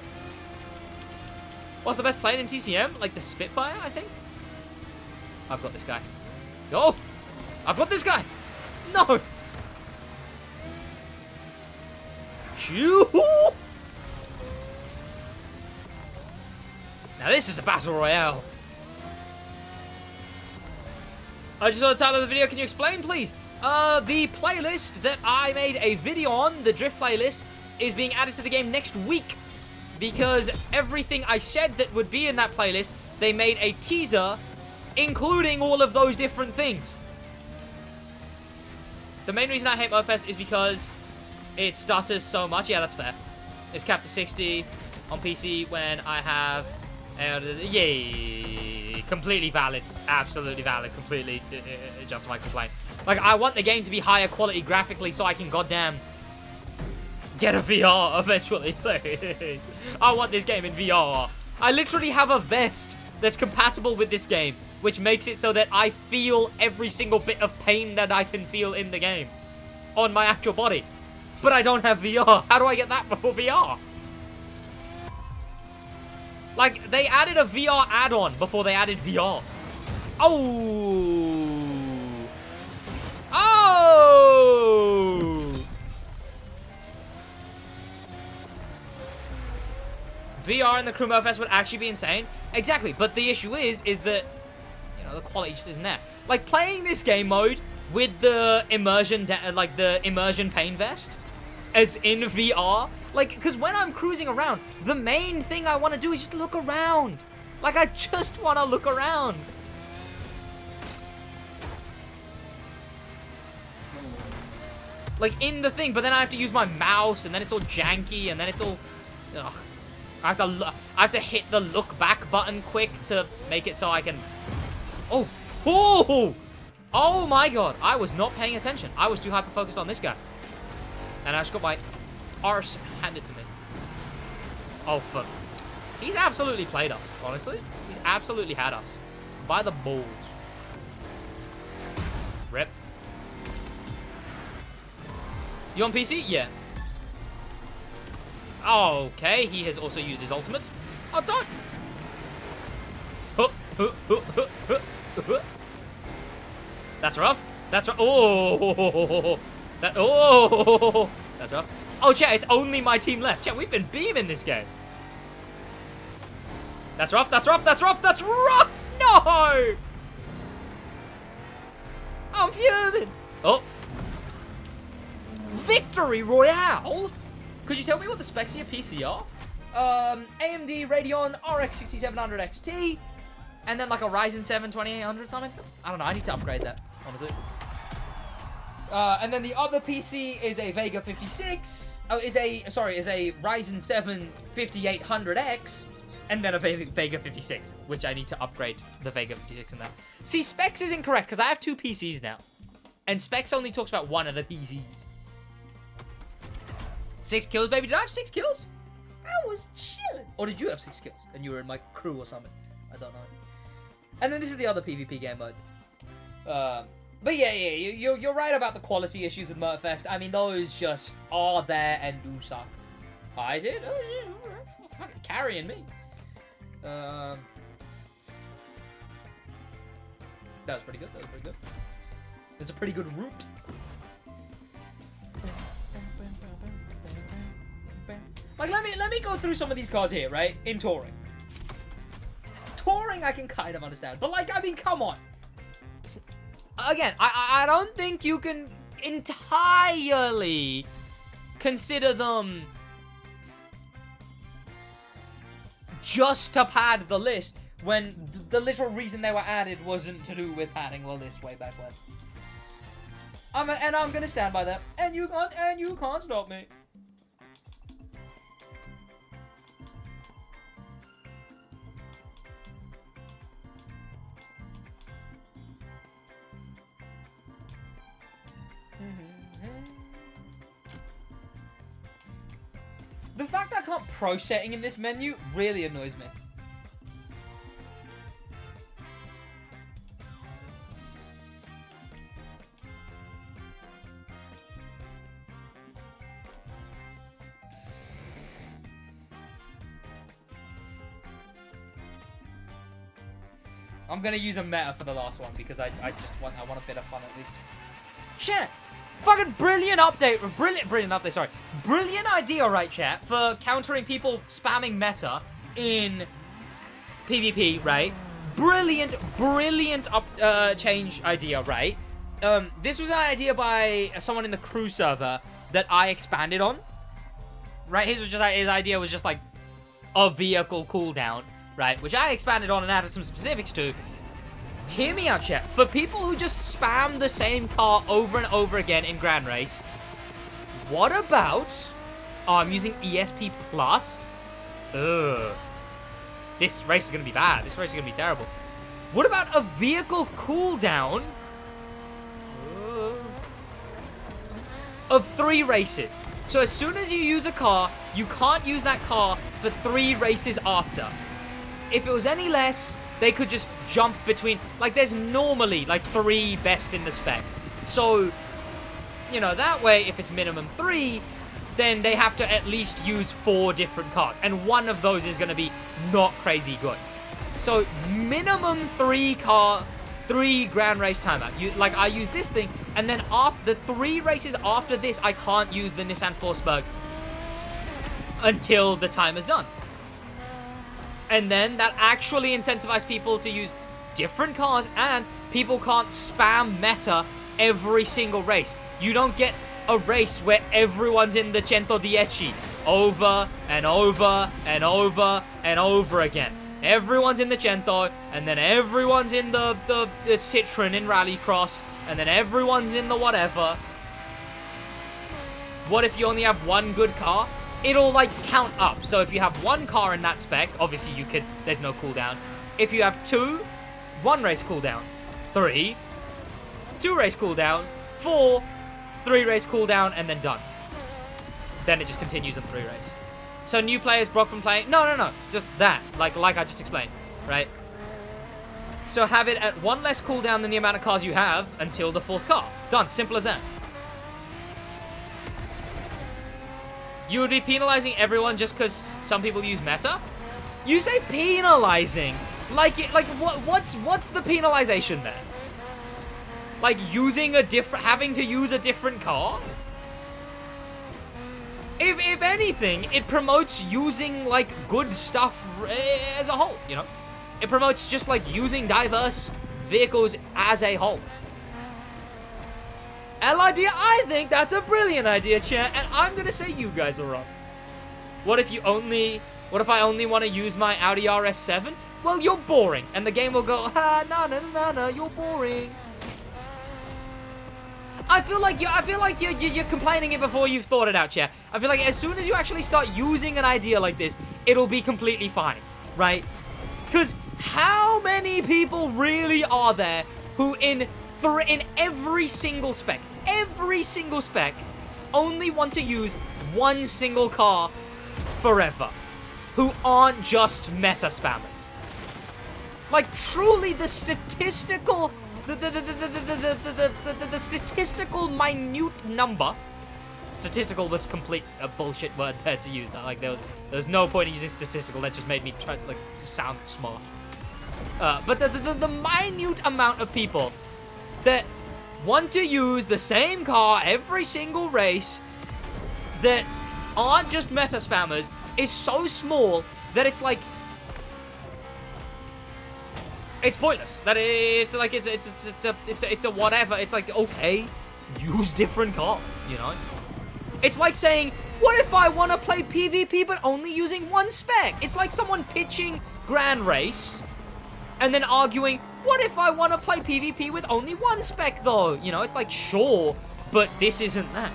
What's the best plane in TCM? Like the Spitfire, I think? I've got this guy. Oh! I've got this guy! No! Shoo! Now this is a battle royale. I just saw the title of the video. Can you explain, please? The playlist that I made a video on, the Drift playlist, is being added to the game next week. Because everything I said that would be in that playlist, they made a teaser, including all of those different things. The main reason I hate Motorfest is because it stutters so much. Yeah, that's fair. It's capped to 60 on PC when I have... yay! Completely valid. Absolutely valid. Completely just my complaint. Like, I want the game to be higher quality graphically so I can goddamn get a VR eventually, please. I want this game in VR. I literally have a vest that's compatible with this game, which makes it so that I feel every single bit of pain that I can feel in the game on my actual body. But I don't have VR. How do I get that before VR? Like, they added a VR add-on before they added VR. Oh! Oh! VR in the Crew Motorfest would actually be insane. Exactly, but the issue is that, you know, the quality just isn't there. Like, playing this game mode with the immersion, the immersion pain vest, as in VR, like, because when I'm cruising around, the main thing I want to do is just look around. Like, I just want to look around. Like, in the thing, but then I have to use my mouse, and then it's all janky, and then it's all... Ugh. I have to hit the look back button quick to make it so I can... Oh! Oh! Oh my god! I was not paying attention. I was too hyper-focused on this guy. And I just got my arse handed to me. Oh, fuck. He's absolutely played us, honestly. He's absolutely had us. By the balls. Rip. You on PC? Yeah. Oh, okay. He has also used his ultimate. Oh, don't. That's rough. That's rough. Oh. Oh. That's rough. Oh, chat, it's only my team left. Chat, we've been beaming this game. That's rough. That's rough. That's rough. That's rough. No. I'm fuming. Oh. Victory Royale? Could you tell me what the specs of your PC are? AMD Radeon RX 6700 XT, and then like a Ryzen 7 2800 something? I don't know, I need to upgrade that, honestly. And then the other PC is a Vega 56, is a Ryzen 7 5800X, and then a Vega 56, which I need to upgrade the Vega 56 in that. See, specs is incorrect, because I have two PCs now, and specs only talks about one of the PCs. 6 kills, baby. Did I have 6 kills? I was chilling. Or did you have 6 kills and you were in my crew or something? I don't know. And then this is the other PvP game mode. But yeah, you're right about the quality issues with Motorfest. I mean, those just are there and do suck. I did? Oh, yeah. Fucking carrying me. That was pretty good. That was pretty good. It's a pretty good route. Like, let me go through some of these cars here, right? In touring. Touring, I can kind of understand. But, like, I mean, come on. Again, I don't think you can entirely consider them just to pad the list when the literal reason they were added wasn't to do with padding the list way back when. And I'm gonna stand by that. And you can't stop me. The fact I can't pro setting in this menu really annoys me. I'm gonna use a meta for the last one because I want a bit of fun at least. Chat! Fucking brilliant update, brilliant update, sorry. Brilliant idea, right, chat, for countering people spamming meta in PvP, right? Brilliant change idea, right? This was an idea by someone in the crew server that I expanded on, right? His idea was just like a vehicle cooldown, right? Which I expanded on and added some specifics to. Hear me out, chat. For people who just spam the same car over and over again in Grand Race, what about... Oh, I'm using ESP Plus? Ugh. This race is going to be bad. This race is going to be terrible. What about a vehicle cooldown of 3 races? So as soon as you use a car, you can't use that car for 3 races after. If it was any less, they could just jump between... Like, there's normally, like, 3 best in the spec. So, you know, that way, if it's minimum 3, then they have to at least use 4 different cars. And one of those is going to be not crazy good. So minimum 3 grand race timeout. I use this thing, and then after the 3 races after this, I can't use the Nissan Forsberg until the time is done. And then that actually incentivizes people to use different cars, and people can't spam meta every single race. You don't get a race where everyone's in the 110 over and over and over and over again. Everyone's in the Cento, and then everyone's in the Citroen in Rallycross, and then everyone's in the whatever. What if you only have one good car? It'll, like, count up. So if you have 1 car in that spec, obviously you could, there's no cooldown. If you have 2, 1 race cooldown. 3, 2 race cooldown. 4, 3 race cooldown, and then done. Then it just continues on 3 race. So new players blocked from playing. No. Just that. Like I just explained. Right? So have it at 1 less cooldown than the amount of cars you have until the 4th car. Done. Simple as that. You would be penalizing everyone just because some people use meta? You say penalizing. What's the penalization there? Like having to use a different car? If anything, it promotes using, like, good stuff as a whole, you know? It promotes just, like, using diverse vehicles as a whole. idea, I think that's a brilliant idea, chat, and I'm gonna say you guys are wrong. What if I only want to use my Audi RS7? Well, you're boring, and the game will go, no, you're boring. I feel like you're complaining it before you've thought it out, chat. I feel like as soon as you actually start using an idea like this, it'll be completely fine, right? Because how many people really are there who in every single spec, only want to use one single car forever, who aren't just meta spammers? Like, truly, the statistical minute number. Statistical was complete bullshit word there to use that. Like, there was no point in using statistical. That just made me try to, like, sound smart. But the minute amount of people that want to use the same car every single race that aren't just meta spammers is so small that it's like, it's pointless. That it's like it's a whatever. It's like, okay, use different cars, you know? It's like saying, what if I want to play PvP but only using one spec? It's like someone pitching Grand Race and then arguing, what if I want to play PvP with only one spec though? You know, it's like, sure, but this isn't that.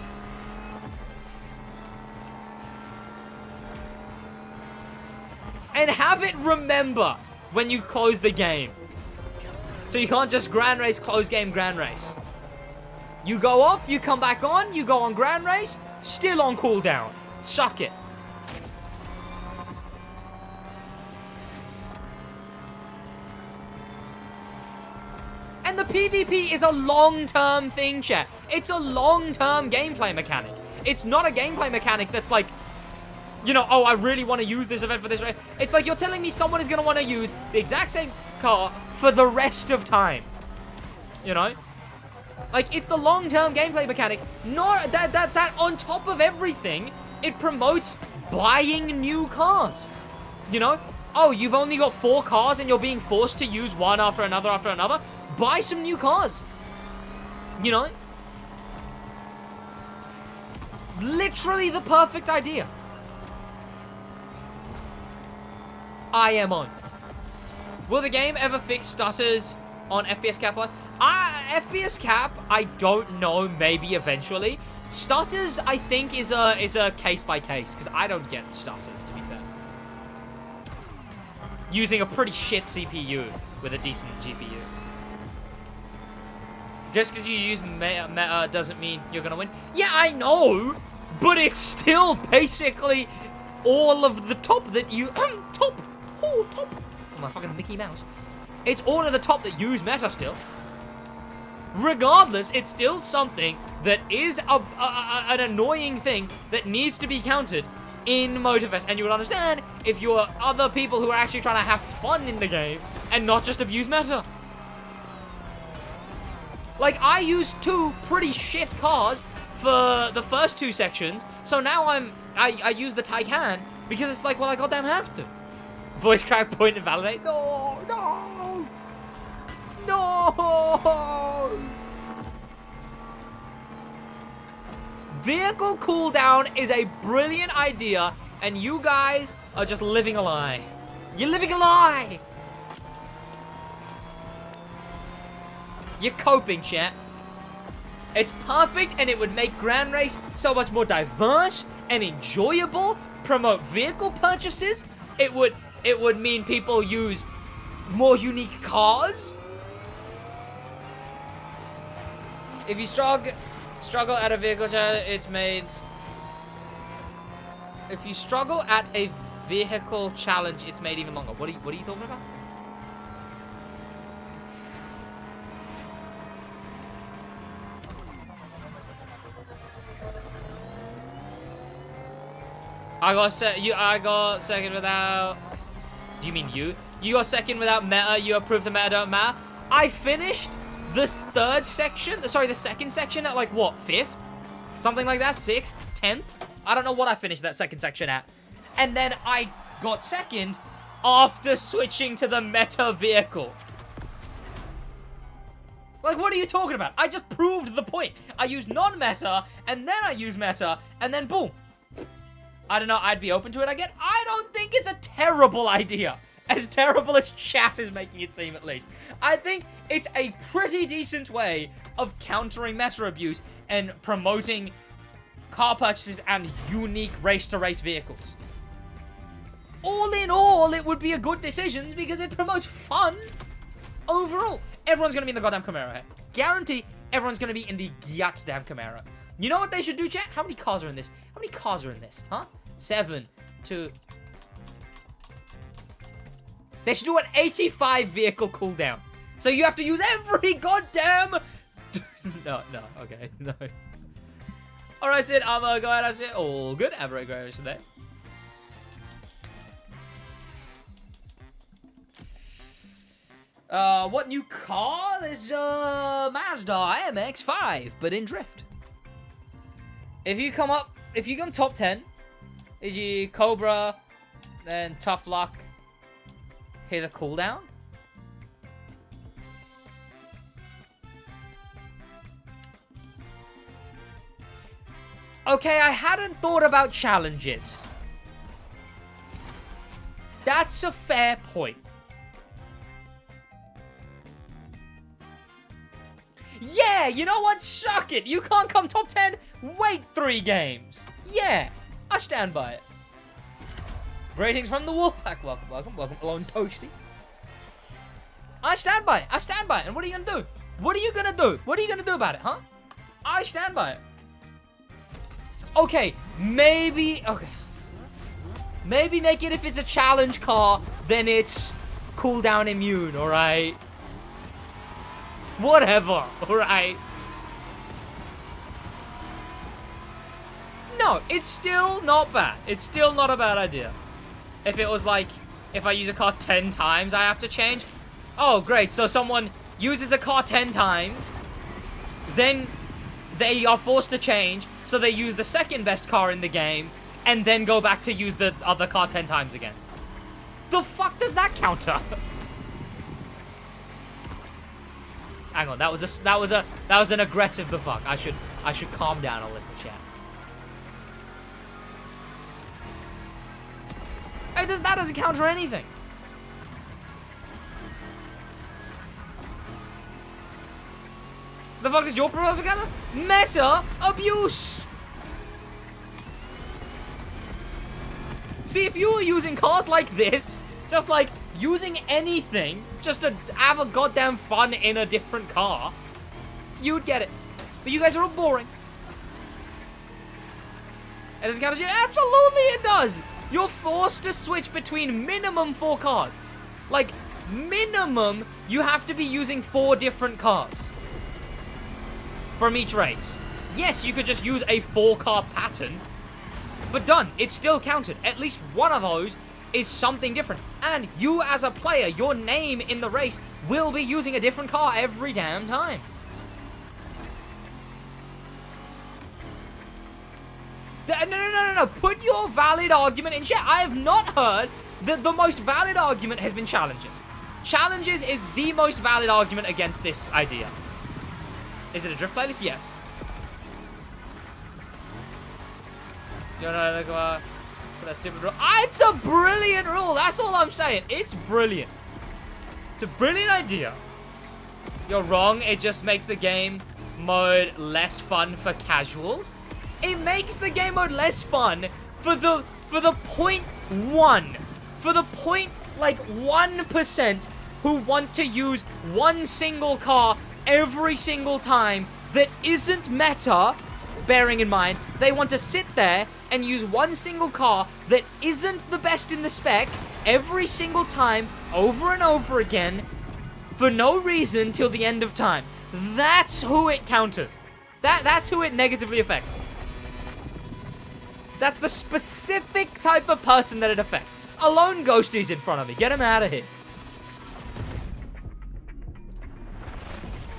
And have it remember when you close the game. So you can't just Grand Race, close game, Grand Race. You go off, you come back on, you go on Grand Race, still on cooldown. Suck it. And the PvP is a long-term thing, chat. It's a long-term gameplay mechanic. It's not a gameplay mechanic that's like, you know, oh, I really want to use this event for this race. It's like you're telling me someone is going to want to use the exact same car for the rest of time. You know? Like, it's the long-term gameplay mechanic. Not that on top of everything, it promotes buying new cars. You know? Oh, you've only got 4 cars and you're being forced to use one after another. Buy some new cars. You know? Literally the perfect idea. I am on. Will the game ever fix stutters on FPS Cap 1? FPS Cap, I don't know, maybe eventually. Stutters, I think, is a case by case, because I don't get stutters, to be fair. Using a pretty shit CPU with a decent GPU. Just because you use meta doesn't mean you're gonna win. Yeah, I know, but it's still basically all of the top that you top. Oh, my fucking Mickey Mouse. It's all of the top that use meta still. Regardless, it's still something that is an annoying thing that needs to be countered in Motorfest. And you would understand if you were other people who are actually trying to have fun in the game and not just abuse meta. Like, I used 2 pretty shit cars for the first 2 sections, so now I use the Taycan because it's like, well, I goddamn have to. Voice crack, point, and validate. No, no, no. Vehicle cooldown is a brilliant idea, and you guys are just living a lie. You're living a lie. You're coping, chat. It's perfect, and it would make Grand Race so much more diverse and enjoyable. Promote vehicle purchases. It would mean people use more unique cars. If you struggle at a vehicle challenge, it's made. If you struggle at a vehicle challenge, it's made even longer. What are you talking about? I got second without. Do you mean you? You got second without meta. You approved the meta don't matter. I finished the second section at like what, 5th? Something like that, 6th, 10th? I don't know what I finished that second section at. And then I got second after switching to the meta vehicle. Like, what are you talking about? I just proved the point. I used non-meta, and then I used meta, and then boom. I don't know, I'd be open to it again. I don't think it's a terrible idea. As terrible as chat is making it seem, at least. I think it's a pretty decent way of countering meta abuse and promoting car purchases and unique race-to-race vehicles. All in all, it would be a good decision because it promotes fun overall. Everyone's going to be in the goddamn Camaro here. Guarantee everyone's going to be in the goddamn Camaro. You know what they should do, chat? How many cars are in this? How many cars are in this? Huh? 7, 2... They should do an 85 vehicle cooldown. So you have to use every goddamn... no, okay, no. Alright, Sid, I'm go ahead, I said, all good. Have a great rest of the day. What new car? There's Mazda MX-5, but in drift. If you come top 10, is you Cobra, then Tough Luck. Here's a cooldown. Okay, I hadn't thought about challenges. That's a fair point. Yeah, you know what? Suck it. You can't come top 10. Wait 3 games. Yeah, I stand by it. Greetings from the Wolfpack. Welcome. Alone Toasty. I stand by it. And what are you gonna do? What are you gonna do about it, huh? I stand by it. Okay, maybe make it if it's a challenge car, then it's cooldown immune, alright? Whatever, alright? No, it's still not bad. It's still not a bad idea. If it was like, if I use a car 10 times, I have to change. Oh, great. So someone uses a car 10 times, then they are forced to change, so they use the second best car in the game, and then go back to use the other car 10 times again. The fuck does that counter? Hang on, that was an aggressive the fuck. I should calm down a little, chat. Hey, that doesn't counter anything. The fuck is your proposal counter? Meta abuse. See, if you were using cars like this, just like using anything, just to have a goddamn fun in a different car, you'd get it. But you guys are all boring. It doesn't count as you. Absolutely it does. You're forced to switch between minimum 4 cars. Like, minimum, you have to be using 4 different cars from each race. Yes, you could just use a 4-car pattern, But done. It's still counted. At least one of those is something different. And you as a player, your name in the race will be using a different car every damn time. No. Put your valid argument in chat. I have not heard that the most valid argument has been challenges. Challenges is the most valid argument against this idea. Is it a drift playlist? Yes. That's stupid rule. It's a brilliant rule. That's all I'm saying. It's brilliant. It's a brilliant idea. You're wrong. It just makes the game mode less fun for casuals. It makes the game mode less fun for the 0.1. For the 1% who want to use one single car every single time that isn't meta, bearing in mind, they want to sit there and use one single car that isn't the best in the spec every single time, over and over again, for no reason till the end of time. That's who it counters. That's who it negatively affects. That's the specific type of person that it affects. Alone Ghosty's in front of me. Get him out of here.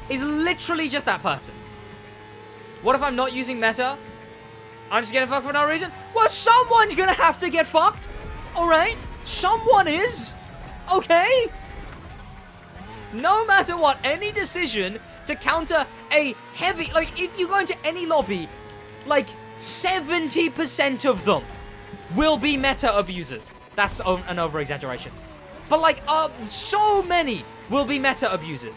He's literally just that person. What if I'm not using meta? I'm just getting fucked for no reason? Well, someone's gonna have to get fucked. Alright? Someone is. Okay? No matter what, any decision to counter a heavy... Like, if you go into any lobby, like, 70% of them will be meta abusers. That's an over-exaggeration. But, like, so many will be meta abusers.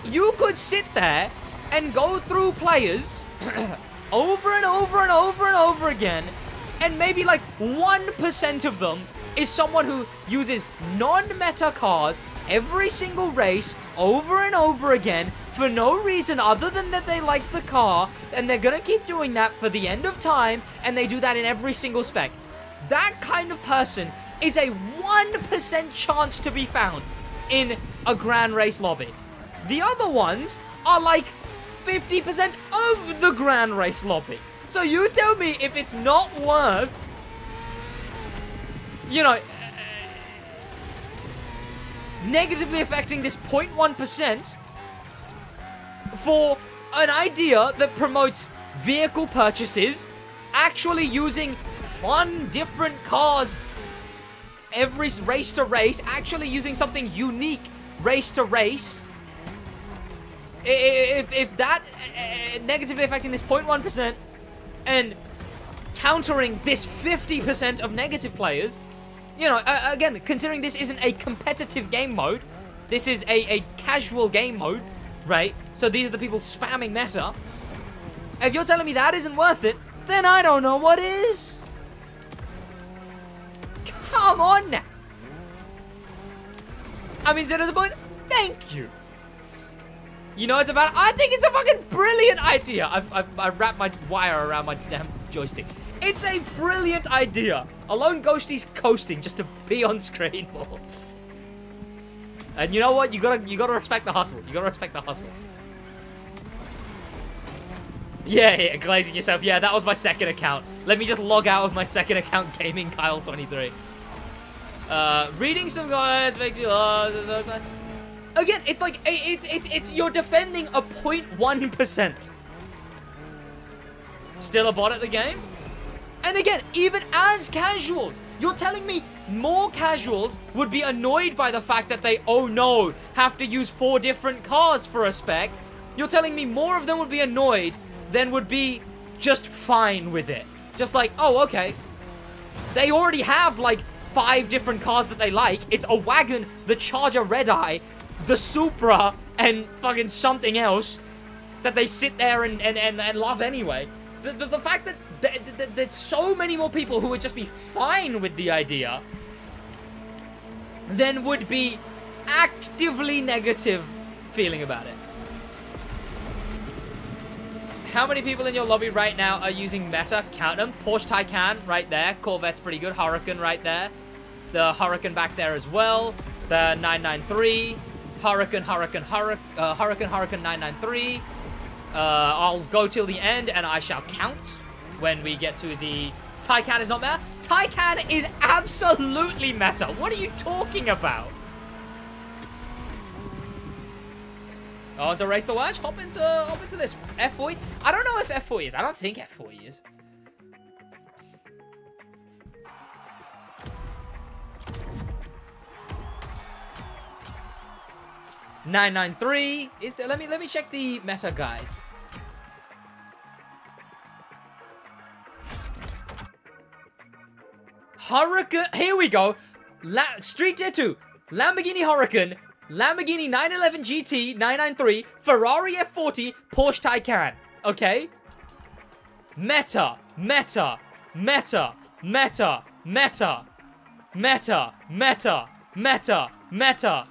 You could sit there and go through players over and over and over and over again, and maybe like 1% of them is someone who uses non-meta cars every single race over and over again for no reason other than that they like the car, and they're gonna keep doing that for the end of time, and they do that in every single spec. That kind of person is a 1% chance to be found in a grand race lobby. The other ones are like 50% of the grand race lobby. So you tell me if it's not worth, you know, negatively affecting this 0.1% for an idea that promotes vehicle purchases, actually using fun, different cars every race to race, actually using something unique race to race. If that negatively affecting this 0.1% and countering this 50% of negative players, you know, again, considering this isn't a competitive game mode, this is a casual game mode, right? So these are the people spamming meta. If you're telling me that isn't worth it, then I don't know what is. Come on now. I mean, to the point, thank you. You know it's about, I think it's a fucking brilliant idea. I've wrapped my wire around my damn joystick. It's a brilliant idea. Alone Ghosty's coasting just to be on screen more. And you know what? You gotta respect the hustle. You gotta respect the hustle. Yeah, glazing yourself. Yeah, that was my second account. Let me just log out of my second account, Gaming Kyle 23. Reading some guys make you again, it's like it's you're defending a 0.1%. Still a bot at the game? And again, even as casuals, you're telling me more casuals would be annoyed by the fact that they, oh no, have to use 4 different cars for a spec. You're telling me more of them would be annoyed than would be just fine with it. Just like, oh, okay. They already have like 5 different cars that they like. It's a wagon, the Charger Red Eye, the Supra, and fucking something else that they sit there and love anyway. The fact that there's so many more people who would just be fine with the idea than would be actively negative feeling about it. How many people in your lobby right now are using meta? Count them. Porsche Taycan right there. Corvette's pretty good. Hurricane right there. The Hurricane back there as well. The 993. Hurricane 993. I'll go till the end and I shall count. when we get to the Taycan is not meta. Taycan is absolutely meta. What are you talking about? Oh, to race the watch? Hop into this. F40? I don't know if F40 is. I don't think F40 is. $993 is there? Let me check the meta guide. Hurricane. Here we go. Street Tier 2. Lamborghini Hurricane. Lamborghini 911 GT 993. Ferrari F40. Porsche Taycan. Okay. Meta. Meta. Meta. Meta. Meta. Meta. Meta. Meta. Meta.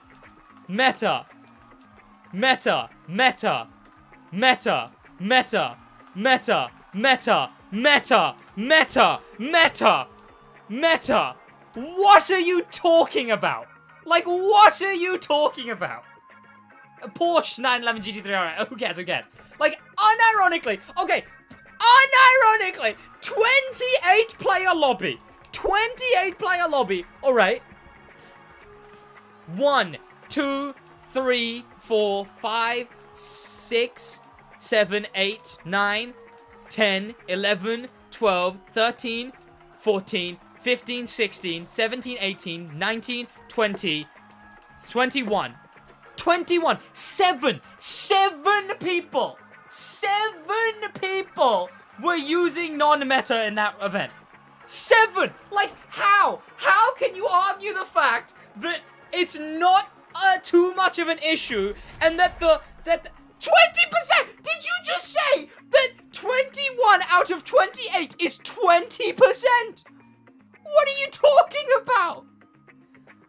Meta. Meta, meta, meta, meta, meta, meta, meta, meta, meta, meta. What are you talking about? Like, what are you talking about? A Porsche 911 GT3, alright, who cares, who cares? Like, unironically, okay, unironically, 28-player lobby. 28-player lobby, alright. 1, 2, 3, 4, 5, 6, 7, 8, 9, 10, 11, 12, 13, 14, 15, 16, 17, 18, 19, 20, 21. 21. 7 people. 7 people were using non-meta in that event. 7! Like, how? How can you argue the fact that it's not too much of an issue, and that 20%! Did you just say that 21 out of 28 is 20%? What are you talking about?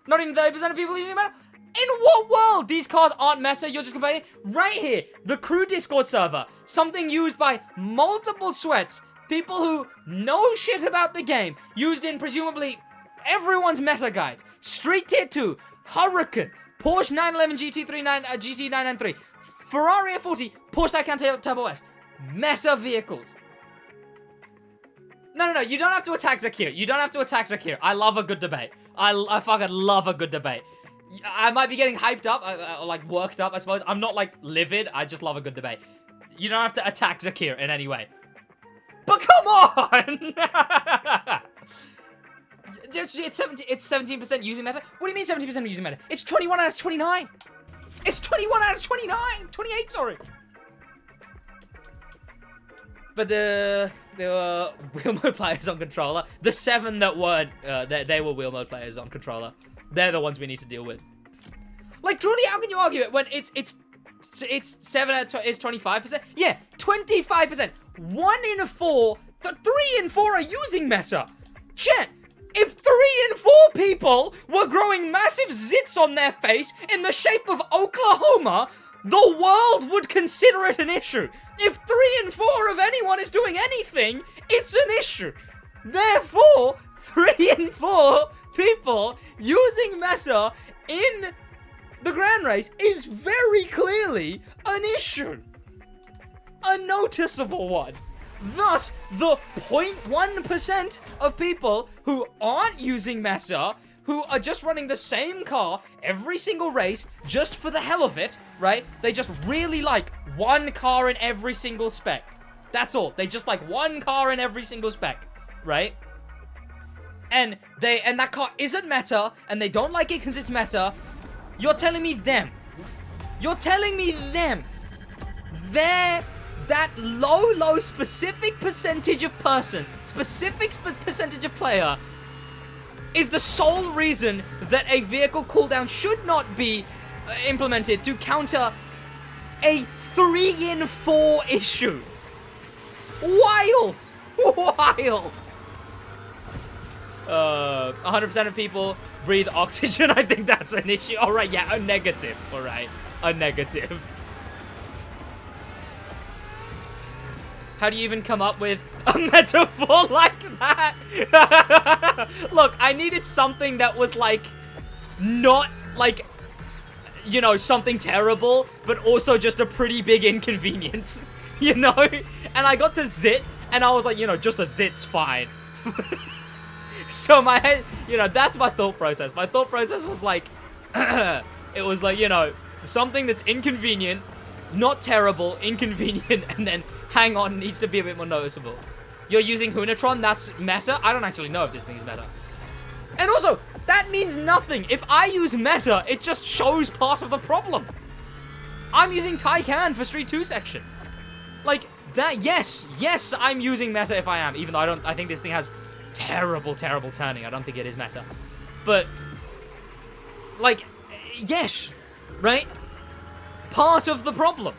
Not even 30% of people using meta? In what world? These cars aren't meta, you're just complaining? Right here, the Crew Discord server. Something used by multiple sweats. People who know shit about the game. Used in presumably everyone's meta guides. Street Tier 2. Hurricane. Porsche 911 GT993. Ferrari F40. Porsche Taycan Turbo S. Meta vehicles. No, you don't have to attack Zakir. You don't have to attack Zakir. I love a good debate. I fucking love a good debate. I might be getting hyped up, like worked up, I suppose. I'm not like livid. I just love a good debate. You don't have to attack Zakir in any way. But come on! It's 17% using meta. What do you mean 17% using meta? It's 21 out of 29. It's 21 out of 29. 28, sorry. But the wheel mode players on controller, the 7 that weren't, they were wheel mode players on controller. They're the ones we need to deal with. Like, truly, how can you argue it when it's 7 out of is 25%? Yeah, 25%. 1 in 4, 3 in 4 are using meta. Chat. If 3 in 4 people were growing massive zits on their face in the shape of Oklahoma, the world would consider it an issue. If 3 in 4 of anyone is doing anything, it's an issue. Therefore, 3 in 4 people using meta in the Grand Race is very clearly an issue. A noticeable one. Thus, the 0.1% of people who aren't using meta, who are just running the same car every single race just for the hell of it, right? They just really like one car in every single spec. That's all. They just like one car in every single spec, right? And that car isn't meta, and they don't like it because it's meta. You're telling me them. You're telling me them. That low specific percentage of person, percentage of player, is the sole reason that a vehicle cooldown should not be implemented to counter a 3 in 4 issue. Wild! Wild! 100% of people breathe oxygen. I think that's an issue. Alright, yeah, a negative. Alright, a negative. How do you even come up with a metaphor like that? Look, I needed something that was like, not like, you know, something terrible, but also just a pretty big inconvenience, you know? And I got to zit, And I was like, you know, just a zit's fine. So my head, you know, that's my thought process. My thought process was like, it was like, you know, something that's inconvenient, not terrible, inconvenient, and then hang on, needs to be a bit more noticeable. You're using Hoonatron, that's meta? I don't actually know if this thing is meta. And also, that means nothing. If I use meta, it just shows part of the problem. I'm using Taycan for Street 2 section. Like, that, yes, I'm using meta if I am, even though I think this thing has terrible turning. I don't think it is meta. But, like, yes, right? Part of the problem.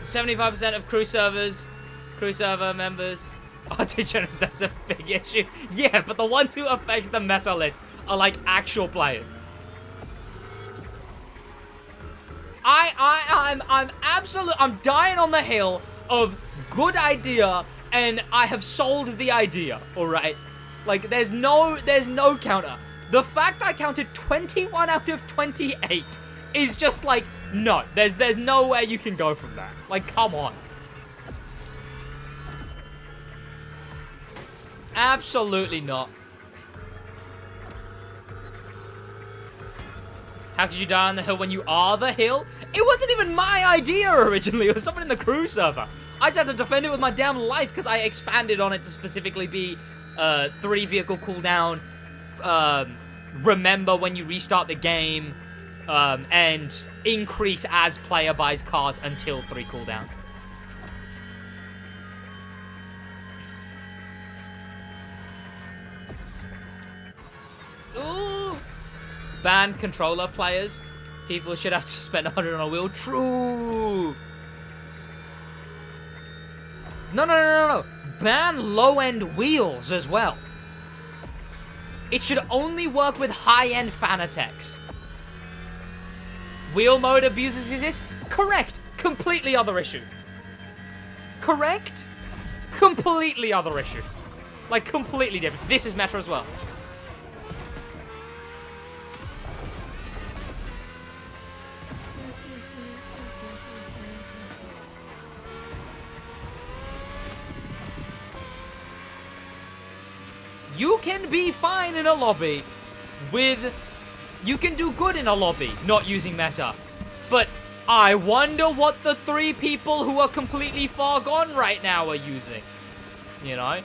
"75% of crew server members are degenerate." That's a big issue. Yeah, but the ones who affect the meta list are like actual players. I'm dying on the hill of good idea, and I have sold the idea, alright? Like, there's no counter. The fact I counted 21 out of 28 is just like, no, there's nowhere you can go from that. Like, come on. Absolutely not. How could you die on the hill when you are the hill? It wasn't even my idea originally. It was someone in the crew server. I just had to defend it with my damn life because I expanded on it to specifically be 3 vehicle cooldown, remember when you restart the game, and increase as player buys cars until 3 cooldown. Ooh! Ban controller players. People should have to spend 100 on a wheel. True! No. Ban low-end wheels as well. It should only work with high-end Fanatec's. Wheel mode abuses this? Correct. Completely other issue. Correct? Completely other issue. Like, completely different. This is Metro as well. You can be fine in a lobby with... You can do good in a lobby not using meta. But I wonder what the 3 people who are completely far gone right now are using. You know?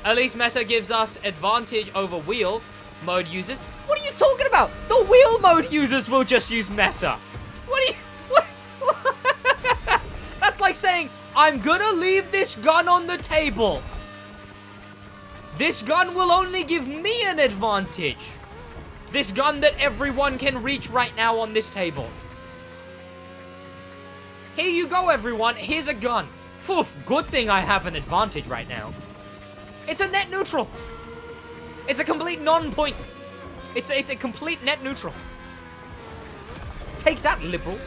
At least meta gives us advantage over wheel mode users. What are you talking about? The wheel mode users will just use meta. What are you... What? That's like saying, I'm gonna leave this gun on the table. This gun will only give me an advantage. This gun that everyone can reach right now on this table. Here you go, everyone. Here's a gun. Phew, good thing I have an advantage right now. It's a net neutral. It's a complete non-point. It's a complete net neutral. Take that, liberals.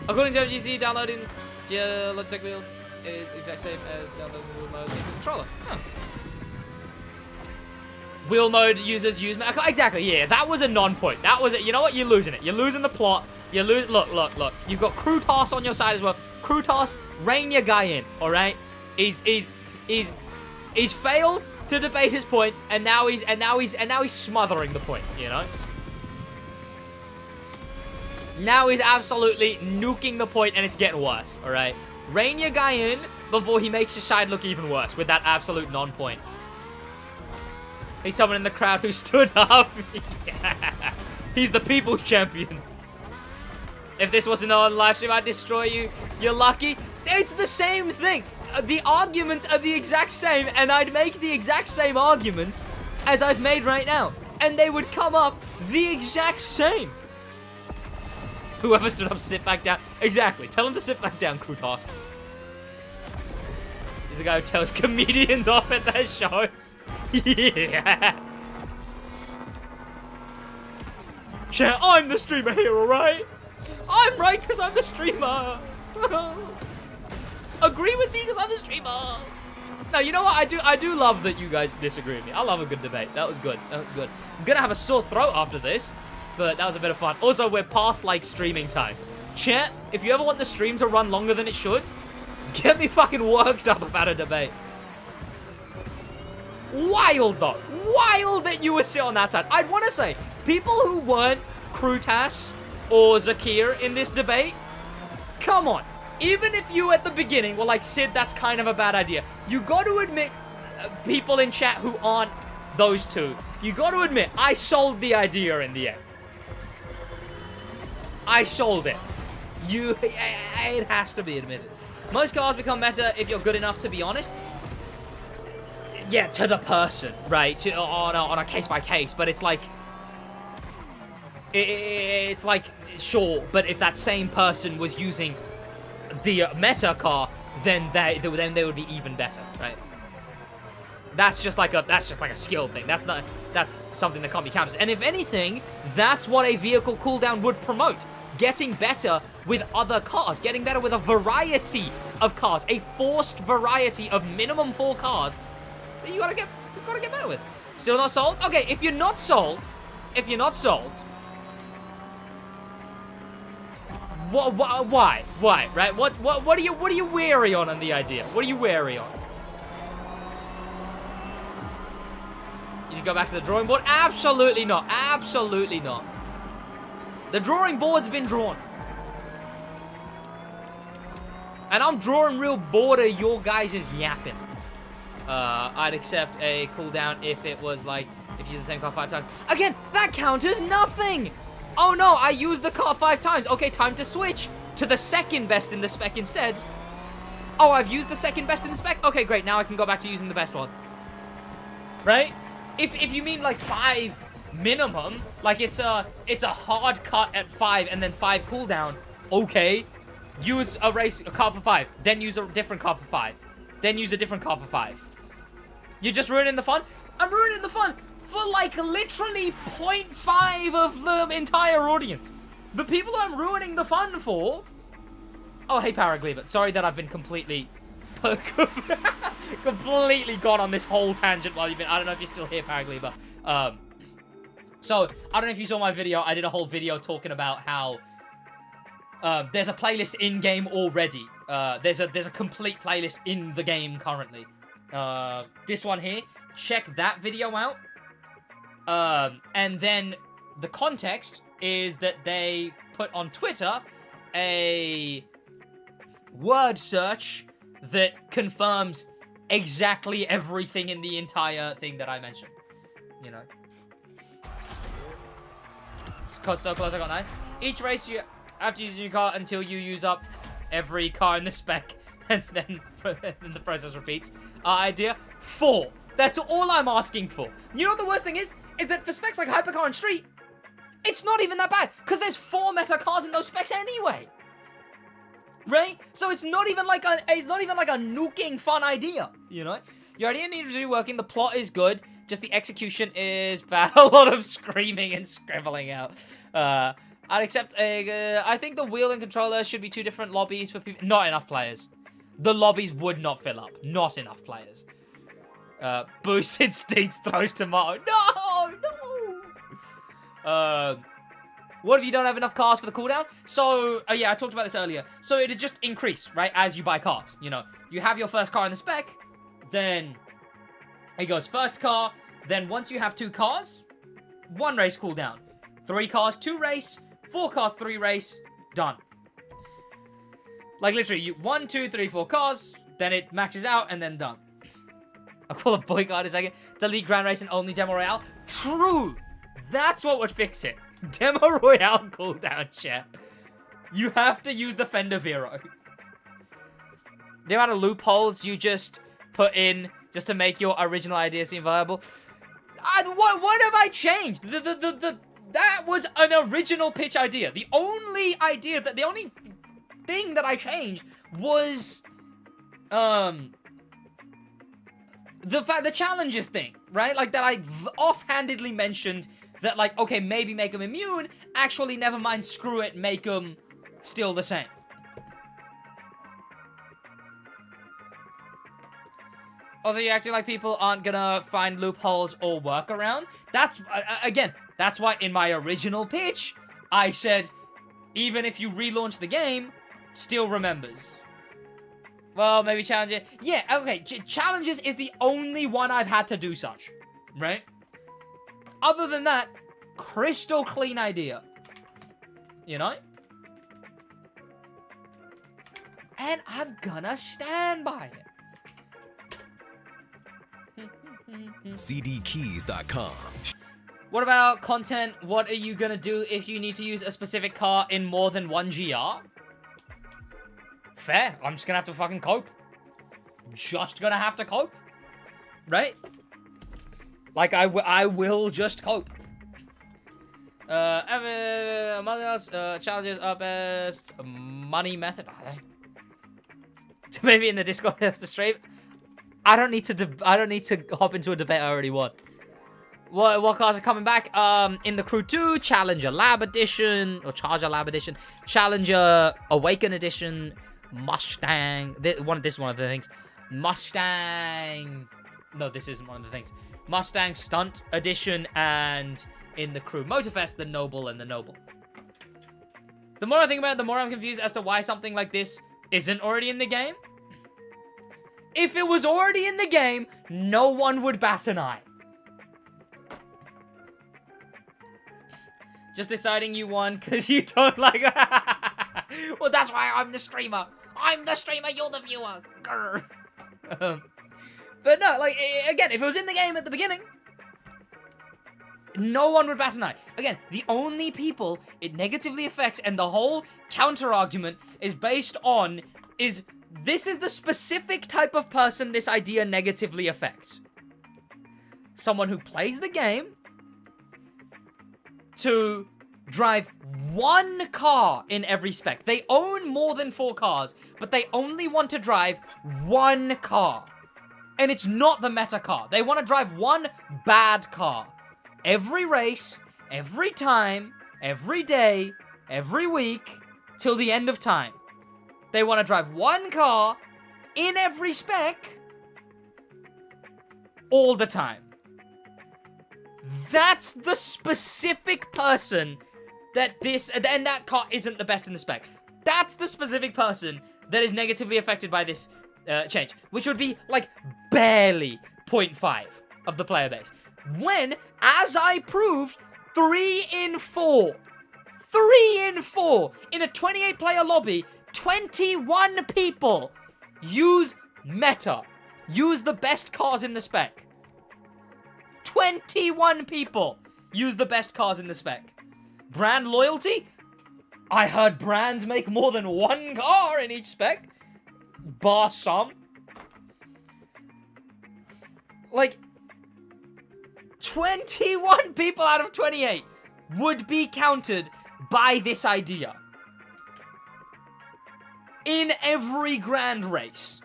According to FGC, downloading Logitech wheel is exact same as downloading wheel mode in the controller. Huh. Wheel mode users use... Exactly, yeah. That was a non-point. That was it. You know what? You're losing it. You're losing the plot. You lose... Look. You've got Crew Toss on your side as well. Crew Toss, rein your guy in, alright? He's failed to debate his point, and now he's smothering the point, you know? Now he's absolutely nuking the point, and it's getting worse, alright? Rein your guy in before he makes your side look even worse with that absolute non-point. He's someone in the crowd who stood up. Yeah. He's the people's champion. If this wasn't on live stream, I'd destroy you. You're lucky. It's the same thing. The arguments are the exact same, and I'd make the exact same arguments as I've made right now. And they would come up the exact same. Whoever stood up, sit back down. Exactly. Tell him to sit back down, Crew Toss. He's the guy who tells comedians off at their shows. Yeah. Chat, I'm the streamer here, alright? I'm right because I'm the streamer. Agree with me because I'm the streamer. No, you know what? I do love that you guys disagree with me. I love a good debate. That was good. I'm gonna have a sore throat after this. But that was a bit of fun. Also, we're past, like, streaming time. Chat, if you ever want the stream to run longer than it should, get me fucking worked up about a debate. Wild, though. Wild that you would sit on that side. I'd want to say, people who weren't Krutas or Zakir in this debate, come on. Even if you at the beginning were like, Sid, that's kind of a bad idea. You got to admit, people in chat who aren't those two, you got to admit, I sold the idea in the end. I sold it. It has to be admitted. Most cars become meta if you're good enough, to be honest. Yeah, to the person, right? On a case by case, but it's like, it's like, sure, but if that same person was using the meta car, then they would be even better, right? That's just like a skill thing. That's something that can't be counted. And if anything, that's what a vehicle cooldown would promote. Getting better with other cars, getting better with a variety of cars, a forced variety of minimum 4 cars that you gotta get better with. Still not sold? Okay, if you're not sold, why? Right? What are you wary on the idea? What are you wary on? You can go back to the drawing board? Absolutely not. Absolutely not. The drawing board's been drawn. And I'm drawing real bored of your guys' yapping. I'd accept a cooldown if it was like, if you use the same car 5 times. Again, that counters nothing! Oh no, I used the car 5 times. Okay, time to switch to the second best in the spec instead. Oh, I've used the second best in the spec? Okay, great, now I can go back to using the best one. Right? If you mean like 5 minimum, like it's a hard cut at 5 and then 5 cooldown, okay. Use a car for 5, then use a different car for 5, then use a different car for 5. You're just ruining the fun? I'm ruining the fun for like literally 0.5 of the entire audience. The people I'm ruining the fun for... Oh, hey, Paragleaver. Sorry that I've been completely gone on this whole tangent while you've been... I don't know if you're still here, Paragleaver. So, I don't know if you saw my video. I did a whole video talking about how... there's a playlist in-game already. There's a complete playlist in the game currently. This one here. Check that video out. And then the context is that they put on Twitter a word search that confirms exactly everything in the entire thing that I mentioned. You know. So close, I got 9. Each race you have to use a new car until you use up every car in the spec, and then the process repeats. Idea 4. That's all I'm asking for. You know what the worst thing is? Is that for specs like Hypercar and Street, it's not even that bad, because there's 4 meta cars in those specs anyway. Right? So it's not even like a nuking fun idea, you know? Your idea needs to be working, the plot is good, just the execution is bad. A lot of screaming and scribbling out. I'd accept I think the wheel and controller should be 2 different lobbies for people. Not enough players. The lobbies would not fill up. Not enough players. Boosted stinks, throws tomato. No! What if you don't have enough cars for the cooldown? So, yeah, I talked about this earlier. So it'd just increase, right, as you buy cars. You know, you have your first car in the spec, then it goes first car, then once you have 2 cars, 1 race cooldown. 3 cars, 2 race, 4 cars, 3 race, done. Like, literally, 1, 2, 3, 4 cars, then it maxes out, and then done. I'll call a boycott in a second. Delete Grand Race and only Demo Royale. True! That's what would fix it. Demo Royale cooldown, chat. You have to use the Fender Vero. The amount of loopholes you just put in just to make your original idea seem viable. What have I changed? That was an original pitch idea. The only thing that I changed was the challenges thing, right? Like that I offhandedly mentioned that, like, okay, maybe make them immune. Actually, never mind, screw it, make them still the same. Also, you're acting like people aren't gonna find loopholes or workarounds. That's, again, That's why in my original pitch, I said, even if you relaunch the game, still remembers. Well, maybe challenges. Yeah, okay, challenges is the only one I've had to do such, right? Other than that, crystal clean idea. You know? And I'm gonna stand by it. cdkeys.com. What about content? What are you gonna do if you need to use a specific car in more than one GR? Fair. I'm just gonna have to fucking cope. Just gonna have to cope. Right? Like, I will just cope. Challenges are best money method. Are they? Maybe in the Discord after stream. I don't need to hop into a debate I already won. What cars are coming back? In the Crew 2, Challenger Lab Edition, or Charger Lab Edition, Challenger Awaken Edition, Mustang. This is one of the things. Mustang. No, this isn't one of the things. Mustang Stunt Edition, and in the Crew Motorfest, the Noble and the Noble. The more I think about it, the more I'm confused as to why something like this isn't already in the game. If it was already in the game, no one would bat an eye. Just deciding you won because you don't like... Well, that's why I'm the streamer. I'm the streamer, you're the viewer. Grr. But no, like, again, if it was in the game at the beginning, no one would bat an eye. Again, the only people it negatively affects, and the whole counter-argument is based on, this is the specific type of person this idea negatively affects. Someone who plays the game to drive one car in every spec. They own more than 4 cars, but they only want to drive one car. And it's not the meta car. They want to drive one bad car. Every race, every time, every day, every week, till the end of time. They want to drive one car in every spec all the time. That's the specific person that and that car isn't the best in the spec. That's the specific person that is negatively affected by this change, which would be like barely 0.5 of the player base. When, as I proved, 3 in 4 in a 28-player lobby, 21 people use meta, use the best cars in the spec. 21 people use the best cars in the spec. Brand loyalty? I heard brands make more than one car in each spec. Bar some. Like, 21 people out of 28 would be counted by this idea. In every grand race.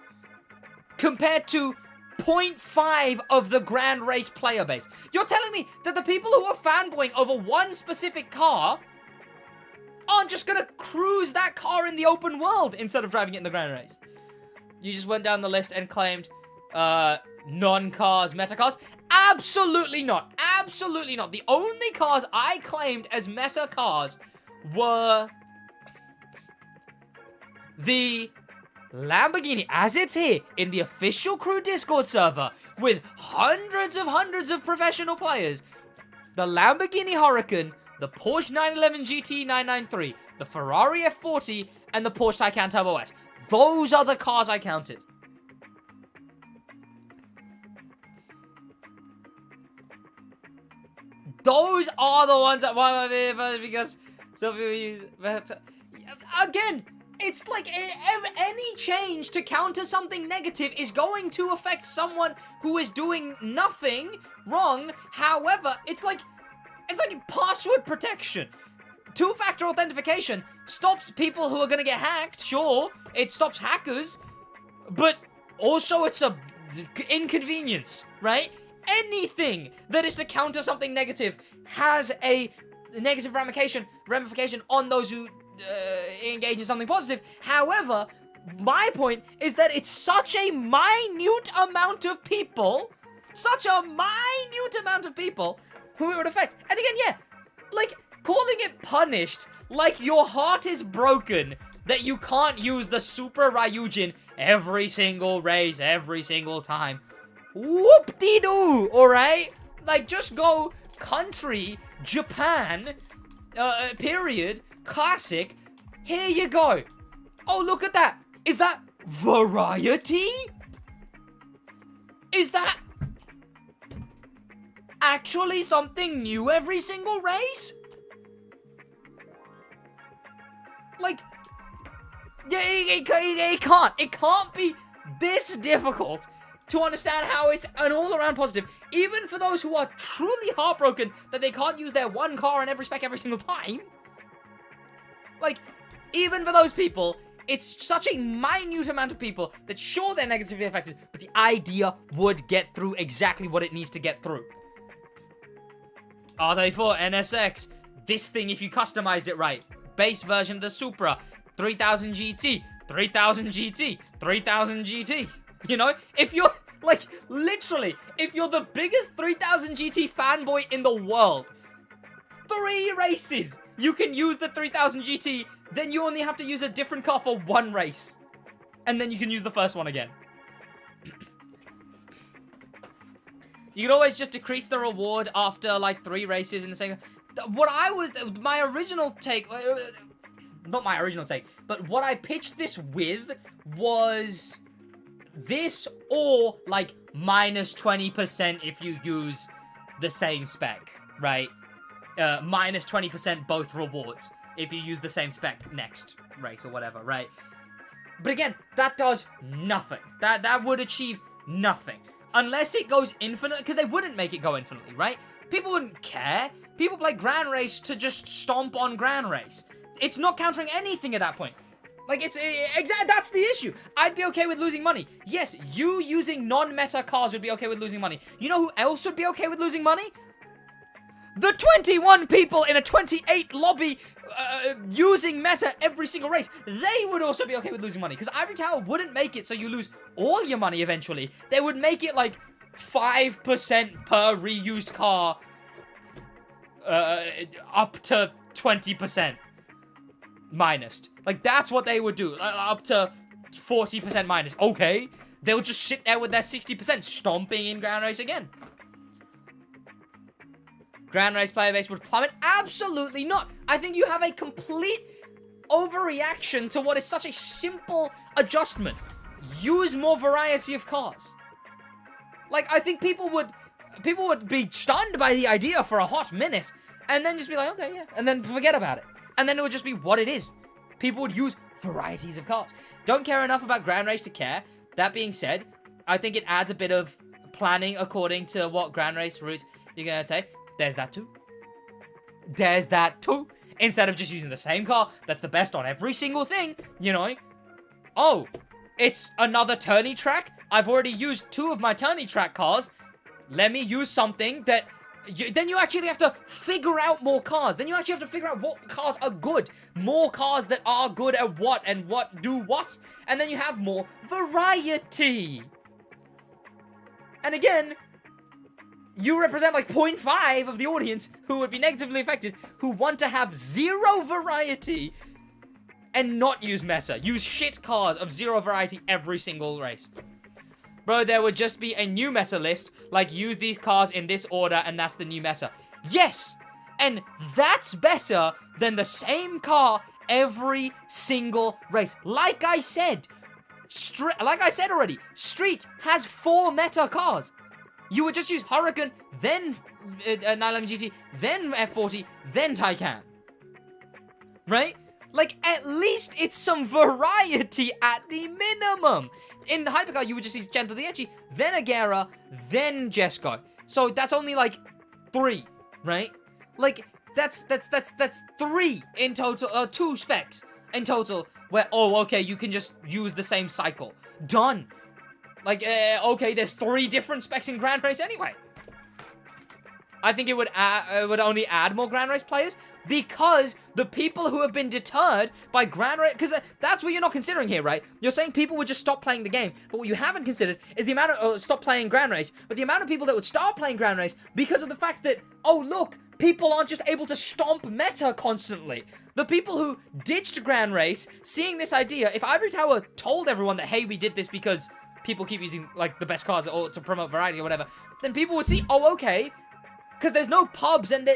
Compared to 0.5 of the grand race player base. You're telling me that the people who are fanboying over one specific car aren't just gonna cruise that car in the open world instead of driving it in the grand race? You just went down the list and claimed non-cars, meta cars? Absolutely not. Absolutely not. The only cars I claimed as meta cars were the Lamborghini, as it's here in the official Crew Discord server with hundreds of professional players. The Lamborghini Huracan, the Porsche 911 GT 993, the Ferrari F40, and the Porsche Taycan Turbo S. Those are the cars I counted. Those are the ones that because some people use. Again, it's like any change to counter something negative is going to affect someone who is doing nothing wrong. However, it's like password protection. Two-factor authentication stops people who are going to get hacked. Sure, it stops hackers, but also it's a inconvenience, right? Anything that is to counter something negative has a negative ramification on those who engage in something positive. However, my point is that it's such a minute amount of people, who it would affect. And again, yeah, like, calling it punished, like your heart is broken that you can't use the Super Ryujin every single race, every single time. Whoop-de-doo, alright? Like, just go country, Japan, period, classic, here you go. Oh, look at that. Is that variety? Is that actually something new every single race? Like, yeah, it can't be this difficult to understand how it's an all-around positive, even for those who are truly heartbroken that they can't use their one car in every spec every single time. Like, even for those people, it's such a minute amount of people that sure they're negatively affected, but the idea would get through exactly what it needs to get through. Are they for NSX? This thing, if you customized it right. Base version of the Supra. 3000 GT. 3000 GT. 3000 GT. You know? If you're, like, literally, if you're the biggest 3000 GT fanboy in the world, 3 races, you can use the 3000 GT, then you only have to use a different car for 1 race. And then you can use the first one again. You can always just decrease the reward after, like, 3 races in the same... my original take... not my original take, but what I pitched this with was this or, like, minus 20% if you use the same spec, right? Minus 20% both rewards if you use the same spec next race or whatever, right? But again, that does nothing. That would achieve nothing. Unless it goes infinite, because they wouldn't make it go infinitely, right? People wouldn't care. People play Grand Race to just stomp on Grand Race. It's not countering anything at that point. Like, that's the issue. I'd be okay with losing money. Yes, you using non-meta cars would be okay with losing money. You know who else would be okay with losing money? The 21 people in a 28 lobby using meta every single race. They would also be okay with losing money. Because Ivory Tower wouldn't make it so you lose all your money eventually. They would make it like 5% per reused car up to 20% minus. Like, that's what they would do. Up to 40% minus. Okay. They'll just sit there with their 60% stomping in Grand Race again. Grand Race player base would plummet? Absolutely not. I think you have a complete overreaction to what is such a simple adjustment. Use more variety of cars. Like, I think people would be stunned by the idea for a hot minute, and then just be like, okay, yeah, and then forget about it. And then it would just be what it is. People would use varieties of cars. Don't care enough about Grand Race to care. That being said, I think it adds a bit of planning according to what Grand Race route you're going to take. There's that too. There's that too. Instead of just using the same car that's the best on every single thing, you know. Oh, it's another tourney track? I've already used 2 of my tourney track cars. Let me use something that... then you actually have to figure out more cars. Then you actually have to figure out what cars are good. More cars that are good at what and what do what. And then you have more variety. And again... you represent like 0.5 of the audience who would be negatively affected, who want to have 0 variety and not use meta. Use shit cars of 0 variety every single race. Bro, there would just be a new meta list, like use these cars in this order and that's the new meta. Yes! And that's better than the same car every single race. Like I said already, Street has 4 meta cars. You would just use Hurricane, then 911 GT, then F40, then Taycan. Right? Like, at least it's some variety at the minimum. In Hypercar, you would just use Gento Dieci, then Agera, then Jesco. So that's only like 3, right? Like, that's 3 in total, 2 specs in total, where, oh, okay, you can just use the same cycle. Done. Like, okay, there's 3 different specs in Grand Race anyway. I think it would only add more Grand Race players, because the people who have been deterred by Grand Race, because that's what you're not considering here, right? You're saying people would just stop playing the game, but what you haven't considered is the amount of, stop playing Grand Race, but the amount of people that would start playing Grand Race because of the fact that, oh look, people aren't just able to stomp meta constantly. The people who ditched Grand Race, seeing this idea, if Ivory Tower told everyone that, hey, we did this because people keep using, like, the best cars or to promote variety or whatever, then people would see, oh, okay, because there's no pubs and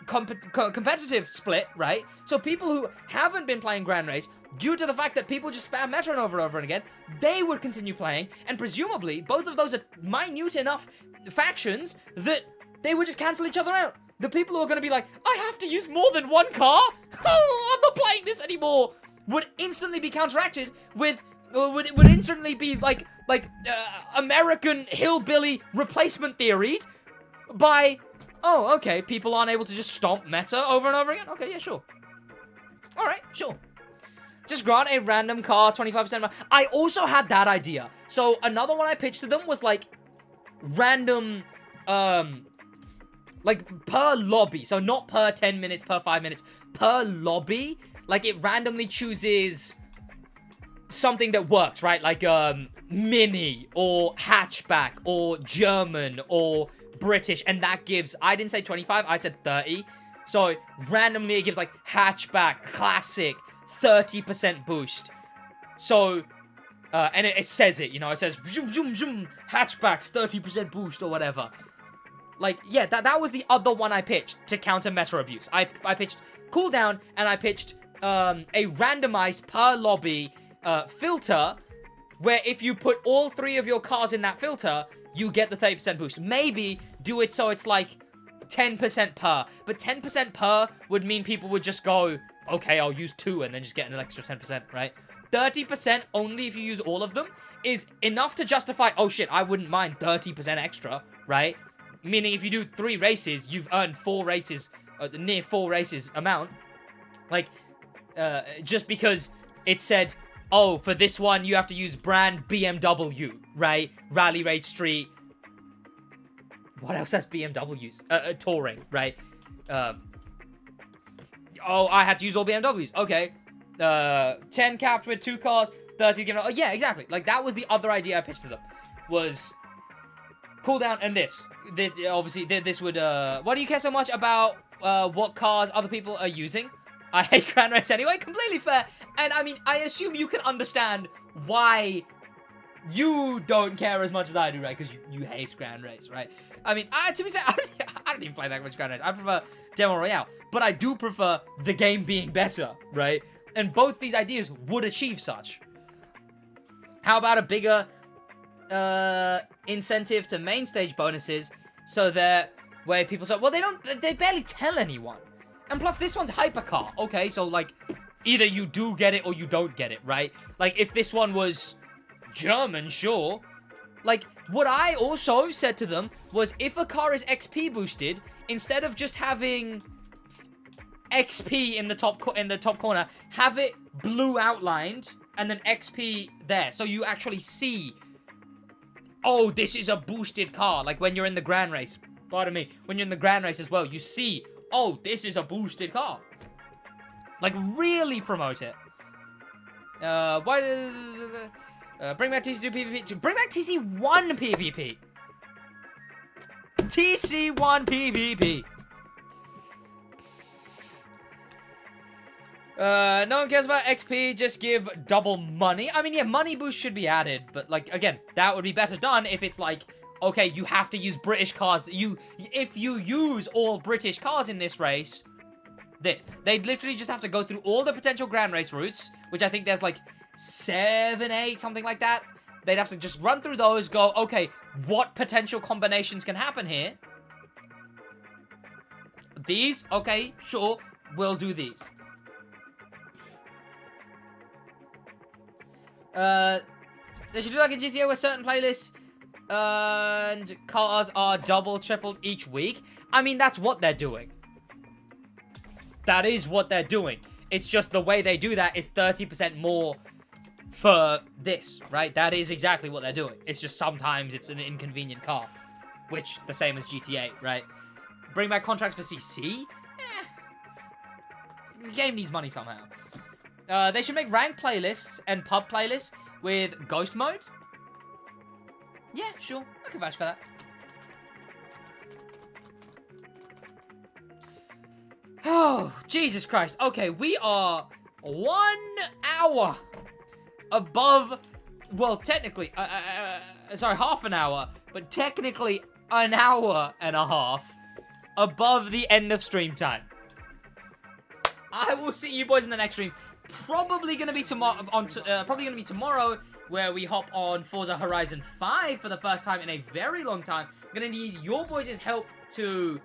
competitive split, right? So people who haven't been playing Grand Race, due to the fact that people just spam Metron over and over and again, they would continue playing, and presumably, both of those are minute enough factions that they would just cancel each other out. The people who are going to be like, I have to use more than one car? Oh, I'm not playing this anymore, would instantly be counteracted with, would instantly be like American hillbilly replacement theoried by, oh, okay, people aren't able to just stomp meta over and over again? Okay, yeah, sure. Alright, sure. Just grant a random car 25% more. I also had that idea. So, another one I pitched to them was, like, random, like, per lobby. So, not per 10 minutes, per 5 minutes. Per lobby. Like, it randomly chooses something that works, right? Like, mini, or hatchback, or German, or British, and that gives, I didn't say 25, I said 30. So randomly it gives like hatchback, classic, 30% boost. So, and it says it, you know, it says zoom, zoom, zoom, hatchbacks, 30% boost or whatever. Like, yeah, that was the other one I pitched to counter meta abuse. I pitched cooldown, and I pitched a randomized per lobby filter, where if you put all 3 of your cars in that filter, you get the 30% boost. Maybe do it so it's like 10% per. But 10% per would mean people would just go, okay, I'll use 2 and then just get an extra 10%, right? 30% only if you use all of them is enough to justify, oh shit, I wouldn't mind 30% extra, right? Meaning if you do 3 races, you've earned 4 races, near 4 races amount. Like, just because it said, oh, for this one, you have to use brand BMW, right? Rally Raid Street. What else has BMWs? Touring, right? Oh, I had to use all BMWs. Okay. 10 capped with 2 cars, 30 given. Oh, yeah, exactly. Like, that was the other idea I pitched to them. Was cooldown and this. Obviously, this would, why do you care so much about what cars other people are using? I hate Grand Race anyway. Completely fair. And, I mean, I assume you can understand why you don't care as much as I do, right? Because you hate Grand Race, right? I mean, to be fair, I don't even play that much Grand Race. I prefer Demo Royale. But I do prefer the game being better, right? And both these ideas would achieve such. How about a bigger incentive to main stage bonuses so that where people say, well, they barely tell anyone. And plus, this one's hypercar. Okay, so, like, either you do get it or you don't get it, right? Like, if this one was German, sure. Like, what I also said to them was, if a car is XP boosted, instead of just having XP in the top corner, have it blue outlined and then XP there, so you actually see, oh, this is a boosted car. Like when you're in the Grand Race, pardon me, when you're in the Grand Race as well, you see, oh, this is a boosted car. Like, really promote it. Bring back TC2 PvP. Bring back TC1 PvP. TC1 PvP. No one cares about XP, just give double money. I mean, yeah, money boost should be added, but, like, again, that would be better done if it's like, okay, you have to use British cars. If you use all British cars in this race, they'd literally just have to go through all the potential Grand Race routes, which I think there's, like, 7, 8, something like that. They'd have to just run through those, go, okay, what potential combinations can happen here? These? Okay, sure, we'll do these. They should do like a GTA where certain playlists and cars are double, tripled each week. I mean, that's what they're doing. That is what they're doing. It's just the way they do that is 30% more for this, right? That is exactly what they're doing. It's just sometimes it's an inconvenient car, which the same as GTA, right? Bring back contracts for CC? The game needs money somehow. They should make ranked playlists and pub playlists with ghost mode. Yeah, sure. I can vouch for that. Oh, Jesus Christ. Okay, we are 1 hour above... Well, technically... sorry, half an hour. But technically, an hour and a half above the end of stream time. I will see you boys in the next stream. Probably gonna be tomorrow. Probably gonna be tomorrow, where we hop on Forza Horizon 5 for the first time in a very long time. I'm gonna need your boys' help to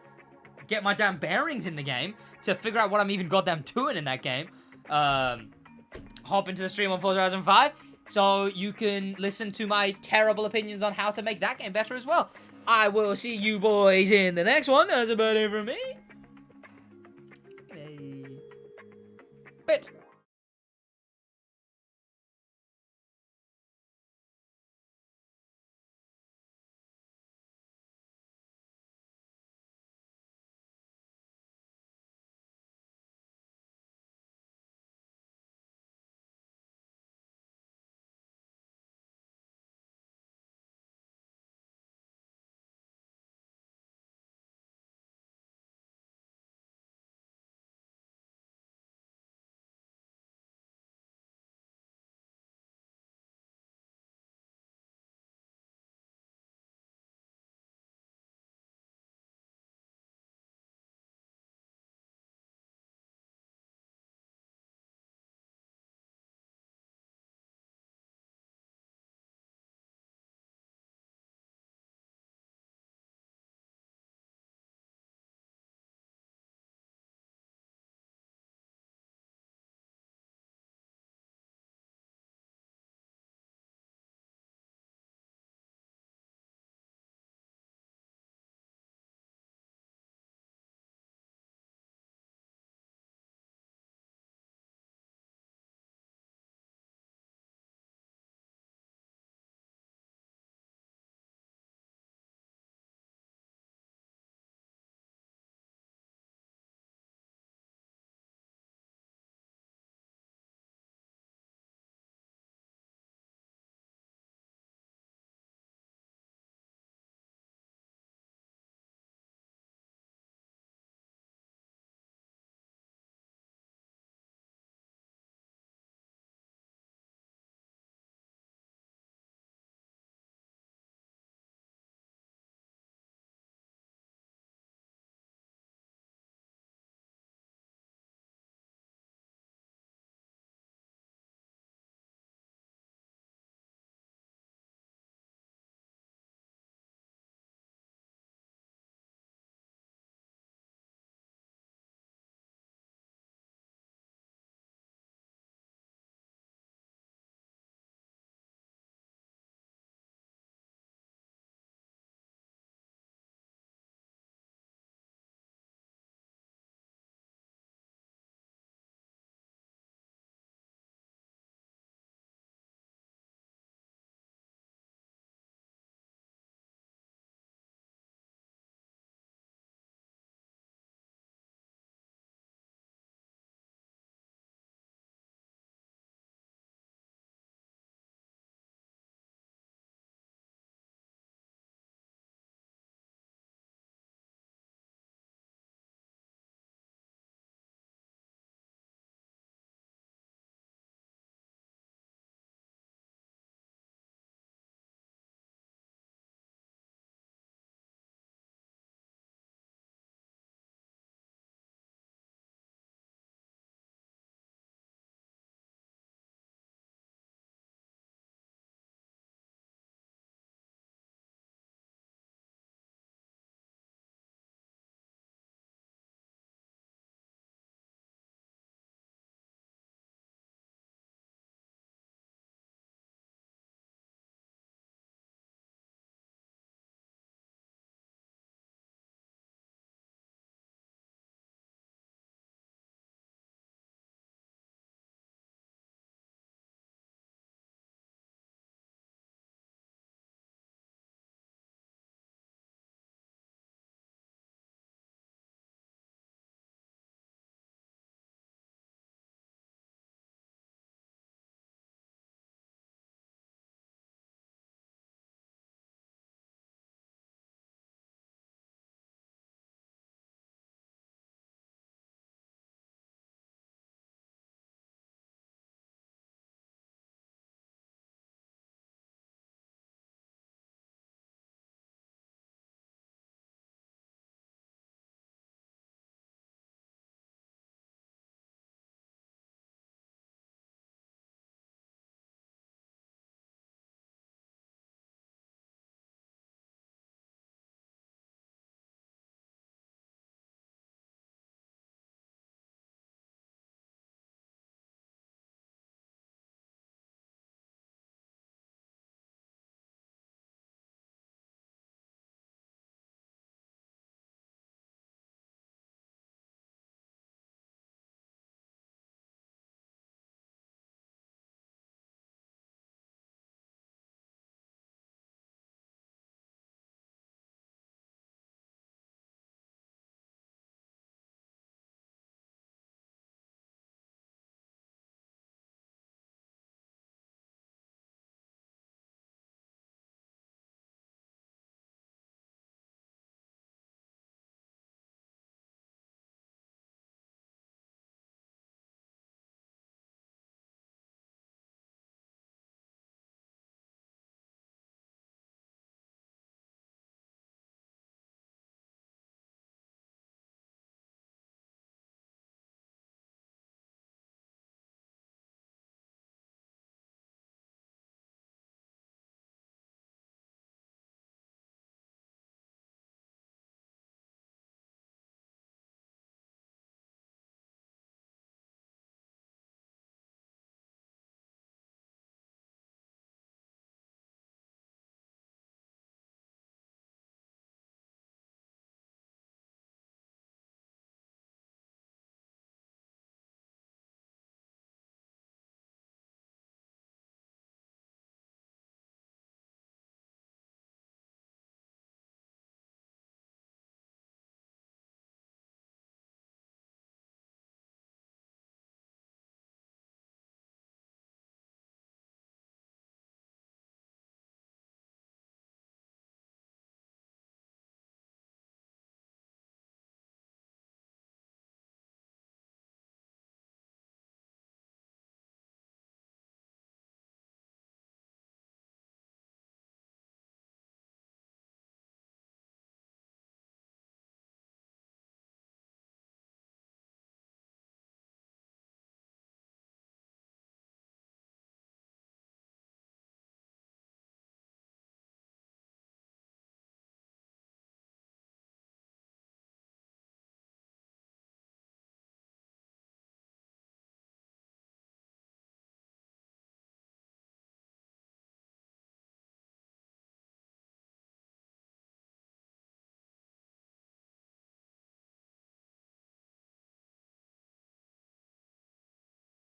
get my damn bearings in the game, to figure out what I'm even goddamn doing in that game. Hop into the stream on Forza Horizon 5, so you can listen to my terrible opinions on how to make that game better as well. I will see you boys in the next one. That's about it from me. Bit.